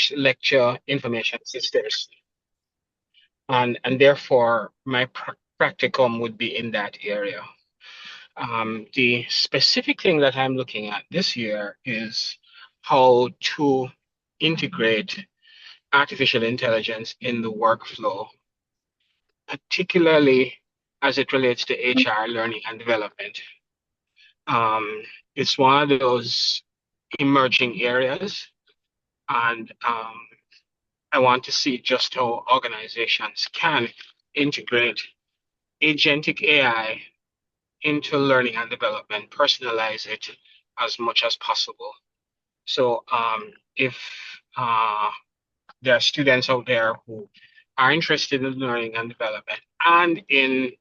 teach lecture information systems, and therefore my practicum would be in that area. The specific thing that I'm looking at this year is how to integrate artificial intelligence in the workflow, particularly as it relates to HR learning and development. It's one of those emerging areas, and I want to see just how organizations can integrate agentic AI into learning and development, personalize it as much as possible. So if there are students out there who are interested in learning and development and in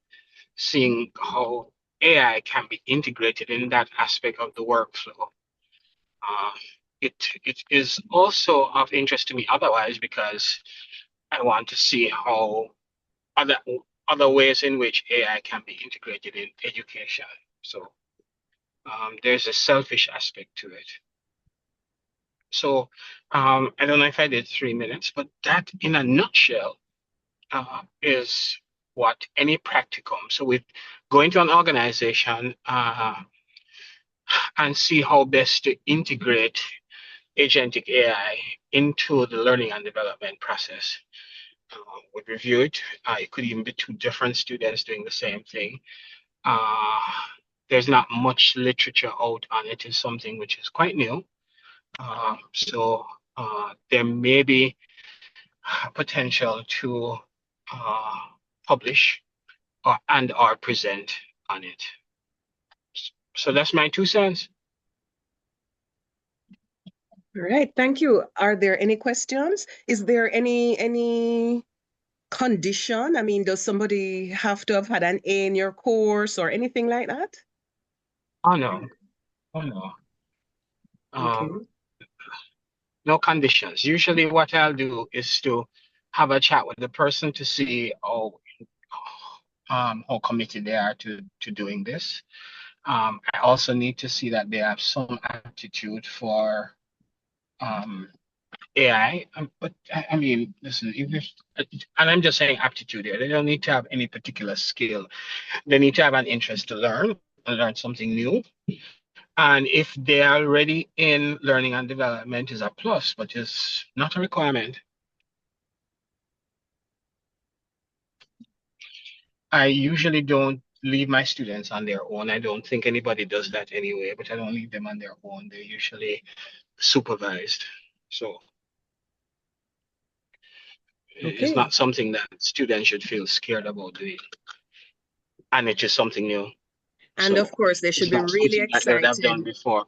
seeing how AI can be integrated in that aspect of the workflow, it is also of interest to me otherwise, because I want to see how other ways in which AI can be integrated in education. So there's a selfish aspect to it. So I don't know if I did 3 minutes, but that in a nutshell is what any practicum. So we go into an organization and see how best to integrate agentic AI into the learning and development process. We review it. It could even be two different students doing the same thing. There's not much literature out on it. It's something which is quite new. So there may be potential to publish or present on it. So that's my 2 cents. All right, thank you. Are there any questions? Is there any condition? I mean, does somebody have to have had an A in your course or anything like that? Oh no. Oh no. Okay. No conditions. Usually what I'll do is to have a chat with the person to see how committed they are to doing this. I also need to see that they have some aptitude for AI. But I mean, listen, and I'm just saying aptitude here. They don't need to have any particular skill. They need to have an interest to learn and learn something new. And if they are already in learning and development is a plus, but is not a requirement. I usually don't leave my students on their own. I don't think anybody does that anyway, but I don't leave them on their own. They're usually supervised. So it's not something that students should feel scared about doing. And it is something new. And of course, they should be really excited. That they've done before.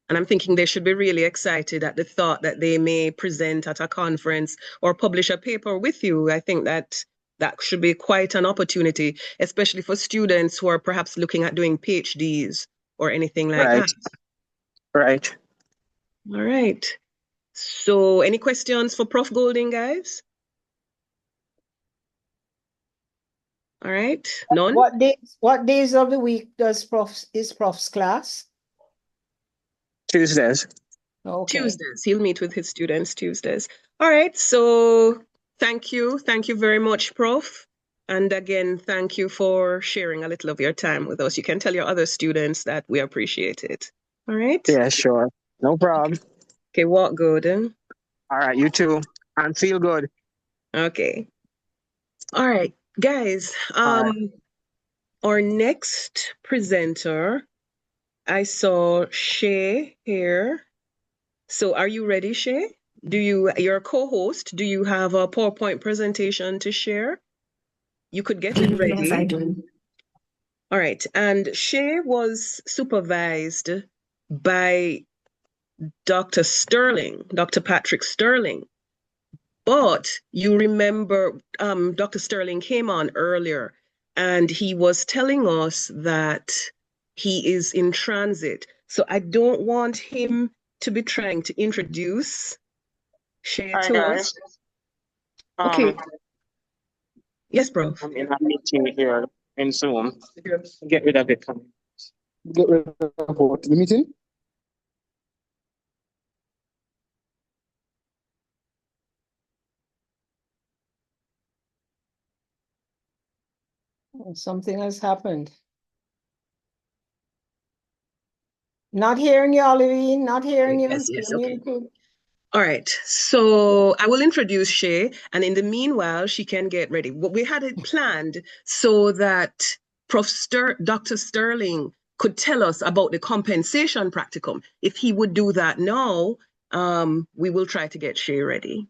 And I'm thinking they should be really excited at the thought that they may present at a conference or publish a paper with you. I think that should be quite an opportunity, especially for students who are perhaps looking at doing PhDs or anything like that. Right. All right. So any questions for Prof. Golding, guys? All right. None? What days of the week is Prof's class? Tuesdays. Okay. Tuesdays. He'll meet with his students Tuesdays. All right. So thank you. Thank you very much, Prof. And again, thank you for sharing a little of your time with us. You can tell your other students that we appreciate it. All right? Yeah, sure. No problem. Okay, walk good. All right, you too. And feel good. Okay. All right, guys. Our next presenter, I saw Shay here. So are you ready, Shay? You're a co-host. Do you have a PowerPoint presentation to share? You could get it ready. Yes, I do. All right. And Shay was supervised by Dr. Patrick Sterling. But you remember Dr. Sterling came on earlier and he was telling us that he is in transit. So I don't want him to be trying to introduce Shay to us. Okay. Yes, bro. I'm in a meeting here in Zoom. Get rid of it. Get rid of what? The meeting? Something has happened. Not hearing you, Olivine, not hearing you. Yes, yes, okay. Communicate. All right, so I will introduce Shay, and in the meanwhile, she can get ready. We had it planned so that Dr. Sterling could tell us about the compensation practicum. If he would do that now, we will try to get Shay ready.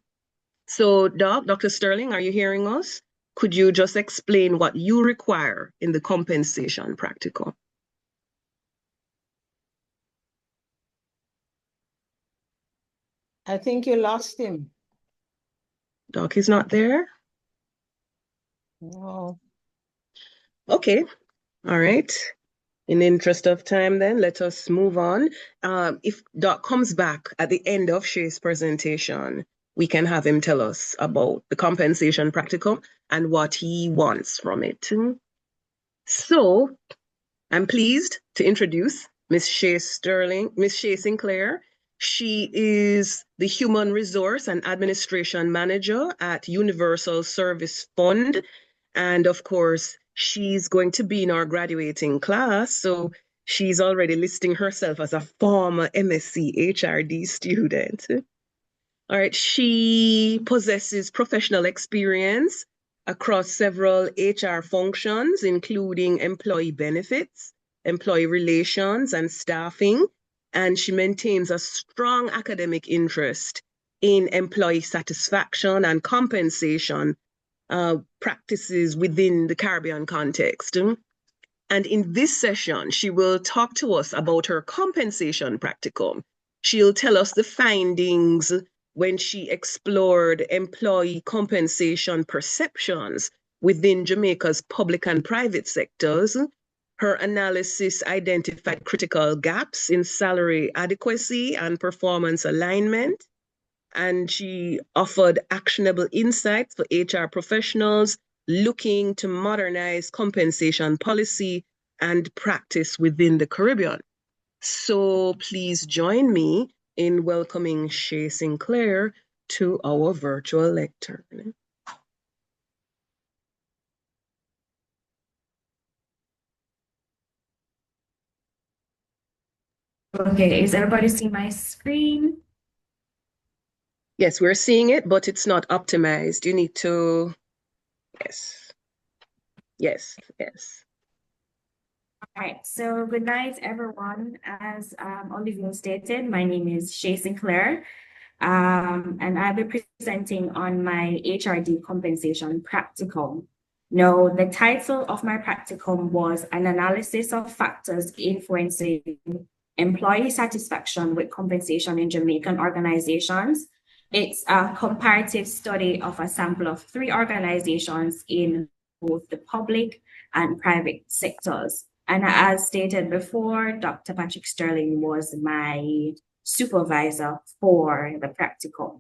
So, Dr. Sterling, are you hearing us? Could you just explain what you require in the compensation practicum? I think you lost him. Doc is not there? No. Okay, all right. In the interest of time, then, let us move on. If Doc comes back at the end of Shay's presentation, we can have him tell us about the compensation practicum and what he wants from it. So, I'm pleased to introduce Miss Shay Sinclair. She is the Human Resource and Administration Manager at Universal Service Fund. And of course, she's going to be in our graduating class. So she's already listing herself as a former MSc HRD student. All right, she possesses professional experience across several HR functions, including employee benefits, employee relations, and staffing. And she maintains a strong academic interest in employee satisfaction and compensation practices within the Caribbean context. And in this session, she will talk to us about her compensation practicum. She'll tell us the findings when she explored employee compensation perceptions within Jamaica's public and private sectors. Her analysis identified critical gaps in salary adequacy and performance alignment. And she offered actionable insights for HR professionals looking to modernize compensation policy and practice within the Caribbean. So please join me in welcoming Shay Sinclair to our virtual lectern. Okay, is everybody seeing my screen? Yes, we're seeing it, but it's not optimized. You need to, yes, yes, yes. All right, so good night, everyone. As Olivia stated, my name is Shay Sinclair, and I'll be presenting on my HRD compensation practicum. Now, the title of my practicum was An Analysis of Factors Influencing Employee Satisfaction with Compensation in Jamaican Organizations. It's a comparative study of a sample of 3 organizations in both the public and private sectors. And as stated before, Dr. Patrick Sterling was my supervisor for the practicum.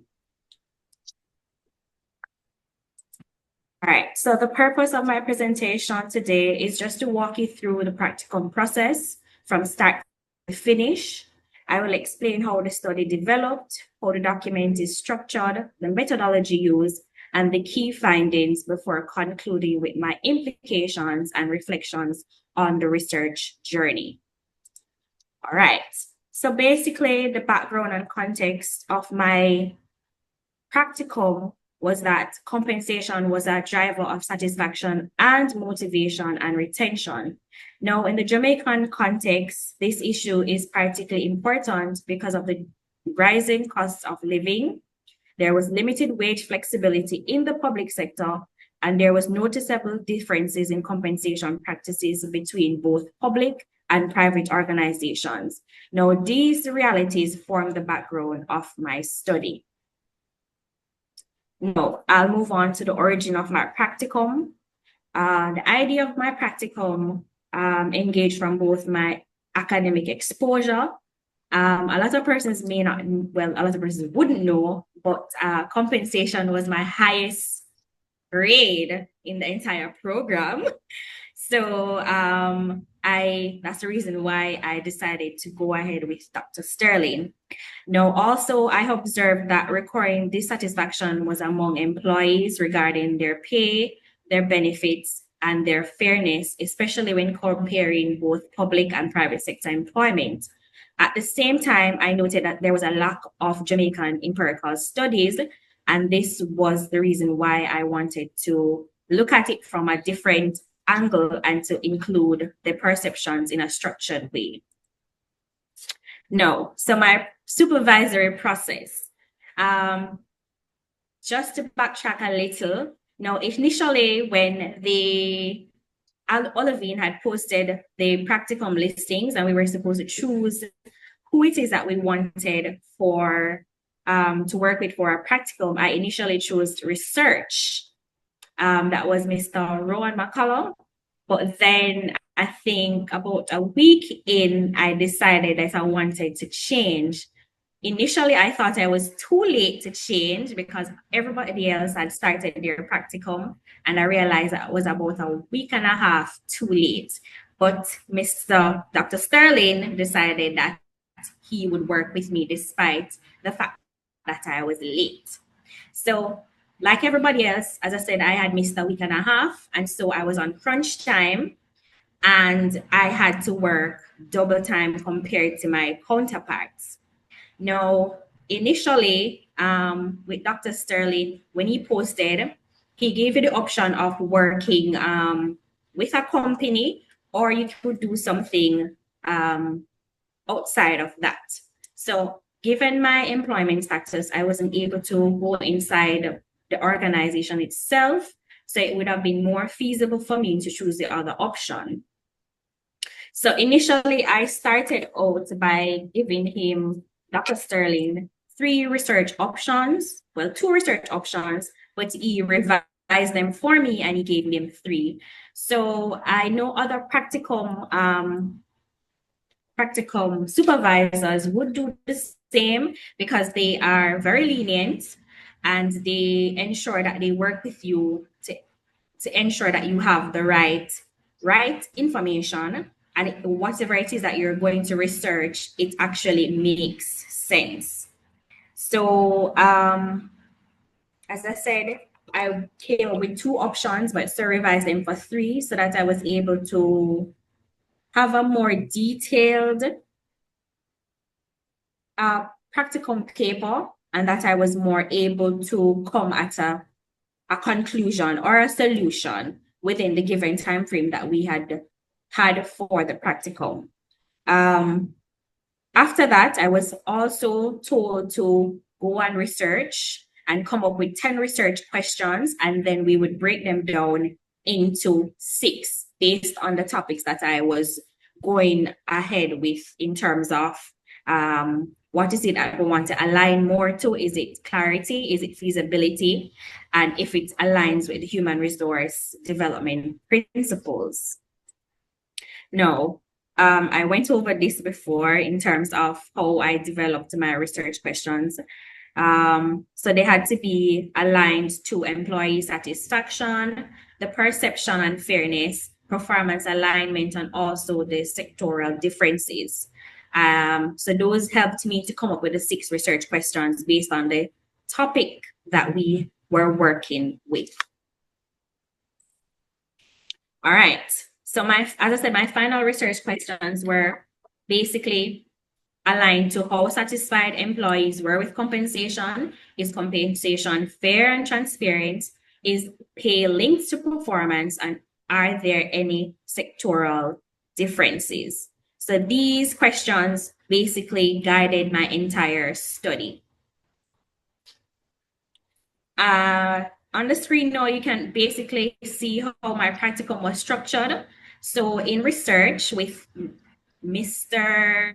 All right, so the purpose of my presentation today is just to walk you through the practicum process from start to finish. I will explain how the study developed, how the document is structured, the methodology used, and the key findings before concluding with my implications and reflections on the research journey. All right, so basically the background and context of my practicum was that compensation was a driver of satisfaction and motivation and retention. Now, in the Jamaican context, this issue is particularly important because of the rising costs of living. There was limited wage flexibility in the public sector, and there was noticeable differences in compensation practices between both public and private organizations. Now, these realities form the background of my study. Now, I'll move on to the origin of my practicum. The idea of my practicum engaged from both my academic exposure. A lot of persons may not, well, a lot of persons wouldn't know, but compensation was my highest grade in the entire program. So that's the reason why I decided to go ahead with Dr. Sterling. Now, also, I observed that recurring dissatisfaction was among employees regarding their pay, their benefits, and their fairness, especially when comparing both public and private sector employment. At the same time, I noted that there was a lack of Jamaican empirical studies, and this was the reason why I wanted to look at it from a different angle and to include the perceptions in a structured way. No, so my supervisory process. Just to backtrack a little, now initially when Olivine had posted the practicum listings and we were supposed to choose who it is that we wanted for to work with for our practicum, I initially chose research. That was Mr. Rowan McCullough. But then I think about a week in, I decided that I wanted to change. Initially, I thought I was too late to change because everybody else had started their practicum, and I realized I was about a week and a half too late. But Dr. Sterling decided that he would work with me despite the fact that I was late. So, like everybody else, as I said, I had missed a week and a half, and so I was on crunch time, and I had to work double time compared to my counterparts. Now, initially, with Dr. Sterling, when he posted, he gave you the option of working with a company, or you could do something outside of that. So, given my employment status, I wasn't able to go inside the organization itself. So, it would have been more feasible for me to choose the other option. So, initially, I started out by giving him, Dr. Sterling, 3 research options, well, 2 research options, but he revised them for me and he gave me 3. So I know other practicum supervisors would do the same because they are very lenient and they ensure that they work with you to ensure that you have the right information, and whatever it is that you're going to research, it actually makes sense. So, as I said, I came up with 2 options, but still revised them for 3 so that I was able to have a more detailed practicum paper, and that I was more able to come at a conclusion or a solution within the given time frame that we had for the practicum. After that, I was also told to go and research and come up with 10 research questions, and then we would break them down into 6 based on the topics that I was going ahead with in terms of what is it that we want to align more to? Is it clarity? Is it feasibility? And if it aligns with human resource development principles. No, I went over this before in terms of how I developed my research questions. So they had to be aligned to employee satisfaction, the perception and fairness, performance alignment, and also the sectoral differences. So those helped me to come up with the 6 research questions based on the topic that we were working with. All right. So as I said, my final research questions were basically aligned to how satisfied employees were with compensation. Is compensation fair and transparent? Is pay linked to performance? And are there any sectoral differences? So these questions basically guided my entire study. On the screen now, you can basically see how my practicum was structured. So in research with Mr.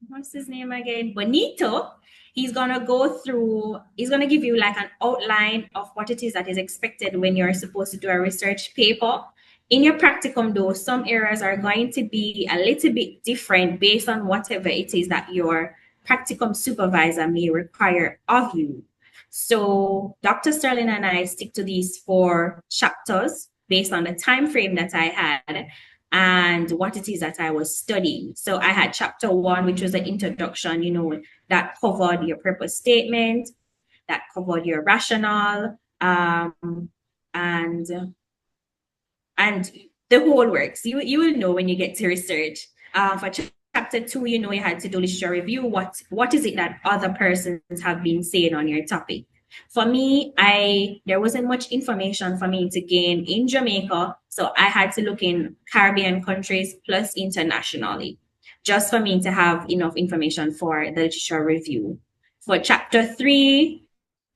What's his name again? Bonito. He's going to give you like an outline of what it is that is expected when you're supposed to do a research paper. In your practicum, though, some areas are going to be a little bit different based on whatever it is that your practicum supervisor may require of you. So Dr. Sterling and I stick to these 4 chapters based on the time frame that I had and what it is that I was studying. So I had chapter 1, which was an introduction, that covered your purpose statement, that covered your rationale, and and the whole works. You will know when you get to research. For chapter 2, you know you had to do literature review. What is it that other persons have been saying on your topic? For me, there wasn't much information for me to gain in Jamaica, so I had to look in Caribbean countries plus internationally, just for me to have enough information for the literature review. For chapter 3,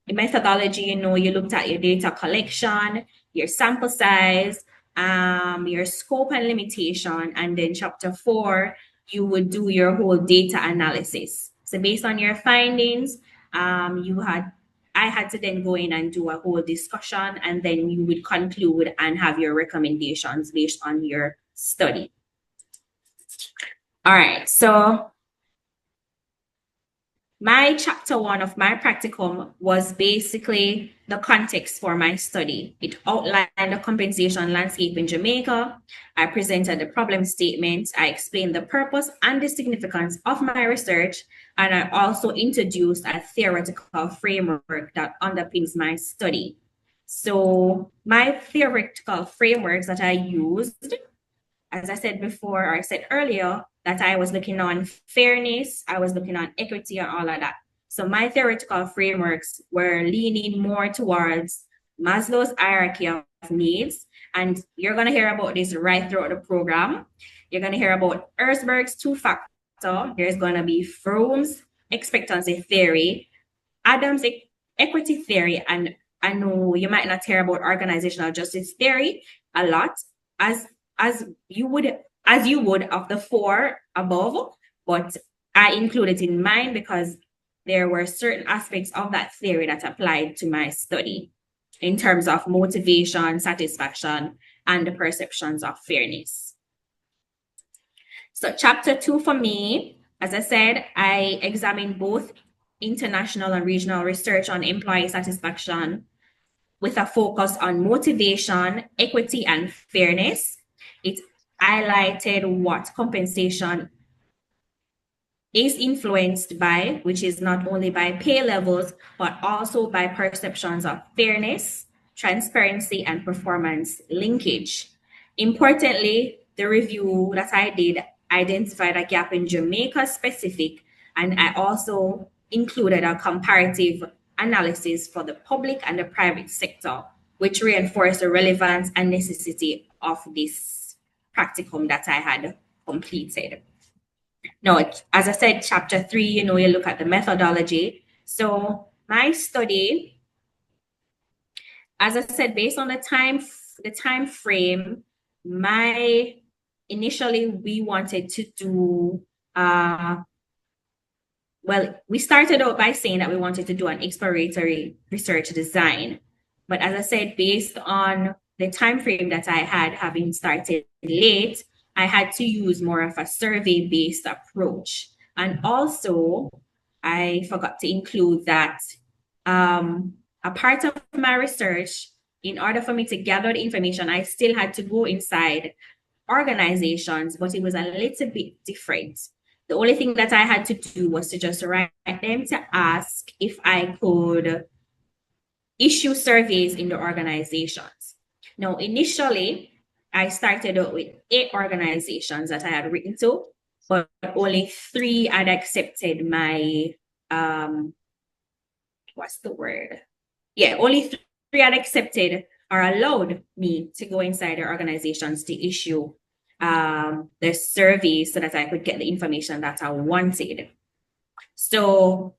the methodology, you know, you looked at your data collection, your sample size, your scope and limitation, and then chapter 4, you would do your whole data analysis. So based on your findings, I had to then go in and do a whole discussion, and then you would conclude and have your recommendations based on your study. All right, so my chapter 1 of my practicum was basically the context for my study. It outlined the compensation landscape in Jamaica. I presented the problem statement. I explained the purpose and the significance of my research. And I also introduced a theoretical framework that underpins my study. So my theoretical frameworks that I used, as I said before, or I said earlier, that I was looking on fairness, I was looking on equity and all of that. So my theoretical frameworks were leaning more towards Maslow's hierarchy of needs. And you're going to hear about this right throughout the program. You're going to hear about Herzberg's two-factor. There's going to be From's expectancy theory, Adams' equity theory, and I know you might not hear about organizational justice theory a lot, as you would of the 4 above, but I include it in mine because there were certain aspects of that theory that applied to my study in terms of motivation, satisfaction, and the perceptions of fairness. So chapter 2 for me, as I said, I examined both international and regional research on employee satisfaction with a focus on motivation, equity, and fairness. It highlighted what compensation is influenced by, which is not only by pay levels, but also by perceptions of fairness, transparency, and performance linkage. Importantly, the review that I did identified a gap in Jamaica specific, and I also included a comparative analysis for the public and the private sector, which reinforced the relevance and necessity of this practicum that I had completed. Now, as I said, chapter 3, you know, you look at the methodology. So my study, as I said, based on the time frame, initially we wanted to do, we started out by saying that we wanted to do an exploratory research design. But as I said, based on the time frame that I had, having started late, I had to use more of a survey-based approach. And also, I forgot to include that a part of my research, in order for me to gather the information, I still had to go inside organizations, but it was a little bit different. The only thing that I had to do was to just write them to ask if I could issue surveys in the organizations. Now, initially, I started out with 8 organizations that I had written to, but only 3 had accepted my, only 3 had accepted or allowed me to go inside their organizations to issue the surveys so that I could get the information that I wanted. So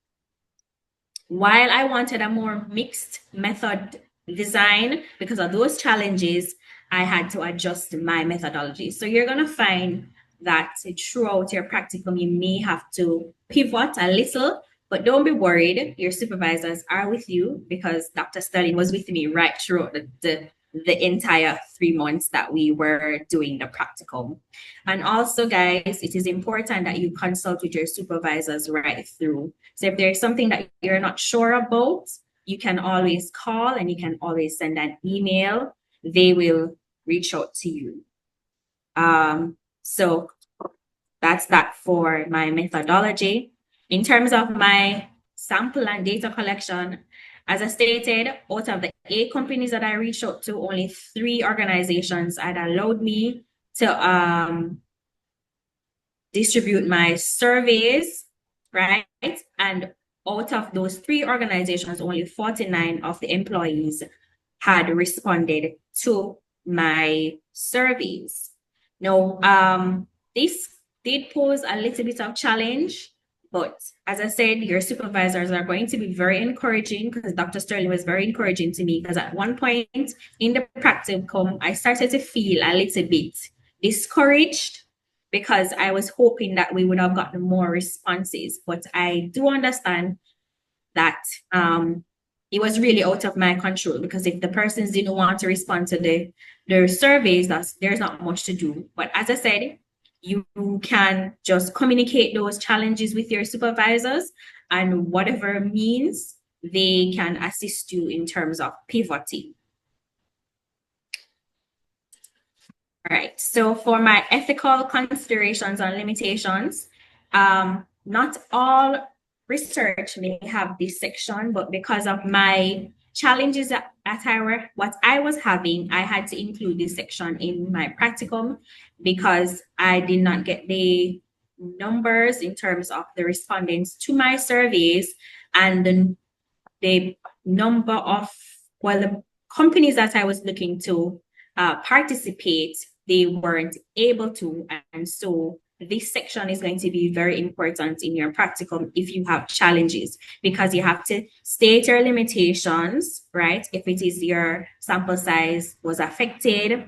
while I wanted a more mixed method design, because of those challenges, I had to adjust my methodology. So you're going to find that throughout your practicum, you may have to pivot a little, but don't be worried. Your supervisors are with you, because Dr. Sterling was with me right throughout the entire 3 months that we were doing the practicum. And also, guys, it is important that you consult with your supervisors right through. So if there's something that you're not sure about, you can always call and you can always send an email. They will reach out to you. So that's that for my methodology. In terms of my sample and data collection, As I stated, out of the 8 companies that I reached out to, only 3 organizations had allowed me to distribute my surveys, right? And out of those 3 organizations, only 49 of the employees had responded to my surveys. Now, this did pose a little bit of challenge, but as I said, your supervisors are going to be very encouraging, because Dr. Sterling was very encouraging to me, because at one point in the practicum, I started to feel a little bit discouraged, because I was hoping that we would have gotten more responses. But I do understand that it was really out of my control, because if the persons didn't want to respond to their surveys, there's not much to do. But as I said, you can just communicate those challenges with your supervisors, and whatever means they can assist you in terms of pivoting. All right, so for my ethical considerations and limitations, not all research may have this section, but because of my challenges what I was having, I had to include this section in my practicum, because I did not get the numbers in terms of the respondents to my surveys, and the number of, well, the companies that I was looking to participate, they weren't able to. And so this section is going to be very important in your practicum if you have challenges, because you have to state your limitations, right? If it is your sample size was affected,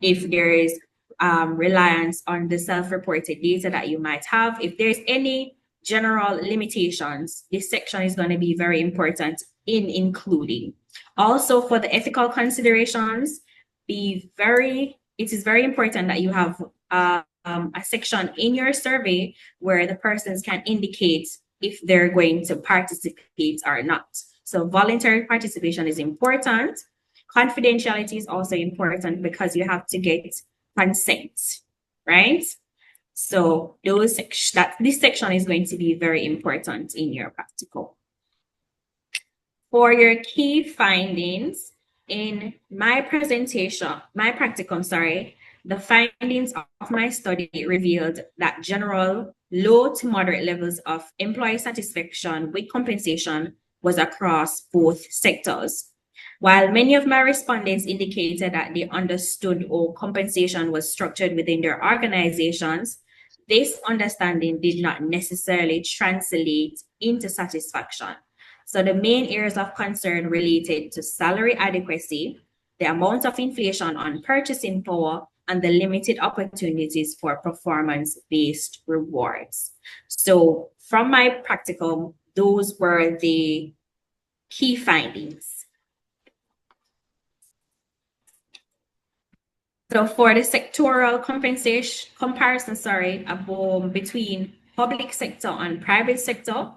if there is reliance on the self-reported data that you might have, if there's any general limitations, this section is going to be very important in including. Also, for the ethical considerations, it is very important that you have a section in your survey where the persons can indicate if they're going to participate or not. So voluntary participation is important. Confidentiality is also important, because you have to get consent, right? So this section is going to be very important in your practical. For your key findings in my practicum, the findings of my study revealed that general low to moderate levels of employee satisfaction with compensation was across both sectors. While many of my respondents indicated that they understood how compensation was structured within their organizations, this understanding did not necessarily translate into satisfaction. So the main areas of concern related to salary adequacy, the amount of inflation on purchasing power, and the limited opportunities for performance-based rewards. So from my practicum, those were the key findings. So for the sectoral comparison, between public sector and private sector,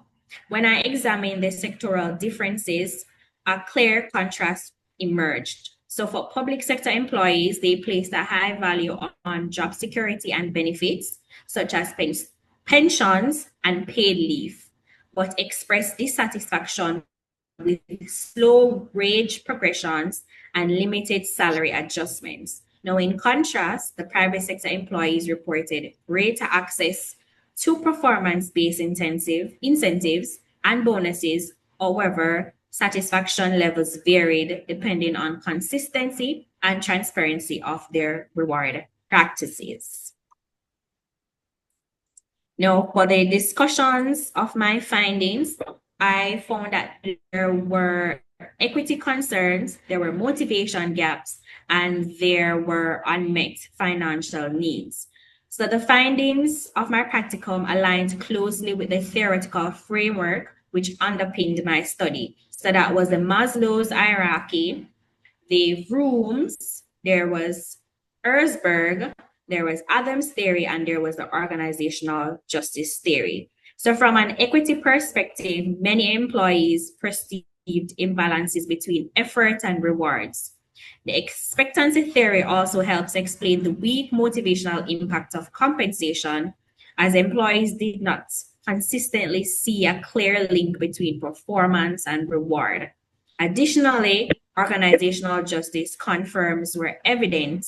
when I examined the sectoral differences, a clear contrast emerged. So for public sector employees, they placed a high value on job security and benefits, such as pensions and paid leave, but expressed dissatisfaction with slow wage progressions and limited salary adjustments. Now, in contrast, the private sector employees reported greater access to performance-based incentives and bonuses. However, satisfaction levels varied depending on consistency and transparency of their reward practices. Now, for the discussions of my findings, I found that there were equity concerns, there were motivation gaps, and there were unmet financial needs. So the findings of my practicum aligned closely with the theoretical framework which underpinned my study. So that was the Maslow's hierarchy, the rooms, there was Erzberg, there was Adams theory, and there was the organizational justice theory. So from an equity perspective, many employees perceived imbalances between effort and rewards. The expectancy theory also helps explain the weak motivational impact of compensation, as employees did not consistently see a clear link between performance and reward. Additionally, organizational justice concerns were evident,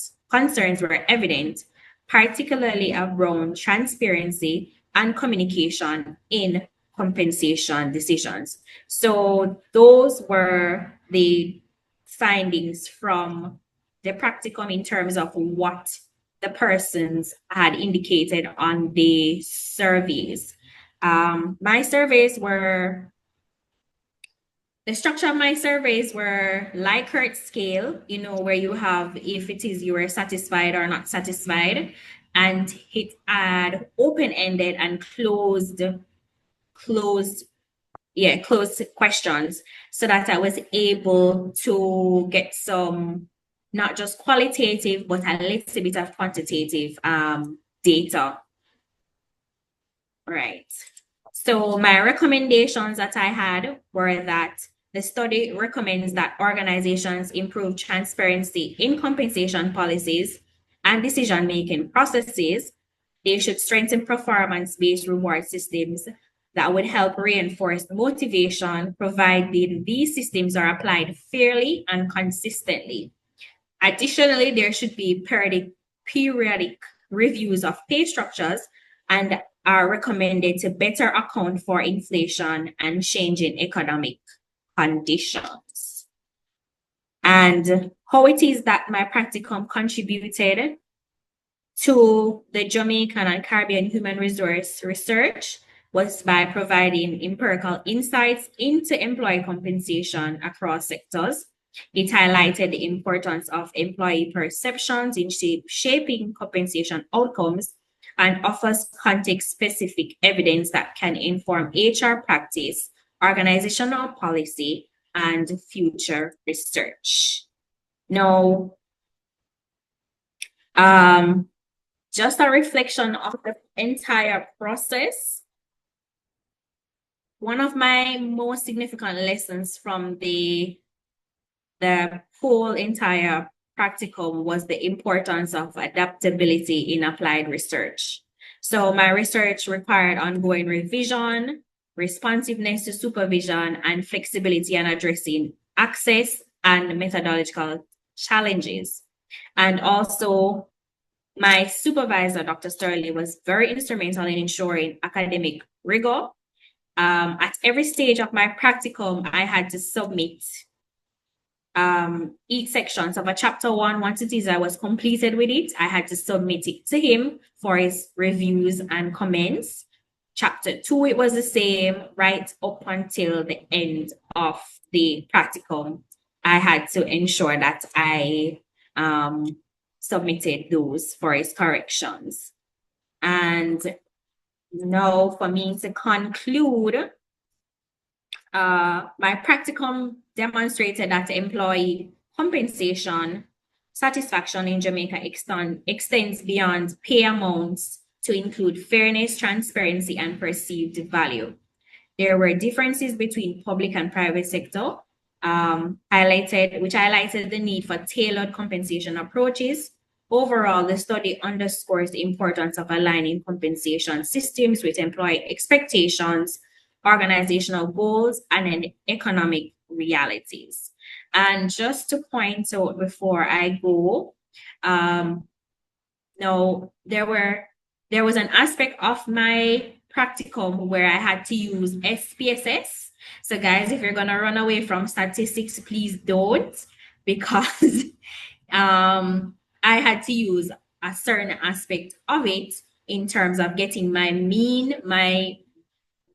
particularly around transparency and communication in compensation decisions. So those were the findings from the practicum in terms of what the persons had indicated on the surveys. My surveys were the structure of my surveys were Likert scale, where you have if it is you are satisfied or not satisfied, and it had open-ended and closed questions so that I was able to get some not just qualitative but a little bit of quantitative data. Right. So my recommendations that I had were that the study recommends that organizations improve transparency in compensation policies and decision-making processes. They should strengthen performance-based reward systems that would help reinforce motivation, provided these systems are applied fairly and consistently. Additionally, there should be periodic reviews of pay structures and are recommended to better account for inflation and changing economic conditions. And how it is that my practicum contributed to the Jamaican and Caribbean human resource research was by providing empirical insights into employee compensation across sectors. It highlighted the importance of employee perceptions in shaping compensation outcomes and offers context-specific evidence that can inform HR practice, organizational policy, and future research. Now, just a reflection of the entire process. One of my most significant lessons from the whole entire practicum was the importance of adaptability in applied research. So my research required ongoing revision, responsiveness to supervision, and flexibility in addressing access and methodological challenges. And also, my supervisor, Dr. Sterling, was very instrumental in ensuring academic rigor. At every stage of my practicum, I had to submit each section. So for chapter 1, once it is I was completed with it, I had to submit it to him for his reviews and comments. Chapter 2, it was the same right up until the end of the practicum. I had to ensure that I submitted those for his corrections. And now for me to conclude, my practicum demonstrated that employee compensation satisfaction in Jamaica extends beyond pay amounts to include fairness, transparency, and perceived value. There were differences between public and private sector, which highlighted the need for tailored compensation approaches. Overall, the study underscores the importance of aligning compensation systems with employee expectations, organizational goals, and economic realities. And just to point out before I go, now there was an aspect of my practicum where I had to use SPSS. So guys, if you're gonna run away from statistics, please don't, because I had to use a certain aspect of it in terms of getting my mean, my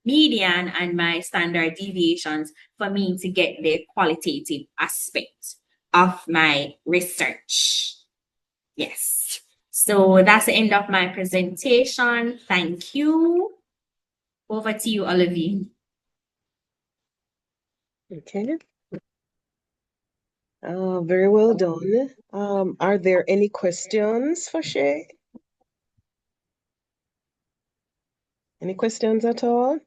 median, and my standard deviations for me to get the qualitative aspect of my research. Yes. So that's the end of my presentation. Thank you. Over to you, Olivia. Okay. Very well done. Are there any questions for Shay? Any questions at all?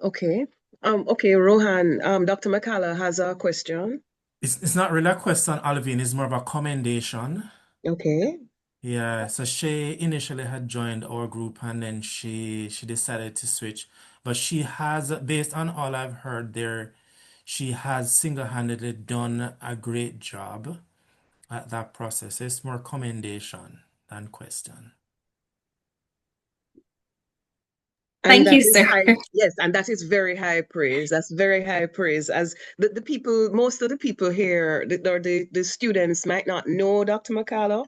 Okay. Okay, Rohan, Dr. McCullough has a question. It's not really a question, Alvin. It's more of a commendation. Okay. Yeah, so she initially had joined our group and then she decided to switch. But she has, based on all I've heard there, she has single-handedly done a great job at that process. It's more commendation than question. And Thank that you, is sir. high, yes, and that is very high praise. That's very high praise. As the people, most of the people here, the students might not know Dr. McCullough,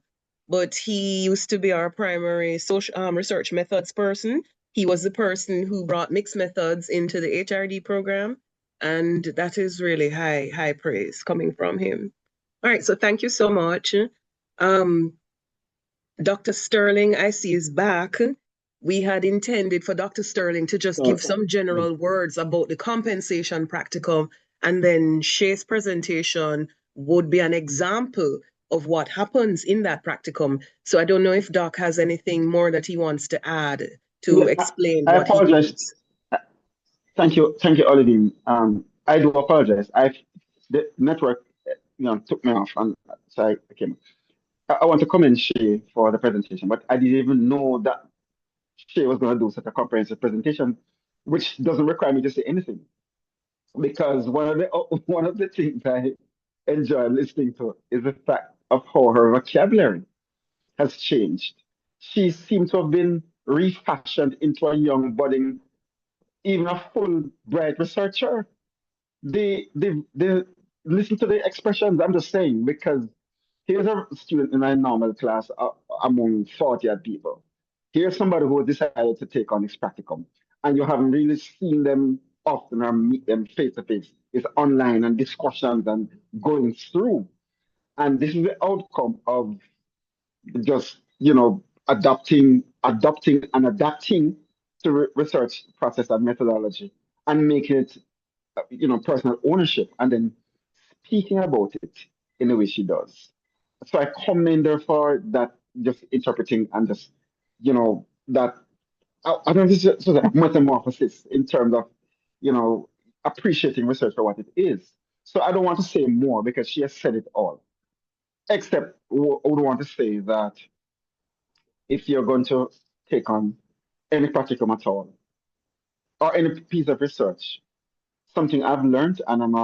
but he used to be our primary social research methods person. He was the person who brought mixed methods into the HRD program, and that is really high praise coming from him. All right, so thank you so much. Um, Dr. Sterling, I see, is back. We had intended for Dr. Sterling to just give So, some general words about the compensation practicum, and then Shay's presentation would be an example of what happens in that practicum. So I don't know if Doc has anything more that he wants to add to Yeah, explain I what he apologize. does. Thank you, Olivine. I do apologize. The network, took me off, and so I came. I want to commend Shay for the presentation, but I didn't even know that Shay was going to do such a comprehensive presentation, which doesn't require me to say anything. Because one of the things I enjoy listening to is the fact of how her vocabulary has changed. She seems to have been refashioned into a young, budding, even a full, bright researcher. They listen to the expressions. I'm just saying because here's a student in a normal class among 40 odd people. Here's somebody who decided to take on this practicum, and you haven't really seen them often or meet them face to face. It's online and discussions and going through. And this is the outcome of just, adopting and adapting to research process and methodology and making it, personal ownership and then speaking about it in the way she does. So I commend her for that, just interpreting and just, that I don't know, this is sort of metamorphosis in terms of, you know, appreciating research for what it is. So I don't want to say more because she has said it all, except I would want to say that if you're going to take on any practicum at all or any piece of research, something I've learned, and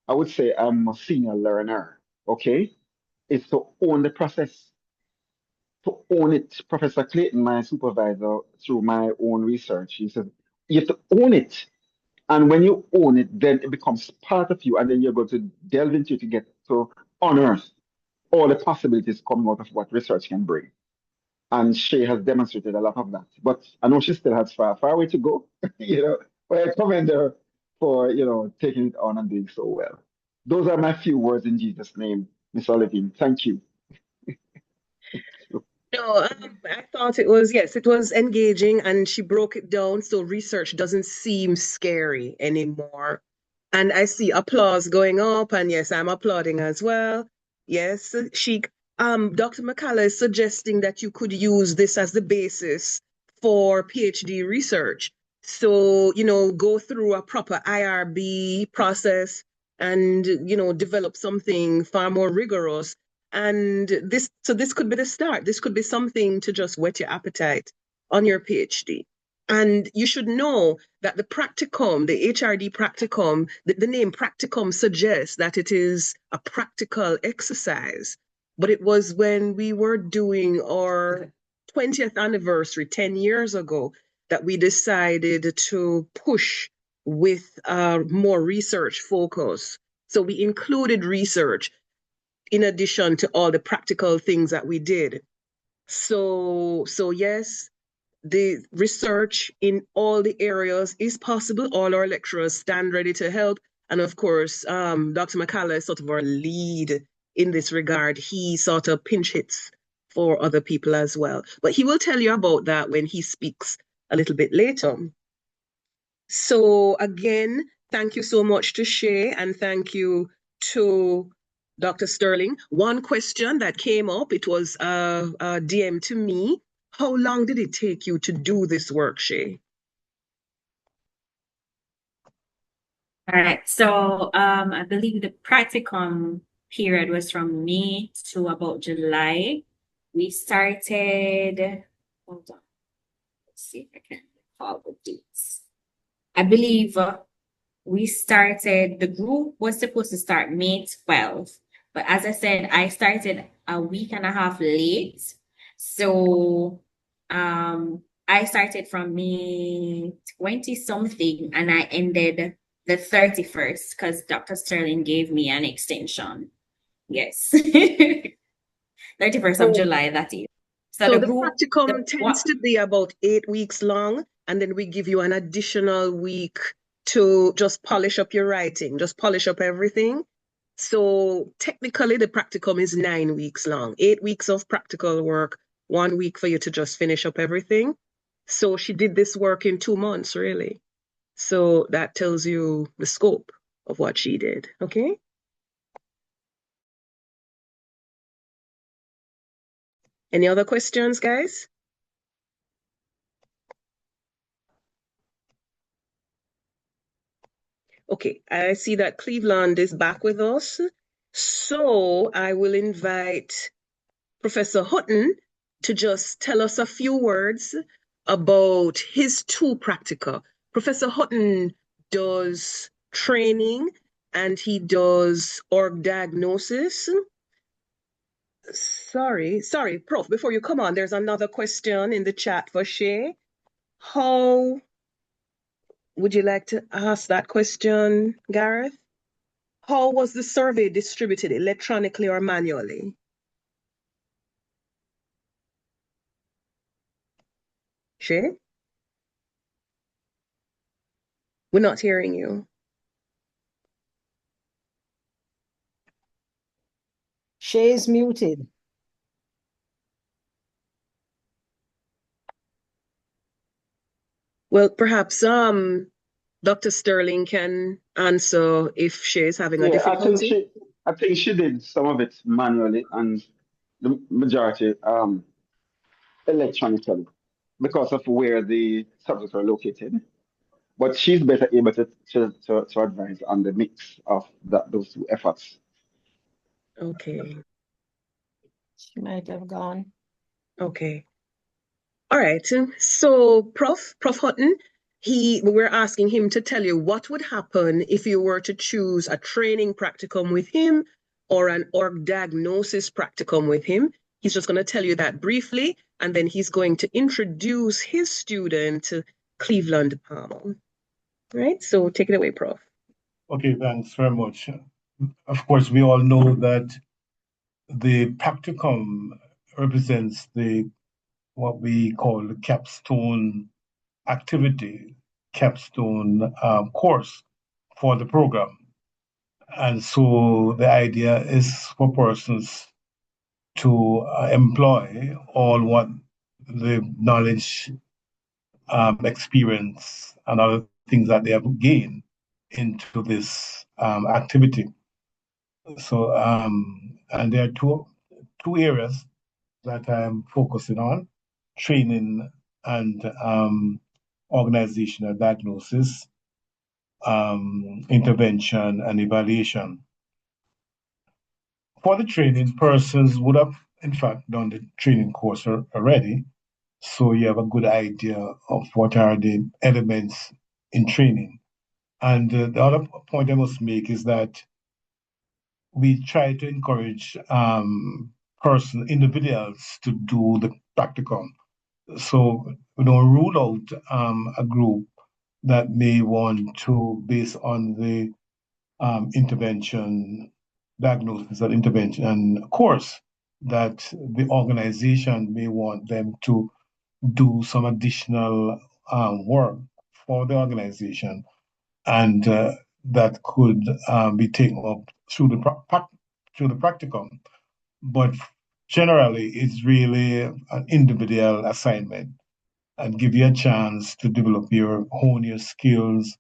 I would say I'm a senior learner, okay, is to own the process, to own it. Professor Clayton, my supervisor, through my own research, he said, you have to own it. And when you own it, then it becomes part of you, and then you're going to delve into it to get to unearth all the possibilities coming out of what research can bring. And she has demonstrated a lot of that. But I know she still has far way to go, But I commend her for, taking it on and doing so well. Those are my few words in Jesus' name, Miss Olivine. Thank you. No, I thought it was, yes, it was engaging and she broke it down so research doesn't seem scary anymore. And I see applause going up, and yes, I'm applauding as well. Yes, Dr. McCullough is suggesting that you could use this as the basis for PhD research. So, go through a proper IRB process and, develop something far more rigorous. And this could be the start. This could be something to just whet your appetite on your PhD. And you should know that the practicum, the HRD practicum, the name practicum suggests that it is a practical exercise. But it was when we were doing our 20th anniversary 10 years ago that we decided to push with more research focus. So we included research in addition to all the practical things that we did. So yes, the research in all the areas is possible. All our lecturers stand ready to help. And of course, Dr. McCullough is sort of our lead in this regard. He sort of pinch hits for other people as well. But he will tell you about that when he speaks a little bit later. So again, thank you so much to Shay and thank you to Dr. Sterling. One question that came up, it was a DM to me. How long did it take you to do this work, Shay? All right. So I believe the practicum period was from May to about July. We started, hold on, let's see if I can recall the dates. I believe we started, the group was supposed to start May 12th, but as I said, I started a week and a half late. So I started from May 20 something and I ended the 31st because Dr. Sterling gave me an extension. Yes. 31st of So, July, that is. So so the the group, practicum tends to be about 8 weeks long, and then we give you an additional week to just polish up your writing, just polish up everything. So technically, the practicum is 9 weeks long, 8 weeks of practical work, 1 week for you to just finish up everything. So she did this work in 2 months, really. So that tells you the scope of what she did. Okay. Any other questions, guys? Okay, I see that Cleveland is back with us. So I will invite Professor Hutton to just tell us a few words about his two practica. Professor Hutton does training and he does org diagnosis. Sorry, Prof, before you come on, there's another question in the chat for Shay. How would you like to ask that question, Gareth? How was the survey distributed, electronically or manually? Shay? We're not hearing you. Shay is muted. Well, perhaps Dr. Sterling can answer if Shay is having a Yeah, difficulty. I think she did some of it manually and the majority electronically because of where the subjects are located. But she's better able to advise on the mix of those two efforts. Okay. She might have gone. Okay. All right. So Prof Hutton, we're asking him to tell you what would happen if you were to choose a training practicum with him or an org diagnosis practicum with him. He's just going to tell you that briefly, and then he's going to introduce his student, Cleveland Palmer. Right? So take it away, Prof. Okay, thanks very much. Of course, we all know that the practicum represents what we call the capstone activity, capstone course for the program. And so the idea is for persons to employ all what the knowledge, experience, and other things that they have gained into this activity. So, and there are two areas that I'm focusing on: training and organizational diagnosis, intervention, and evaluation. For the training, persons would have, in fact, done the training course already, so you have a good idea of what are the elements in training. And the other point I must make is that we try to encourage individuals to do the practicum. So we don't rule out a group that may want to, based on the intervention, diagnosis and intervention course, that the organization may want them to do some additional work for the organization, and that could be taken up through the practicum. But generally, it's really an individual assignment and give you a chance to develop hone your skills,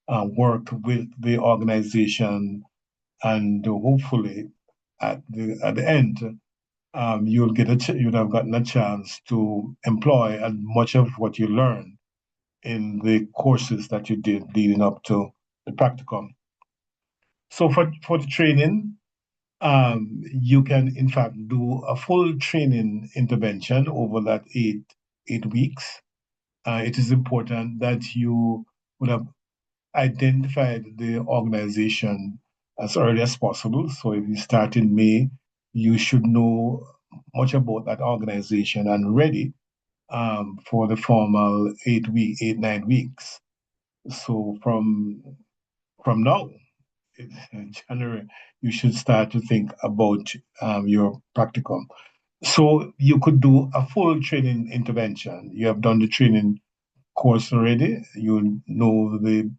work with the organization, and hopefully at the end, you'll have gotten a chance to employ as much of what you learned in the courses that you did leading up to the practicum. So for the training, you can in fact do a full training intervention over that 8 weeks. It is important that you would have identified the organization as early as possible. So if you start in May, you should know much about that organization and ready for the formal 9 weeks. So from now, in January, you should start to think about your practicum. So you could do a full training intervention. You have done the training course already. You know the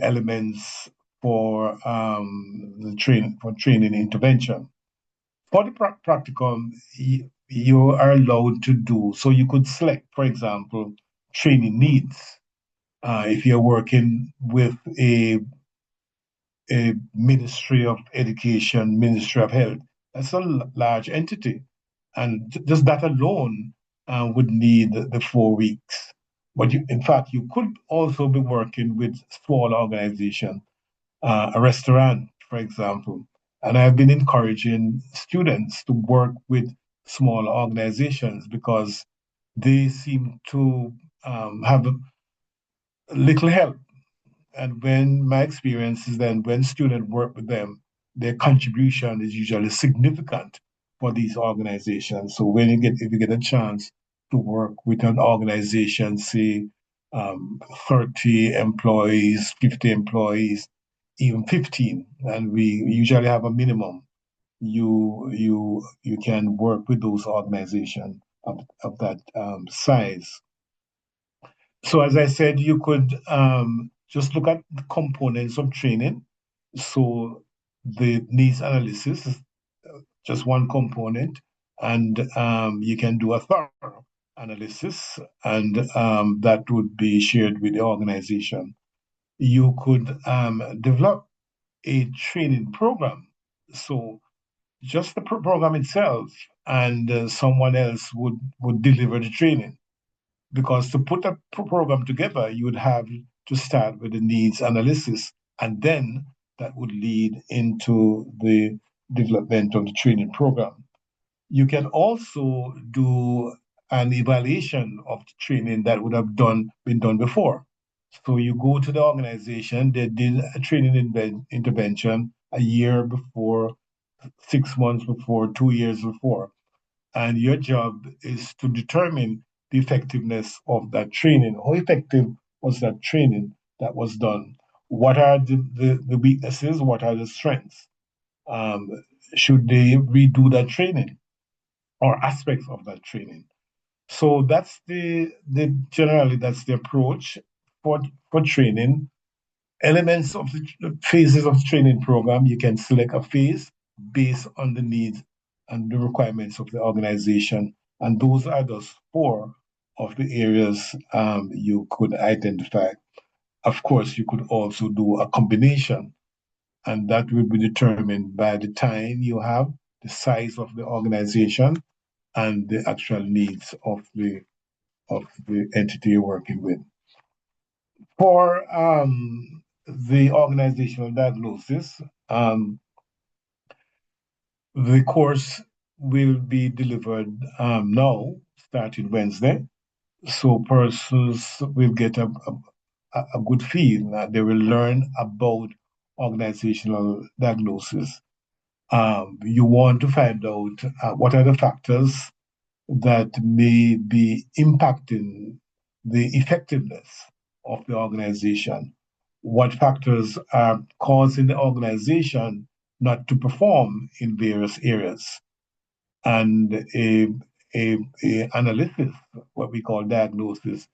elements for training intervention. For the practicum, you are allowed to do so. You could select, for example, training needs. If you're working with a Ministry of Education, Ministry of Health, that's a large entity, and just that alone would need the 4 weeks. But in fact, you could also be working with small organizations, a restaurant, for example. And I've been encouraging students to work with small organizations because they seem to have little help. And when my experience is that when students work with them, their contribution is usually significant for these organizations. So if you get a chance to work with an organization, say 30 employees, 50 employees, even 15, and we usually have a minimum, you can work with those organizations of that size. So as I said, you could just look at the components of training. So the needs analysis is just one component, and you can do a thorough analysis, and that would be shared with the organization. You could develop a training program. So just the program itself, and someone else would deliver the training. Because to put a program together, you would have to start with the needs analysis, and then that would lead into the development of the training program. You can also do an evaluation of the training that would have been done before. So you go to the organization, they did a training intervention a year before, 6 months before, 2 years before, and your job is to determine the effectiveness of that training. How effective was that training that was done? What are the weaknesses? What are the strengths? Um, should they redo that training or aspects of that training? So that's the generally that's the approach for training. Elements of the phases of the training program, you can select a phase based on the needs and the requirements of the organization. And those are those four of the areas you could identify. Of course, you could also do a combination, and that will be determined by the time you have, the size of the organization, and the actual needs of the entity you're working with. For the organizational diagnosis, the course will be delivered now, starting Wednesday. So persons will get a good feel that they will learn about organizational diagnosis. You want to find out what are the factors that may be impacting the effectiveness of the organization. What factors are causing the organization not to perform in various areas? And a analysis, what we call diagnosis,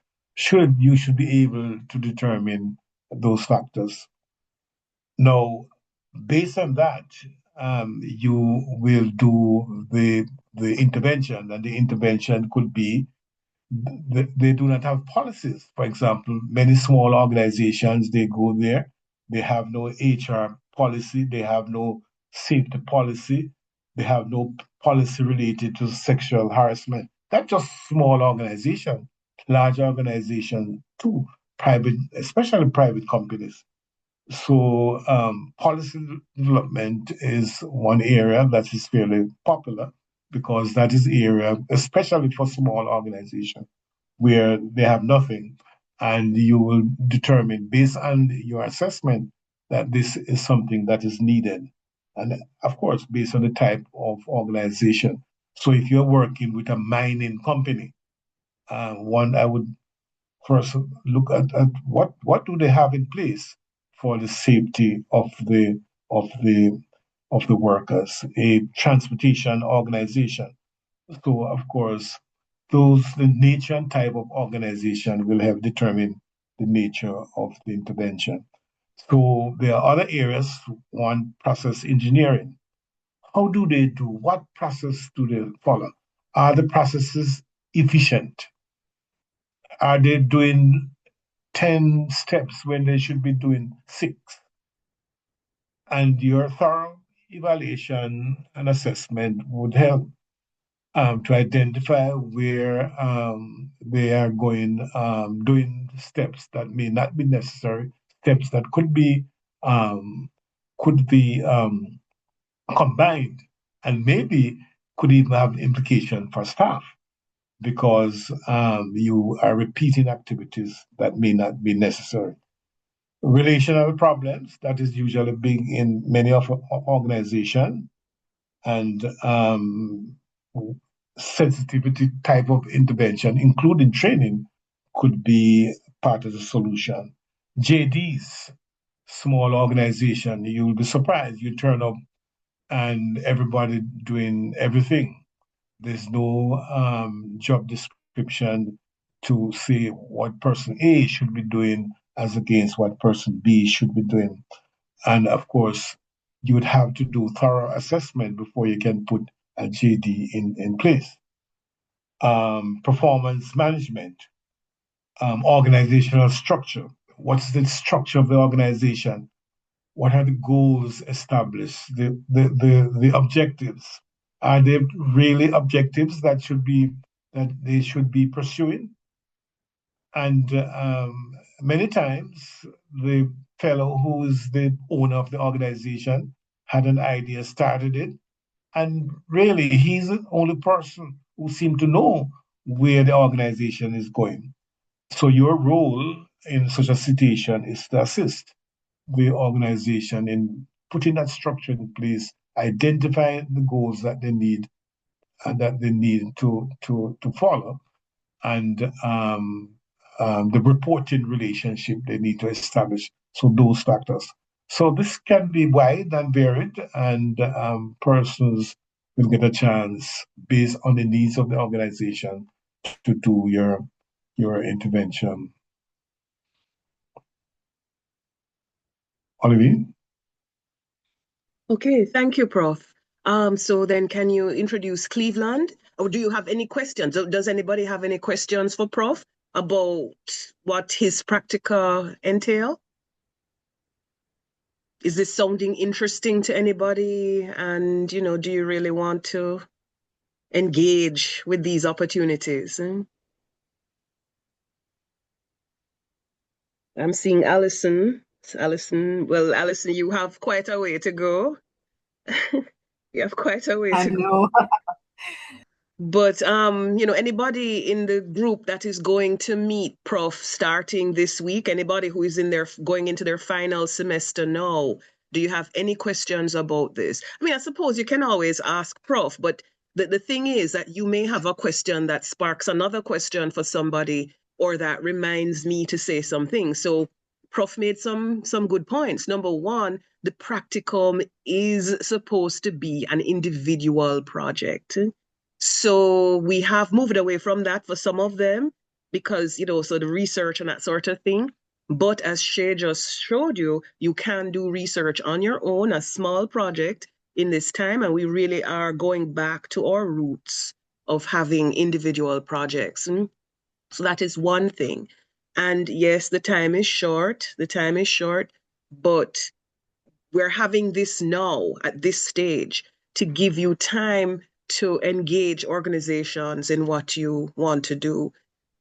you should be able to determine those factors. Now, based on that, you will do the intervention, and the intervention could be they do not have policies. For example, many small organizations, they go there, they have no HR policy, they have no safety policy, they have no policy related to sexual harassment. That's just small organization. Large organizations too, private, especially private companies. So policy development is one area that is fairly popular because that is area, especially for small organizations where they have nothing, and you will determine based on your assessment that this is something that is needed. And of course, based on the type of organization. So if you're working with a mining company, one I would first look at what do they have in place for the safety of the of the workers, a transportation organization. So of course, the nature and type of organization will have determined the nature of the intervention. So there are other areas, one process engineering. How do they do? What process do they follow? Are the processes efficient? Are they doing 10 steps when they should be doing 6? And your thorough evaluation and assessment would help to identify where they are going, doing steps that may not be necessary, steps that um, could be combined, and maybe could even have implication for staff because you are repeating activities that may not be necessary. Relational problems, that is usually big in many of organizations, and sensitivity type of intervention, including training, could be part of the solution. JDs, small organization, you'll be surprised. You turn up and everybody doing everything. There's no job description to say what person A should be doing as against what person B should be doing. And of course, you would have to do thorough assessment before you can put a JD in place. Performance management, organizational structure. What's the structure of the organization? What are the goals established? The objectives. Are they really objectives that they should be pursuing? And many times, the fellow who is the owner of the organization had an idea, started it, and really he's the only person who seemed to know where the organization is going. So your role in such a situation is to assist the organization in putting that structure in place, identifying the goals that they need and that they need to follow, and the reporting relationship they need to establish. So those factors. So this can be wide and varied, and persons will get a chance based on the needs of the organization to do your intervention. Olivier? Okay, thank you, Prof. So then can you introduce Cleveland? Or do you have any questions? Does anybody have any questions for Prof about what his practica entail? Is this sounding interesting to anybody? And, do you really want to engage with these opportunities? I'm seeing Allison. Well, Allison, you have quite a way to go. You have quite a way I to go. know. But anybody in the group that is going to meet Prof starting this week, anybody who is going into their final semester now, do you have any questions about this? I mean, I suppose you can always ask Prof, but the thing is that you may have a question that sparks another question for somebody, or that reminds me to say something. So Prof made some good points. Number one, the practicum is supposed to be an individual project. So we have moved away from that for some of them because, so the research and that sort of thing. But as Shay just showed you, you can do research on your own, a small project in this time. And we really are going back to our roots of having individual projects. So that is one thing. And yes, the time is short. But we're having this now at this stage to give you time to engage organizations in what you want to do.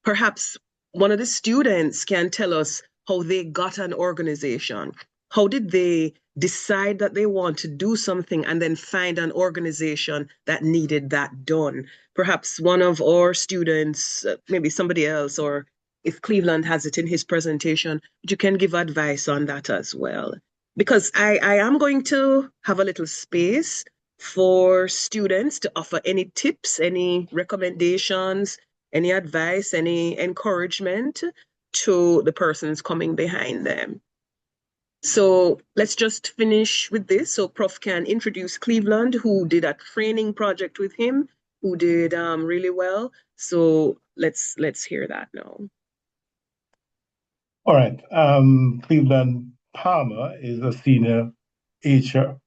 Perhaps one of the students can tell us how they got an organization. How did they decide that they want to do something and then find an organization that needed that done? Perhaps one of our students, maybe somebody else, or if Cleveland has it in his presentation, you can give advice on that as well. Because I am going to have a little space for students to offer any tips, any recommendations, any advice, any encouragement to the persons coming behind them. So let's just finish with this. So Prof can introduce Cleveland, who did a training project with him, who did really well. So let's hear that now. All right. Cleveland Palmer is a senior HR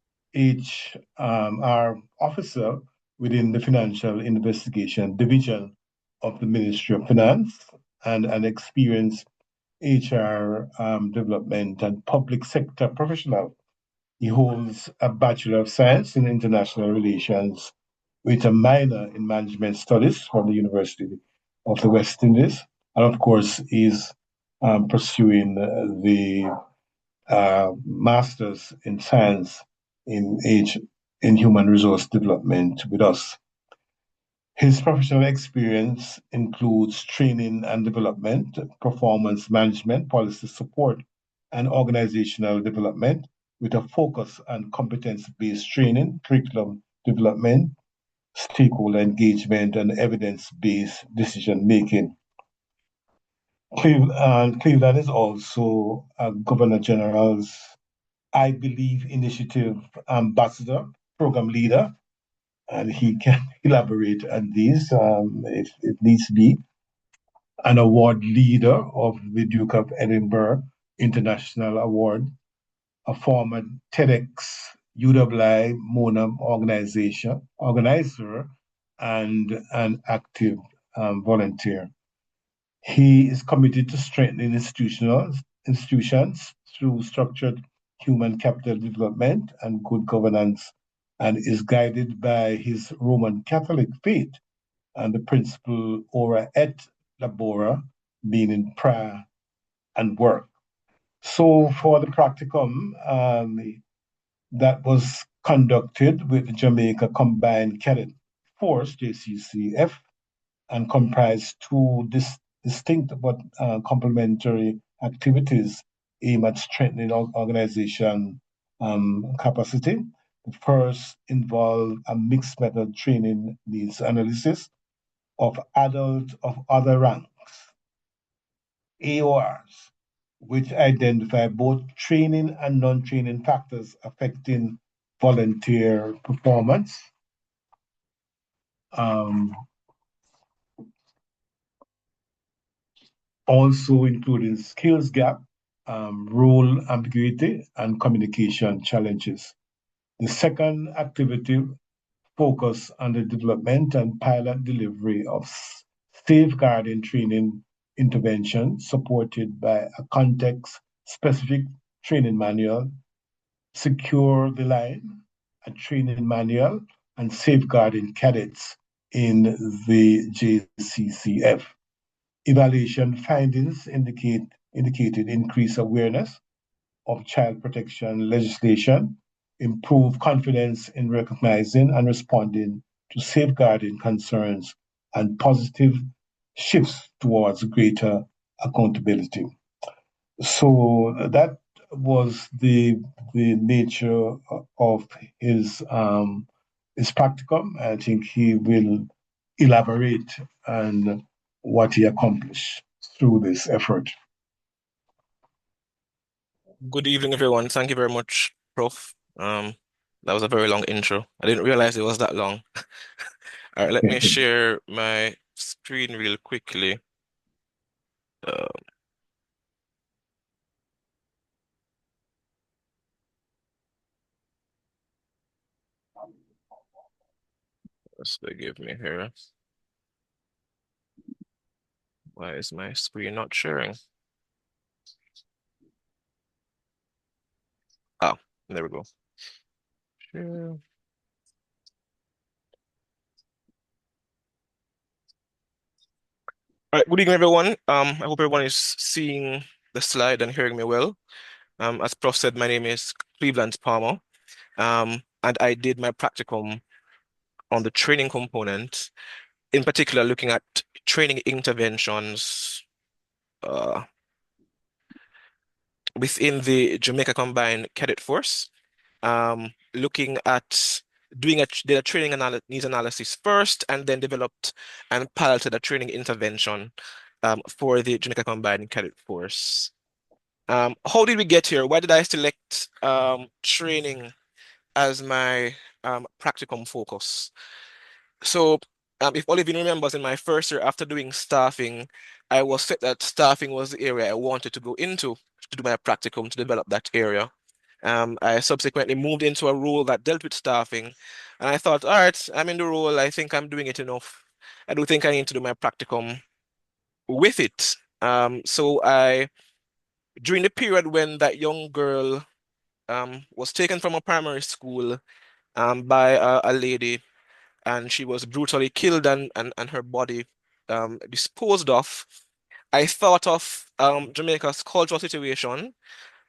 officer within the Financial Investigation Division of the Ministry of Finance and an experienced HR development and public sector professional. He holds a Bachelor of Science in International Relations with a minor in Management Studies from the University of the West Indies. And of course, he's pursuing the Masters in Science in Human Resource Development with us. His professional experience includes training and development, performance management, policy support, and organizational development with a focus on competence-based training, curriculum development, stakeholder engagement, and evidence-based decision-making. Cleveland is also a Governor General's I Believe Initiative ambassador, program leader, and he can elaborate on these if it needs to be. An award leader of the Duke of Edinburgh International Award, a former TEDx UWI Monam organizer, and an active volunteer. He is committed to strengthening institutions through structured human capital development and good governance, and is guided by his Roman Catholic faith and the principle ora et labora, meaning prayer and work. So for the practicum, that was conducted with the Jamaica Combined Cadet Force, JCCF, and comprised two distinct but complementary activities aimed at strengthening organization capacity. The first involved a mixed method training needs analysis of adults of other ranks, AORs, which identify both training and non-training factors affecting volunteer performance. Also including skills gap, role ambiguity, and communication challenges. The second activity focused on the development and pilot delivery of safeguarding training intervention supported by a context-specific training manual, Secure the Line, a training manual, and safeguarding cadets in the JCCF. Evaluation findings indicated increased awareness of child protection legislation, improved confidence in recognizing and responding to safeguarding concerns, and positive shifts towards greater accountability. So that was the nature of his practicum. I think he will elaborate on what he accomplished through this effort. Good evening, everyone. Thank you very much, Prof. That was a very long intro. I didn't realize it was that long. All right, let me share my screen real quickly. Just forgive me here. Why is my screen not sharing? Ah, there we go. Share. All right, good evening, everyone. I hope everyone is seeing the slide and hearing me well. As Prof said, my name is Cleveland Palmer, and I did my practicum on the training component, in particular looking at training interventions uh, within the Jamaica Combined Cadet Force, looking at did a training needs analysis first, and then developed and piloted a training intervention for the Jamaica Combined Cadet Force. How did we get here? Why did I select training as my practicum focus? So, if Olivine remembers, in my first year after doing staffing, I was set that staffing was the area I wanted to go into to do my practicum to develop that area. I subsequently moved into a role that dealt with staffing, and I thought, all right, I'm in the role. I think I'm doing it enough. I do think I need to do my practicum with it. During the period when that young girl was taken from a primary school by a lady, and she was brutally killed and her body disposed of, I thought of Jamaica's cultural situation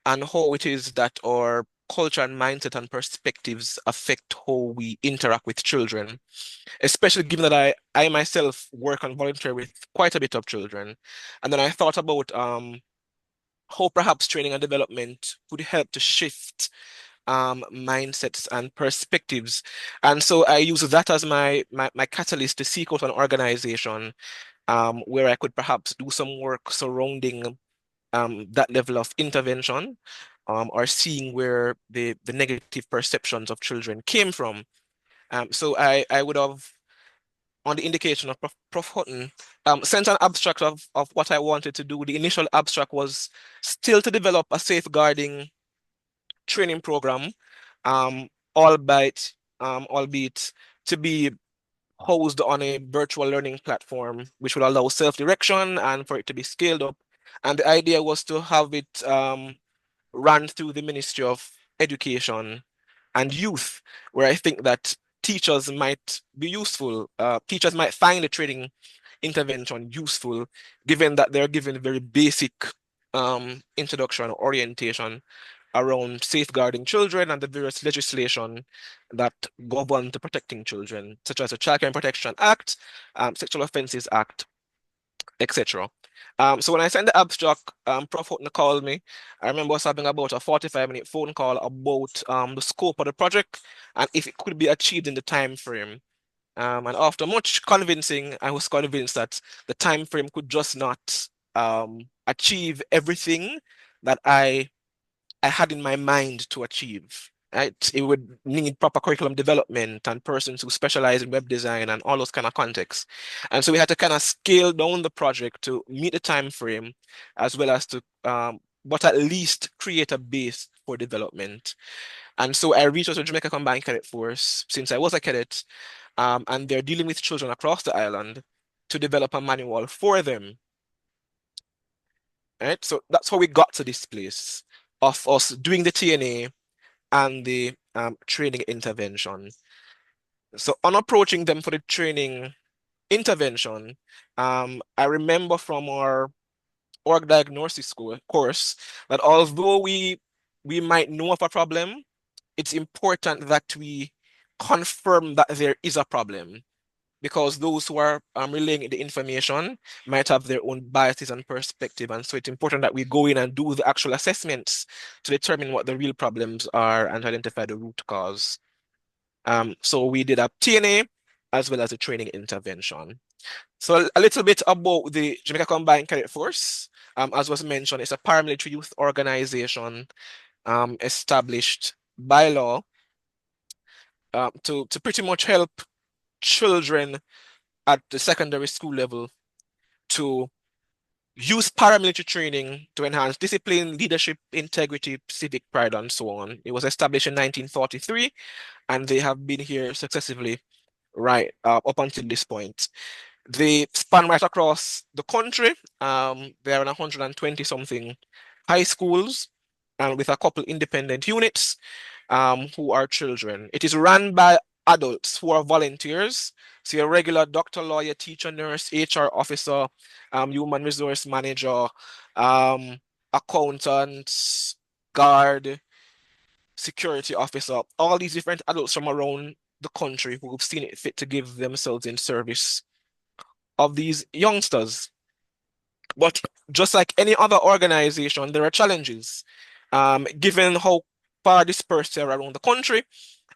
and how it is that our culture and mindset and perspectives affect how we interact with children, especially given that I myself work and volunteer with quite a bit of children. And then I thought about how perhaps training and development could help to shift mindsets and perspectives. And so I use that as my catalyst to seek out an organization where I could perhaps do some work surrounding that level of intervention, or seeing where the negative perceptions of children came from. So I would have, on the indication of Prof. Hutton, sent an abstract of what I wanted to do. The initial abstract was still to develop a safeguarding training program, um, albeit, albeit to be housed on a virtual learning platform, which will allow self-direction and for it to be scaled up. And the idea was to have it run through the Ministry of Education and Youth, where I think that teachers might be useful. Teachers might find the training intervention useful, given that they're given very basic introduction or orientation around safeguarding children and the various legislation that govern the protecting children, such as the Child Care and Protection Act, Sexual Offences Act, etc. So when I sent the abstract, Prof. Hutton called me. I remember us having about a 45-minute phone call about the scope of the project and if it could be achieved in the time frame. And after much convincing, I was convinced that the time frame could just not achieve everything that I had in my mind to achieve. Right? It would need proper curriculum development and persons who specialize in web design and all those kind of contexts. And so we had to kind of scale down the project to meet the time frame, as well as to, but at least create a base for development. And so I reached out to Jamaica Combined Cadet Force since I was a cadet, and they're dealing with children across the island to develop a manual for them. Right? So that's how we got to this place of us doing the TNA and the training intervention. So on approaching them for the training intervention, I remember from our org diagnosis course that although we might know of a problem, it's important that we confirm that there is a problem, because those who are relaying the information might have their own biases and perspective. And so it's important that we go in and do the actual assessments to determine what the real problems are and identify the root cause. So we did a TNA as well as a training intervention. So a little bit about the Jamaica Combined Cadet Force. As was mentioned, it's a paramilitary youth organization established by law to pretty much help children at the secondary school level to use paramilitary training to enhance discipline, leadership, integrity, civic pride, and so on. It was established in 1943, and they have been here successively right up until this point. They span right across the country. There are 120 something high schools, and with a couple independent units who are children. It is run by adults who are volunteers. So your regular doctor, lawyer, teacher, nurse, HR officer, human resource manager, accountant, guard, security officer, all these different adults from around the country who have seen it fit to give themselves in service of these youngsters. But just like any other organization, there are challenges. Given how far dispersed they are around the country,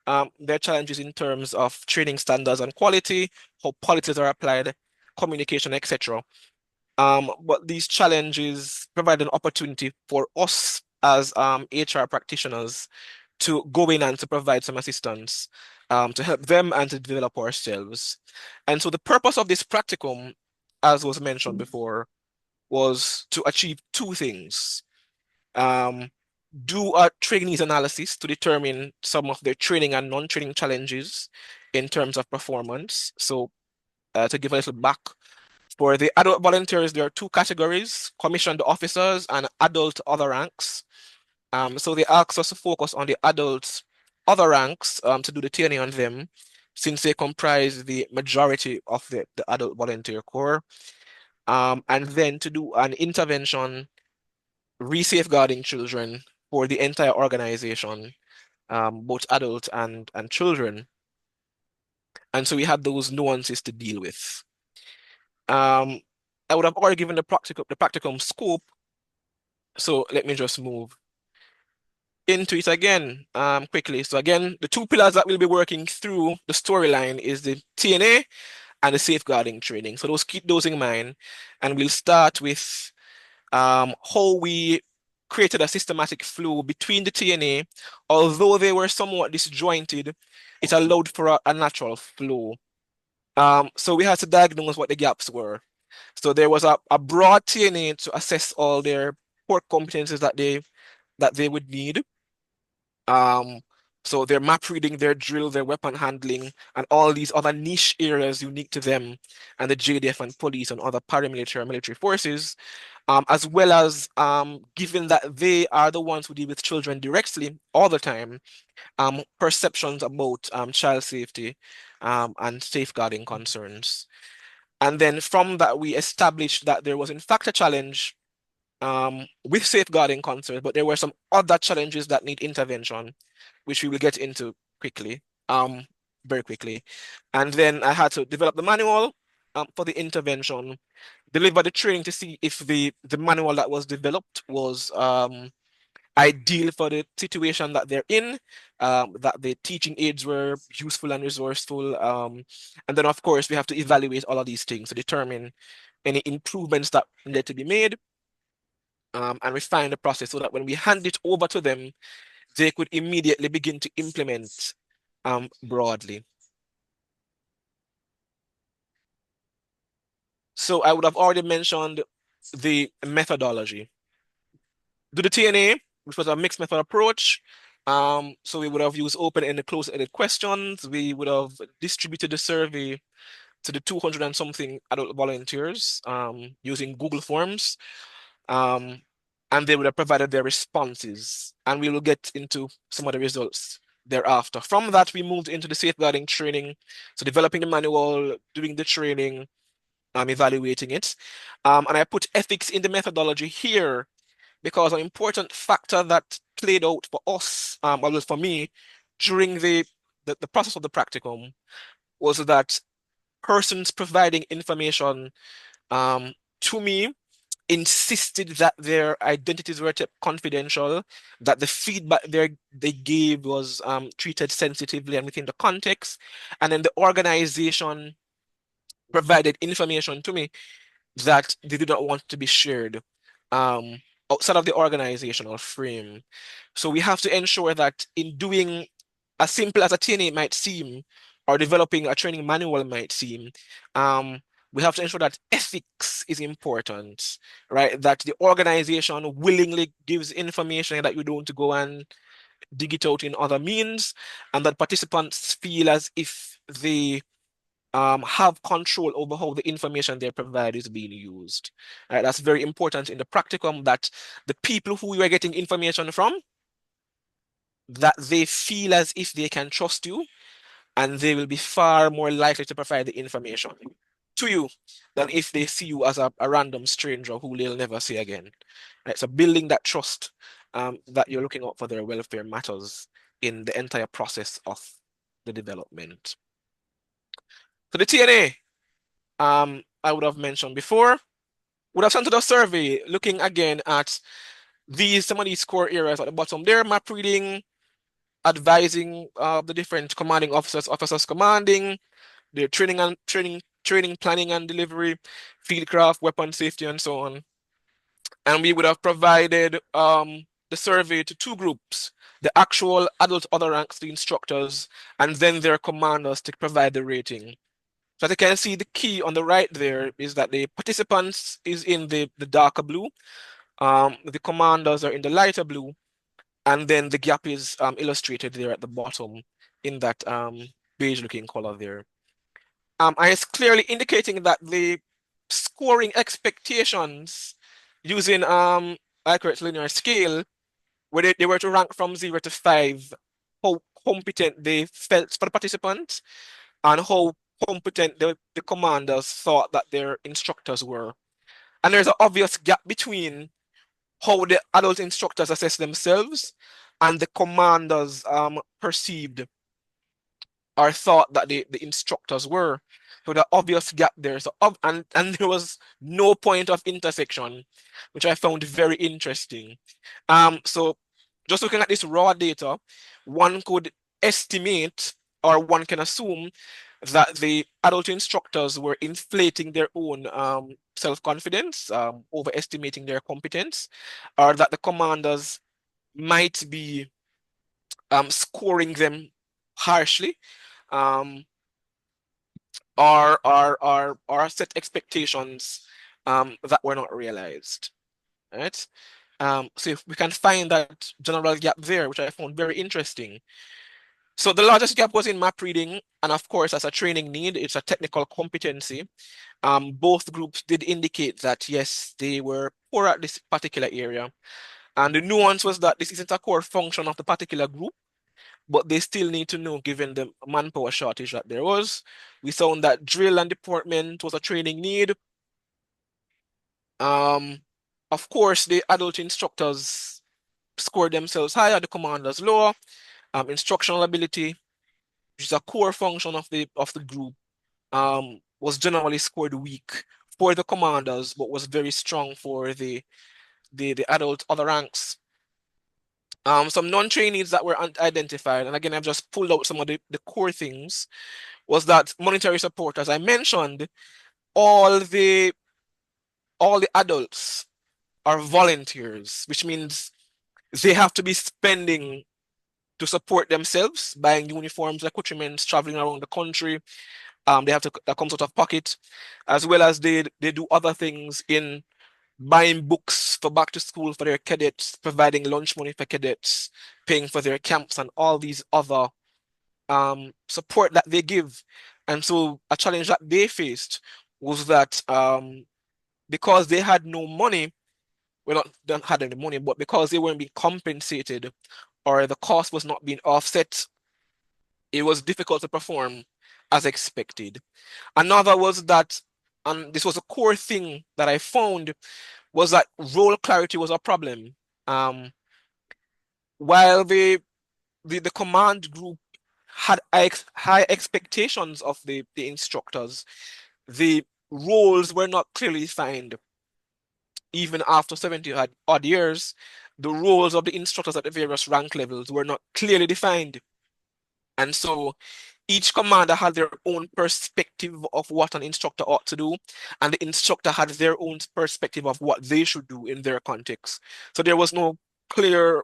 there are challenges in terms of training standards and quality, how policies are applied, communication, etc. But these challenges provide an opportunity for us as HR practitioners to go in and to provide some assistance to help them and to develop ourselves. And so the purpose of this practicum, as was mentioned before, was to achieve two things. Um, do a trainees analysis to determine some of their training and non-training challenges in terms of performance. So to give a little back, for the adult volunteers, there are two categories, commissioned officers and adult other ranks. So they asked us to focus on the adult other ranks to do the training on them, since they comprise the majority of the adult volunteer corps. And then to do an intervention re-safeguarding children for the entire organization, both adult and children. And so we had those nuances to deal with. I would have already given the practicum scope, so let me just move into it again quickly. So again, the two pillars that we'll be working through the storyline is the TNA and the safeguarding training. So those keep those in mind, and we'll start with how we created a systematic flow between the TNA. Although they were somewhat disjointed, it allowed for a natural flow. So we had to diagnose what the gaps were. So there was a broad TNA to assess all their core competencies that they would need. So their map reading, their drill, their weapon handling, and all these other niche areas unique to them and the JDF and police and other paramilitary and military forces, as well as given that they are the ones who deal with children directly all the time, perceptions about child safety and safeguarding concerns. And then from that, we established that there was in fact a challenge with safeguarding concerns, but there were some other challenges that need intervention, which we will get into quickly, very quickly. And then I had to develop the manual for the intervention, deliver the training to see if the manual that was developed was ideal for the situation that they're in, that the teaching aids were useful and resourceful. And then, of course, we have to evaluate all of these things to determine any improvements that need to be made, and refine the process so that when we hand it over to them, they could immediately begin to implement broadly. So I would have already mentioned the methodology. Do the TNA, which was a mixed method approach. So we would have used open-ended, closed-ended questions. We would have distributed the survey to the 200 and something adult volunteers using Google Forms. And they would have provided their responses. And we will get into some of the results thereafter. From that, we moved into the safeguarding training. So developing the manual, doing the training, evaluating it. And I put ethics in the methodology here because an important factor that played out for us, well, for me, during the process of the practicum was that persons providing information to me insisted that their identities were kept confidential, that the feedback they gave was treated sensitively and within the context, and then the organization provided information to me that they did not want to be shared outside of the organizational frame. So we have to ensure that in doing as simple as a TNA might seem, or developing a training manual might seem, we have to ensure that ethics is important, right? That the organization willingly gives information, that you don't go and dig it out in other means, and that participants feel as if they have control over how the information they provide is being used. Right? That's very important in the practicum, that the people who you are getting information from, that they feel as if they can trust you, and they will be far more likely to provide the information to you than if they see you as a random stranger who they'll never see again. Right? So building that trust that you're looking out for their welfare matters in the entire process of the development. So the TNA, I would have mentioned before, would have sent to a survey looking again at some of these core areas at the bottom there: map reading, advising the different commanding officers commanding, their training, planning and delivery, fieldcraft, weapon safety, and so on. And we would have provided the survey to two groups: the actual adult other ranks, the instructors, and then their commanders to provide the rating. So as you can see, the key on the right there is that the participants is in the darker blue, the commanders are in the lighter blue, and then the gap is illustrated there at the bottom in that beige looking color there. And it's clearly indicating that the scoring expectations using Likert linear scale, where they were to rank from 0 to 5, how competent they felt for the participants and how competent the commanders thought that their instructors were. And there's an obvious gap between how the adult instructors assess themselves and the commanders perceived or thought that the instructors were. So the obvious gap there. So and there was no point of intersection, which I found very interesting. So just looking at this raw data, one could estimate or one can assume that the adult instructors were inflating their own self-confidence, overestimating their competence, or that the commanders might be scoring them harshly, or set expectations that were not realized. Right? So if we can find that general gap there, which I found very interesting. So the largest gap was in map reading, and of course, as a training need, it's a technical competency. Both groups did indicate that yes, they were poor at this particular area. And the nuance was that this isn't a core function of the particular group, but they still need to know given the manpower shortage that there was. We found that drill and deployment was a training need. Of course, the adult instructors scored themselves higher, the commanders lower. Instructional ability, which is a core function of the group, was generally scored weak for the commanders, but was very strong for the adult other ranks. Some non-trainees that were identified, and again, I've just pulled out some of the core things, was that monetary support, as I mentioned, all the adults are volunteers, which means they have to be spending to support themselves, buying uniforms, accoutrements, traveling around the country. They have to, that comes out of pocket, as well as they do other things in buying books for back to school for their cadets, providing lunch money for cadets, paying for their camps, and all these other support that they give. And so a challenge that they faced was that because they had no money, well, not had any money, but because they weren't being compensated or the cost was not being offset, it was difficult to perform as expected. Another was that, and this was a core thing that I found, was that role clarity was a problem. While the command group had high expectations of the instructors, the roles were not clearly defined. Even after 70 odd years, the roles of the instructors at the various rank levels were not clearly defined. And so each commander had their own perspective of what an instructor ought to do, and the instructor had their own perspective of what they should do in their context. So there was no clear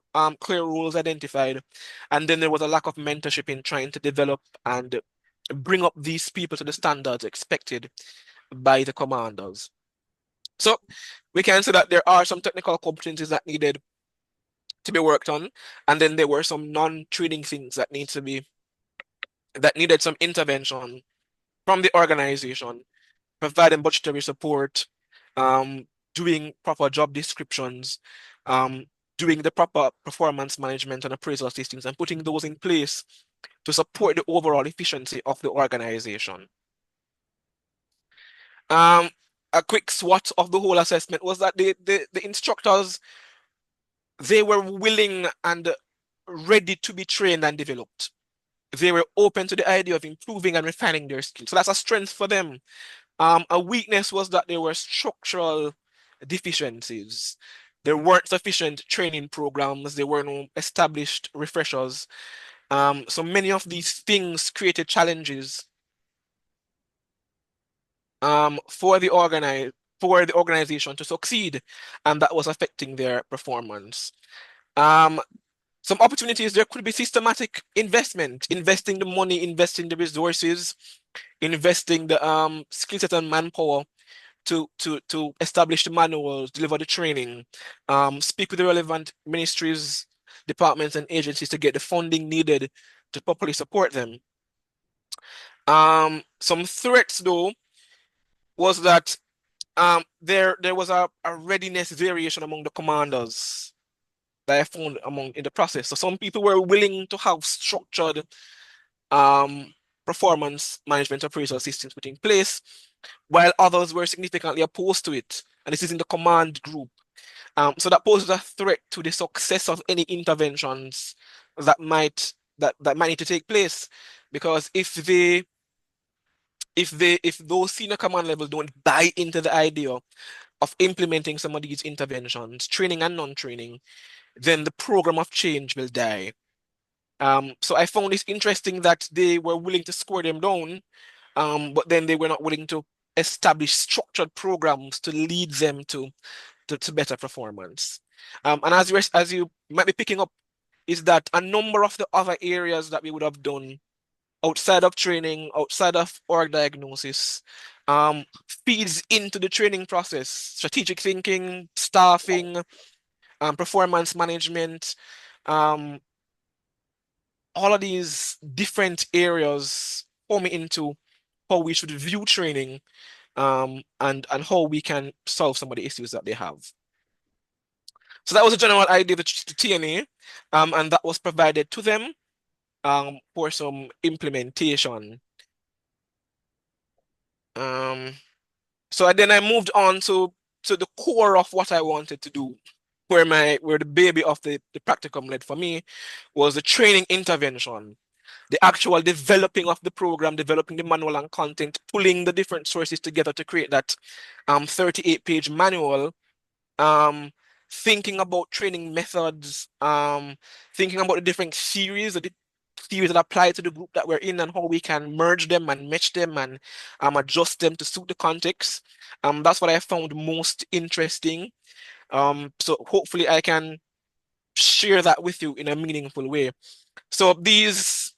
rules identified, and then there was a lack of mentorship in trying to develop and bring up these people to the standards expected by the commanders. So we can see that there are some technical competencies that needed to be worked on, and then there were some non-training things that needed some intervention from the organization, providing budgetary support, doing proper job descriptions, doing the proper performance management and appraisal systems, and putting those in place to support the overall efficiency of the organization. A quick SWOT of the whole assessment was that the instructors they were willing and ready to be trained and developed. They were open to the idea of improving and refining their skills. So that's a strength for them. A weakness was that there were structural deficiencies. There weren't sufficient training programs. There were no established refreshers. So many of these things created challenges for the organization to succeed, and that was affecting their performance. Some opportunities, there could be systematic investment, investing the money, investing the resources, investing the skill set and manpower to establish the manuals, deliver the training, speak with the relevant ministries, departments, and agencies to get the funding needed to properly support them. Some threats though was that there was a readiness variation among the commanders that I found in the process. So some people were willing to have structured performance management appraisal systems put in place, while others were significantly opposed to it. And this is in the command group. So that poses a threat to the success of any interventions that might need to take place. Because if those senior command levels don't buy into the idea of implementing some of these interventions, training and non-training, then the program of change will die. So I found this interesting that they were willing to score them down, but then they were not willing to establish structured programs to lead them to better performance. And as you might be picking up, is that a number of the other areas that we would have done outside of training, outside of org diagnosis, feeds into the training process. Strategic thinking, staffing, performance management, all of these different areas form into how we should view training, and how we can solve some of the issues that they have. So that was a general idea of the TNA, and that was provided to them for some implementation. So then I moved on to the core of what I wanted to do, where the baby of the practicum led for me was the training intervention, the actual developing of the program, developing the manual and content, pulling the different sources together to create that 38-page manual, thinking about training methods, thinking about the different theories, the theories that apply to the group that we're in, and how we can merge them and match them and adjust them to suit the context. That's what I found most interesting. So hopefully I can share that with you in a meaningful way. So these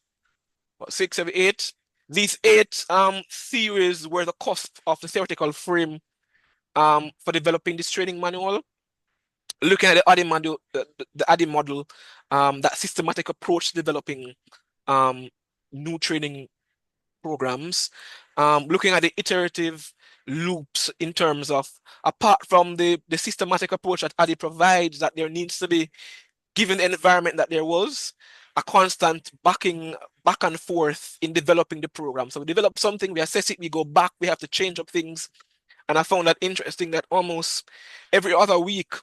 6, 7, 8, these 8 theories were the cusp of the theoretical frame for developing this training manual. Looking at the ADDIE model, the ADDIE model, that systematic approach to developing new training programs, looking at the iterative loops in terms of, apart from the systematic approach that ADDIE provides, that there needs to be, given the environment that there was, a constant back and forth in developing the program. So we develop something, we assess it, we go back, we have to change up things. And I found that interesting that almost every other week,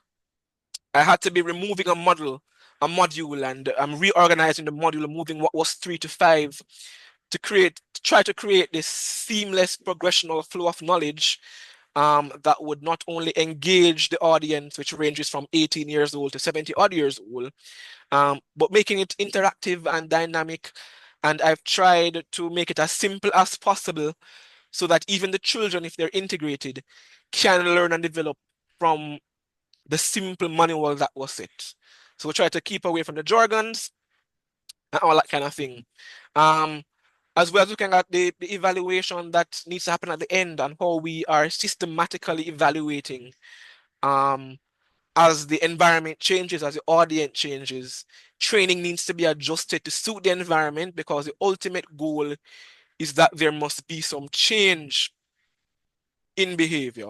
I had to be removing a module, and I'm reorganizing the module, moving what was 3 to 5 to try to create this seamless progressional flow of knowledge that would not only engage the audience, which ranges from 18 years old to 70 odd years old, but making it interactive and dynamic. And I've tried to make it as simple as possible so that even the children, if they're integrated, can learn and develop from the simple manual that was set. So we try to keep away from the jargons and all that kind of thing. As well as looking at the evaluation that needs to happen at the end and how we are systematically evaluating as the environment changes, as the audience changes. Training needs to be adjusted to suit the environment, because the ultimate goal is that there must be some change in behavior.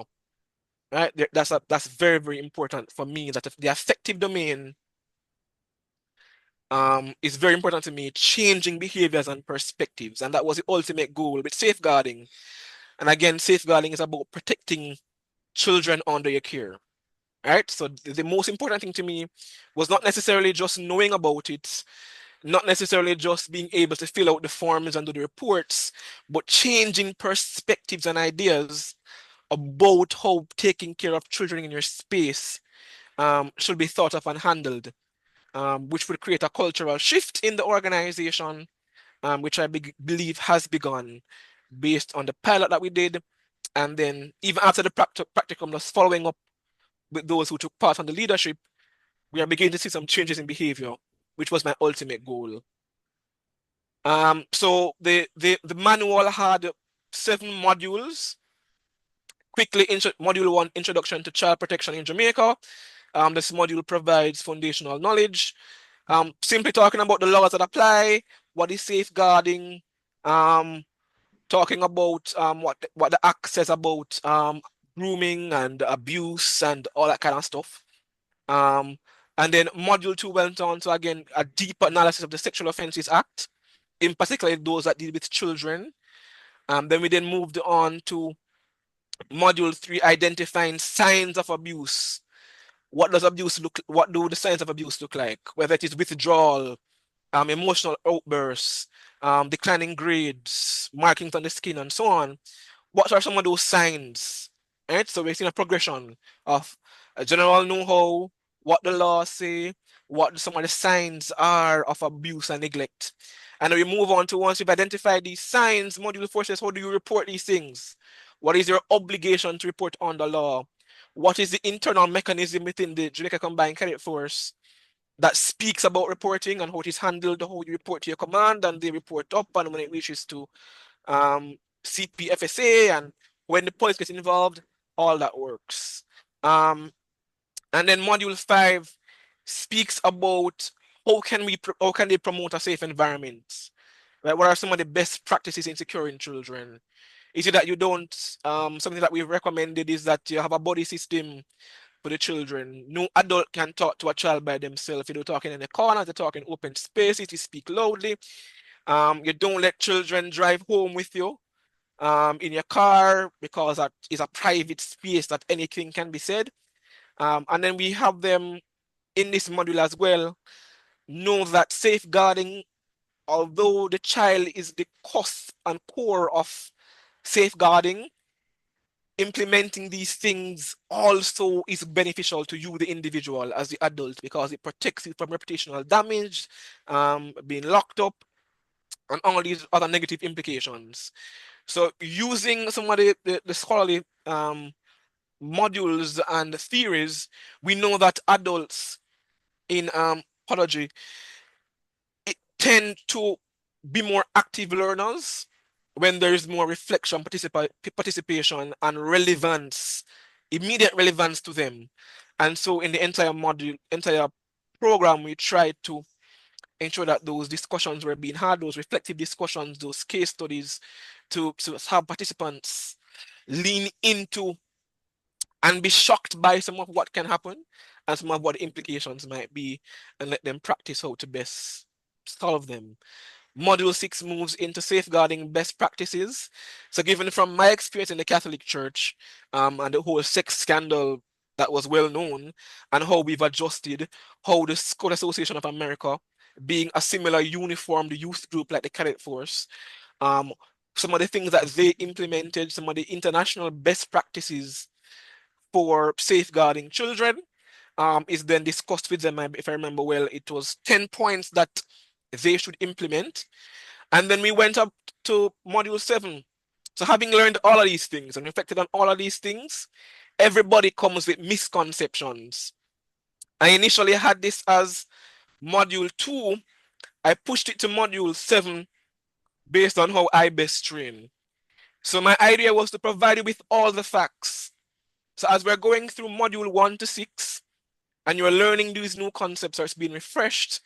Right? That's very, very important for me, that the affective domain is very important to me, changing behaviors and perspectives. And that was the ultimate goal with safeguarding. And again, safeguarding is about protecting children under your care. Right? So the most important thing to me was not necessarily just knowing about it, not necessarily just being able to fill out the forms and do the reports, but changing perspectives and ideas about how taking care of children in your space should be thought of and handled, which would create a cultural shift in the organization, which I believe has begun based on the pilot that we did. And then even after the practicum, just following up with those who took part on the leadership, we are beginning to see some changes in behavior, which was my ultimate goal. So the manual had 7 modules. Quickly, module 1, Introduction to Child Protection in Jamaica. This module provides foundational knowledge, simply talking about the laws that apply, what is safeguarding, talking about what the act says about grooming and abuse and all that kind of stuff. And then module 2 went on to, again, a deeper analysis of the Sexual Offences Act, in particular those that deal with children. Then we moved on to module 3, identifying signs of abuse. What do the signs of abuse look like? Whether it is withdrawal, emotional outbursts, declining grades, markings on the skin, and so on. What are some of those signs? Right? So we've seen a progression of a general know-how, what the laws say, what some of the signs are of abuse and neglect. And then we move on to, once you've identified these signs, module 4 says, how do you report these things? What is your obligation to report on the law? What is the internal mechanism within the Jamaica Combined Credit Force that speaks about reporting and how it is handled, how you report to your command and they report up, and when it reaches to CPFSA and when the police gets involved, all that works. And then module 5 speaks about how can they promote a safe environment? Right? What are some of the best practices in securing children? Is it that you don't, something that we've recommended is that you have a buddy system for the children. No adult can talk to a child by themselves. You're talking in the corner, they're talking open spaces, you speak loudly. You don't let children drive home with you in your car, because that is a private space that anything can be said. And then we have them in this module as well, know that safeguarding, although the child is the cost and core of safeguarding, implementing these things also is beneficial to you, the individual, as the adult, because it protects you from reputational damage, being locked up, and all these other negative implications. So using some of the scholarly modules and theories, we know that adults in pedagogy tend to be more active learners when there is more reflection, participation, and relevance, immediate relevance to them. And so in the entire program, we tried to ensure that those discussions were being had, those reflective discussions, those case studies, to have participants lean into and be shocked by some of what can happen and some of what the implications might be, and let them practice how to best solve them. Module 6 moves into safeguarding best practices. So given from my experience in the Catholic Church, and the whole sex scandal that was well known, and how we've adjusted, how the School Association of America, being a similar uniformed youth group like the Cadet Force, some of the things that they implemented, some of the international best practices for safeguarding children, is then discussed with them. If I remember well, it was 10 points that they should implement. And then we went up to module 7. So having learned all of these things and reflected on all of these things, everybody comes with misconceptions. I initially had this as module 2. I pushed it to module 7 based on how I best train. So my idea was to provide you with all the facts. So as we're going through module 1 to 6, and you're learning these new concepts, or it's being refreshed,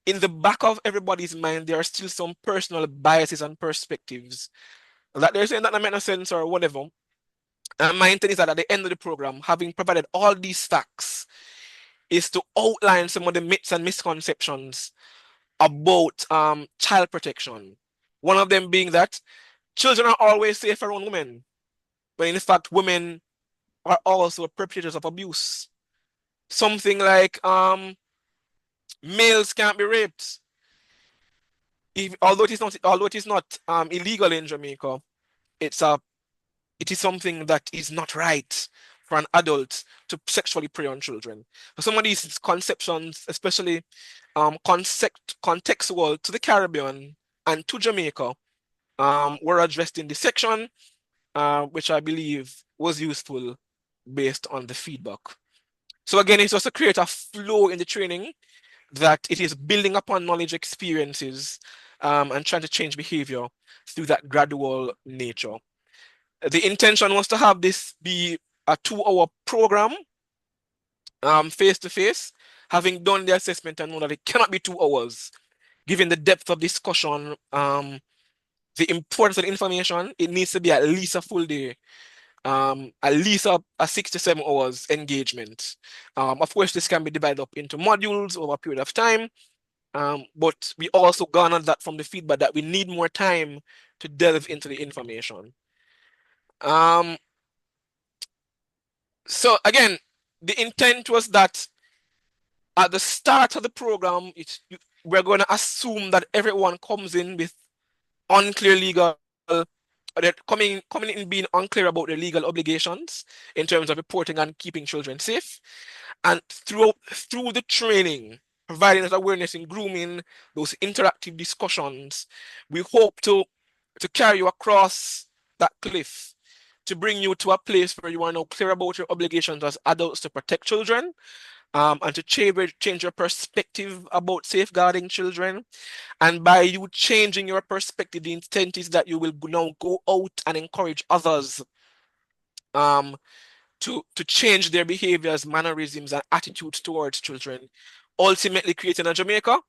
in the back of everybody's mind, there are still some personal biases and perspectives that they're saying that doesn't make no sense or whatever. And my intent is that at the end of the program, having provided all these facts, is to outline some of the myths and misconceptions about child protection. One of them being that children are always safe around women, but in fact, women are also perpetrators of abuse. something like males can't be raped. Although it is not illegal in Jamaica, it is something that is not right for an adult to sexually prey on children. So some of these conceptions, especially contextual to the Caribbean and to Jamaica, were addressed in this section, which I believe was useful based on the feedback. So again, it's just to create a flow in the training that it is building upon knowledge experiences and trying to change behavior through that gradual nature. The intention was to have this be a 2-hour program, face-to-face. Having done the assessment, I know that it cannot be 2 hours. Given the depth of discussion, the importance of the information, it needs to be at least a full day. At least a 6 to 7 hours engagement. Of course, this can be divided up into modules over a period of time, but we also garnered that from the feedback that we need more time to delve into the information. So again, the intent was that at the start of the program, we're going to assume that everyone comes in with unclear legal, they're coming in being unclear about their legal obligations in terms of reporting and keeping children safe. And through the training, providing that awareness in grooming, those interactive discussions, we hope to carry you across that cliff, to bring you to a place where you are now clear about your obligations as adults to protect children, and to change your perspective about safeguarding children. And by you changing your perspective, the intent is that you will now go out and encourage others to change their behaviors, mannerisms, and attitudes towards children, ultimately creating a Jamaica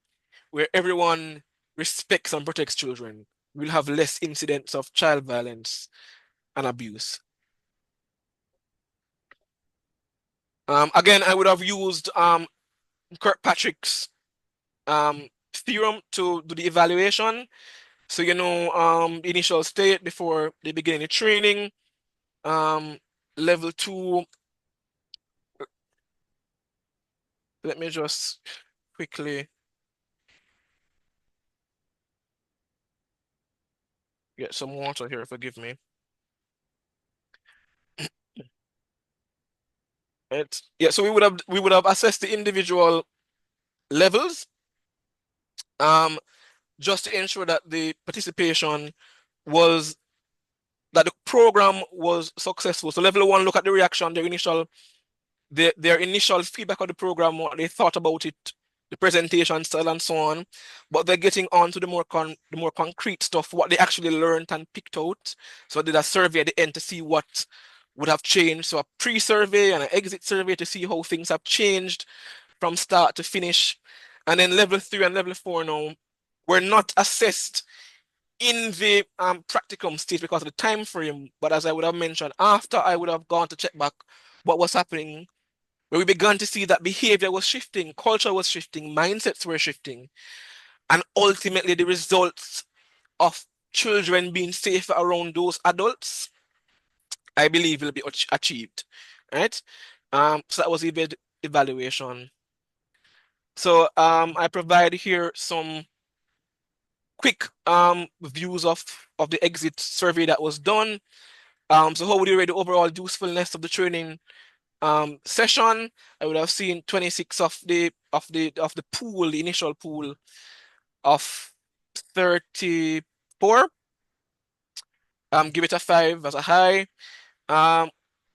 where everyone respects and protects children. We'll have less incidents of child violence and abuse. Again, I would have used Kirkpatrick's theorem to do the evaluation. So, initial state before they begin the training, level 2. Let me just quickly get some water here, forgive me. So we would have assessed the individual levels, just to ensure that the participation was, that the program was successful. So level 1, look at the reaction, their initial feedback of the program, what they thought about it, the presentation style and so on. But they're getting on to the more concrete stuff, what they actually learned and picked out. So I did a survey at the end to see what would have changed. So a pre-survey and an exit survey to see how things have changed from start to finish. And then level 3 and level 4 now were not assessed in the practicum stage because of the time frame. But as I would have mentioned, after I would have gone to check back what was happening, where we began to see that behavior was shifting, culture was shifting, mindsets were shifting, and ultimately the results of children being safer around those adults, I believe, will be achieved, right? So that was the evaluation. So I provide here some quick views of the exit survey that was done. So how would you rate the overall usefulness of the training session? I would have seen 26 of the pool, the initial pool of 34. Give it a 5 as a high.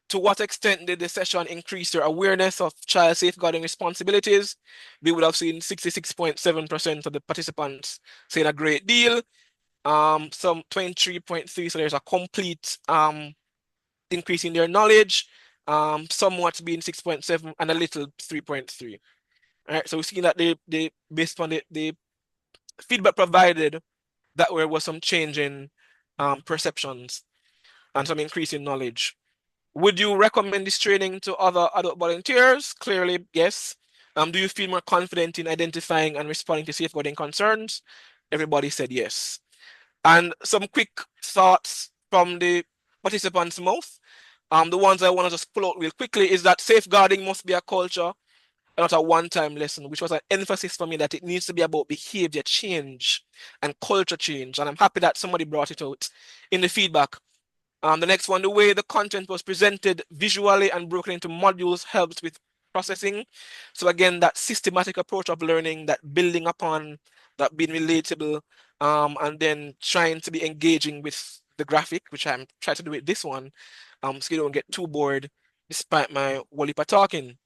To what extent did the session increase your awareness of child safeguarding responsibilities? We would have seen 66.7% of the participants saying a great deal. Some 23.3, so there's a complete increase in their knowledge. Somewhat being 6.7 and a little 3.3. All right, so we've seen that they based on the feedback provided, that there was some change in perceptions and some increase in knowledge. Would you recommend this training to other adult volunteers? Clearly, yes. Do you feel more confident in identifying and responding to safeguarding concerns? Everybody said yes. And some quick thoughts from the participants' mouth. The ones I want to just pull out real quickly is that safeguarding must be a culture. not a one-time lesson, which was an emphasis for me that it needs to be about behavior change and culture change. And I'm happy that somebody brought it out in the feedback. The next one, the way the content was presented visually and broken into modules helps with processing. So again, that systematic approach of learning, that building upon, that being relatable, and then trying to be engaging with the graphic, which I'm trying to do with this one, so you don't get too bored despite my whole heap of talking.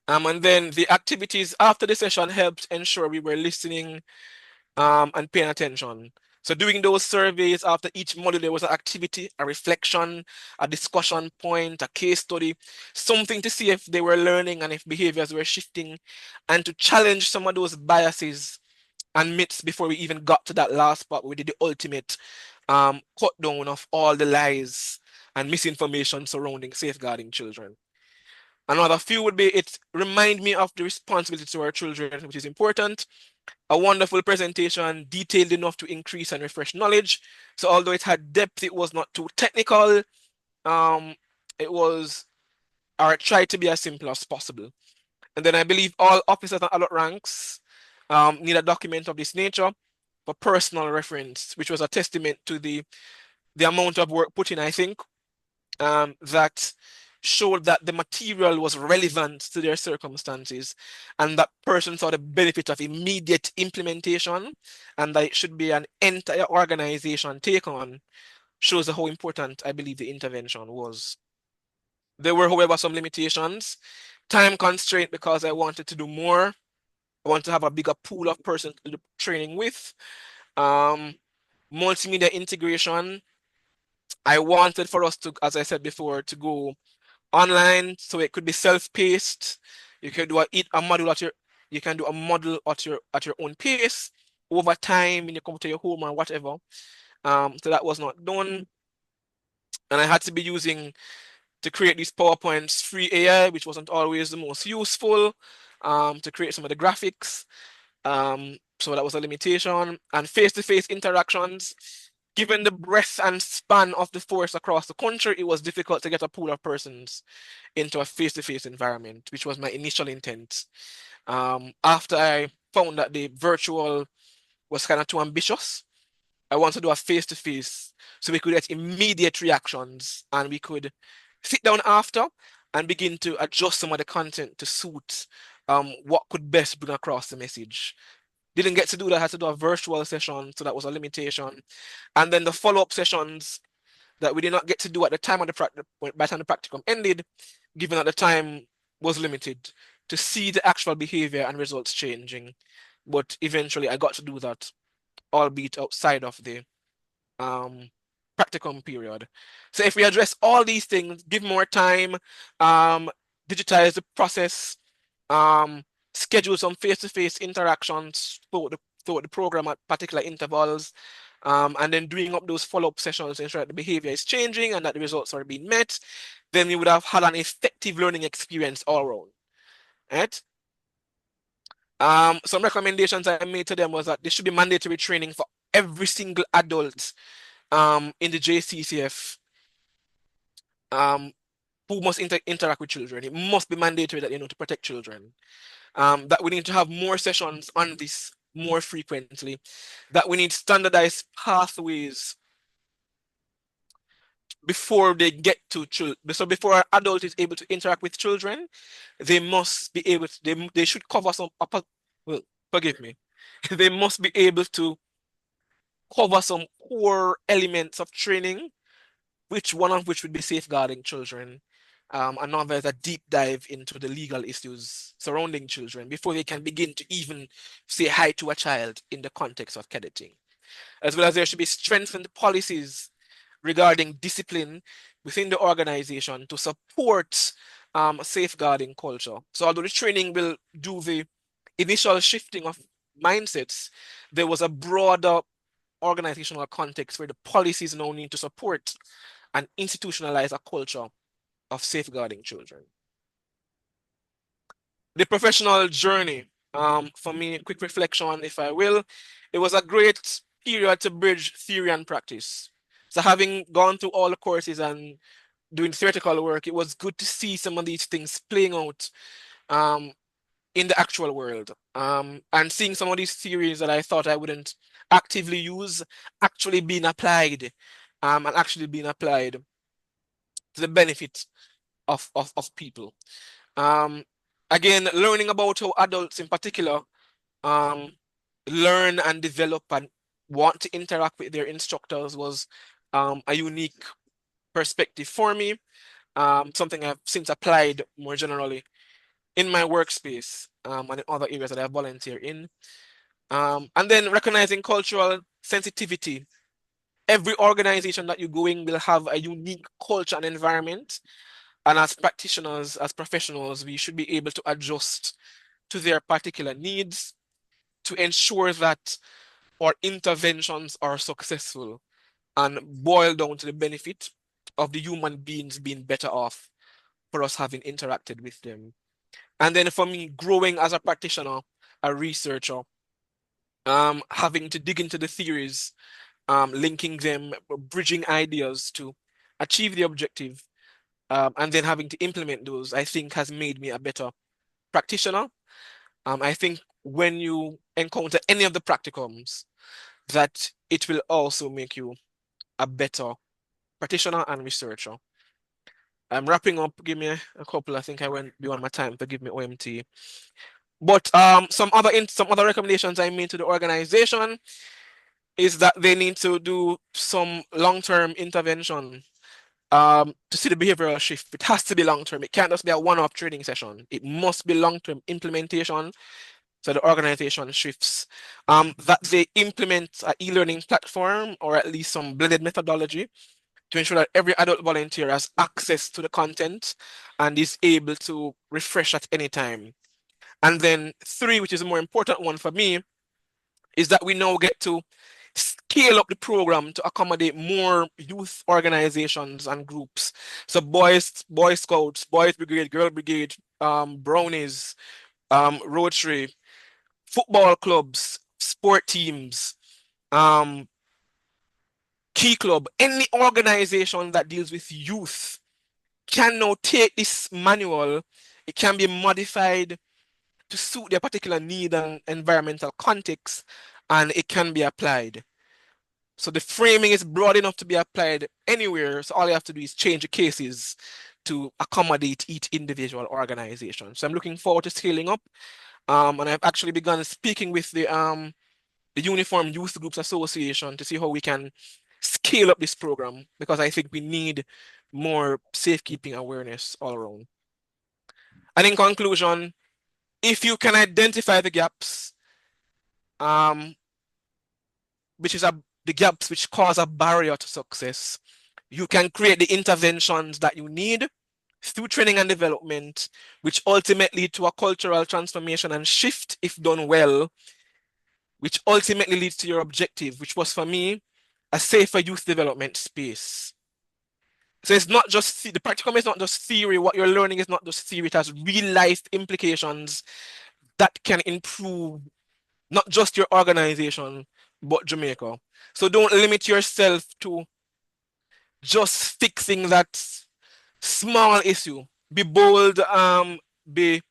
And then the activities after the session helped ensure we were listening and paying attention. So doing those surveys after each module, there was an activity, a reflection, a discussion point, a case study, something to see if they were learning and if behaviors were shifting, and to challenge some of those biases and myths before we even got to that last part where we did the ultimate cut down of all the lies and misinformation surrounding safeguarding children. Another few would be it remind me of the responsibility to our children, which is important. A wonderful presentation, detailed enough to increase and refresh knowledge. So although it had depth, it was not too technical. It was, or it tried to be as simple as possible. And then I believe all officers and adult ranks need a document of this nature for personal reference, which was a testament to the amount of work put in, I think, that showed that the material was relevant to their circumstances and that person saw the benefit of immediate implementation and that it should be an entire organization take on, shows how important I believe the intervention was. There were, however, some limitations. Time constraint because I wanted to do more. I want to have a bigger pool of persons to do training with. Multimedia integration. I wanted for us to, as I said before, to go online, so it could be self-paced. You can do a module at your, you can do a model at your own pace over time when you come to your home or whatever. So that was not done, and I had to be using to create these PowerPoints free AI, which wasn't always the most useful. To create some of the graphics. So that was a limitation. And face-to-face interactions. Given the breadth and span of the force across the country, it was difficult to get a pool of persons into a face-to-face environment, which was my initial intent. After I found that the virtual was kind of too ambitious, I wanted to do a face-to-face so we could get immediate reactions and we could sit down after and begin to adjust some of the content to suit what could best bring across the message. Didn't get to do that, I had to do a virtual session, so that was a limitation. And then the follow-up sessions that we did not get to do at the time of the practice, by the time the practicum ended, given that the time was limited, to see the actual behavior and results changing. But eventually I got to do that, albeit outside of the practicum period. So if we address all these things, give more time, digitize the process, schedule some face-to-face interactions throughout the program at particular intervals, and then doing up those follow-up sessions to ensure that the behavior is changing and that the results are being met, then we would have had an effective learning experience all around. Right? Some recommendations I made to them was that there should be mandatory training for every single adult in the JCCF who must interact with children. It must be mandatory that they know to protect children. That we need to have more sessions on this more frequently. That we need standardized pathways before they get to children. So before an adult is able to interact with children, they must be able to, they should cover some well, forgive me. They must be able to cover some core elements of training, which one of which would be safeguarding children. Another is a deep dive into the legal issues surrounding children before they can begin to even say hi to a child in the context of cadeting. As well as there should be strengthened policies regarding discipline within the organization to support safeguarding culture. So although the training will do the initial shifting of mindsets, there was a broader organizational context where the policies now need to support and institutionalize a culture of safeguarding children. The professional journey, for me, quick reflection, if I will, it was a great period to bridge theory and practice. So having gone through all the courses and doing theoretical work, it was good to see some of these things playing out in the actual world. And seeing some of these theories that I thought I wouldn't actively use actually being applied, and actually being applied to the benefit of people. Um, Again, learning about how adults in particular um, learn and develop and want to interact with their instructors was a unique perspective for me. Something I've since applied more generally in my workspace and in other areas that I volunteer in. And then recognizing cultural sensitivity. Every organization that you go in will have a unique culture and environment. And as practitioners, as professionals, we should be able to adjust to their particular needs to ensure that our interventions are successful and boil down to the benefit of the human beings being better off for us having interacted with them. And then for me, growing as a practitioner, a researcher, having to dig into the theories, linking them, bridging ideas to achieve the objective, and then having to implement those, I think has made me a better practitioner. I think when you encounter any of the practicums, that it will also make you a better practitioner and researcher. I'm wrapping up. Give me a couple. I think I went beyond my time to give me OMT. But some other recommendations I made to the organization is that they need to do some long-term intervention to see the behavioral shift. It has to be long-term. It can't just be a one-off training session. It must be long-term implementation so the organization shifts. That they implement an e-learning platform or at least some blended methodology to ensure that every adult volunteer has access to the content and is able to refresh at any time. And then 3, which is a more important one for me, is that we now get to scale up the program to accommodate more youth organizations and groups. So Boy Scouts, Boys Brigade, Girl Brigade, Brownies, Rotary, football clubs, sport teams, um, Key Club, any organization that deals with youth can now take this manual, it can be modified to suit their particular need and environmental context, and it can be applied. So the framing is broad enough to be applied anywhere. So all you have to do is change the cases to accommodate each individual organization. So I'm looking forward to scaling up. And I've actually begun speaking with the Uniform Youth Groups Association to see how we can scale up this program because I think we need more safekeeping awareness all around. And in conclusion, if you can identify the gaps, the gaps which cause a barrier to success, you can create the interventions that you need through training and development, which ultimately lead to a cultural transformation and shift if done well, which ultimately leads to your objective, which was for me, a safer youth development space. So it's not just, the practicum is not just theory, what you're learning is not just theory, it has real life implications that can improve not just your organization, but Jamaica. So don't limit yourself to just fixing that small issue. Be bold, be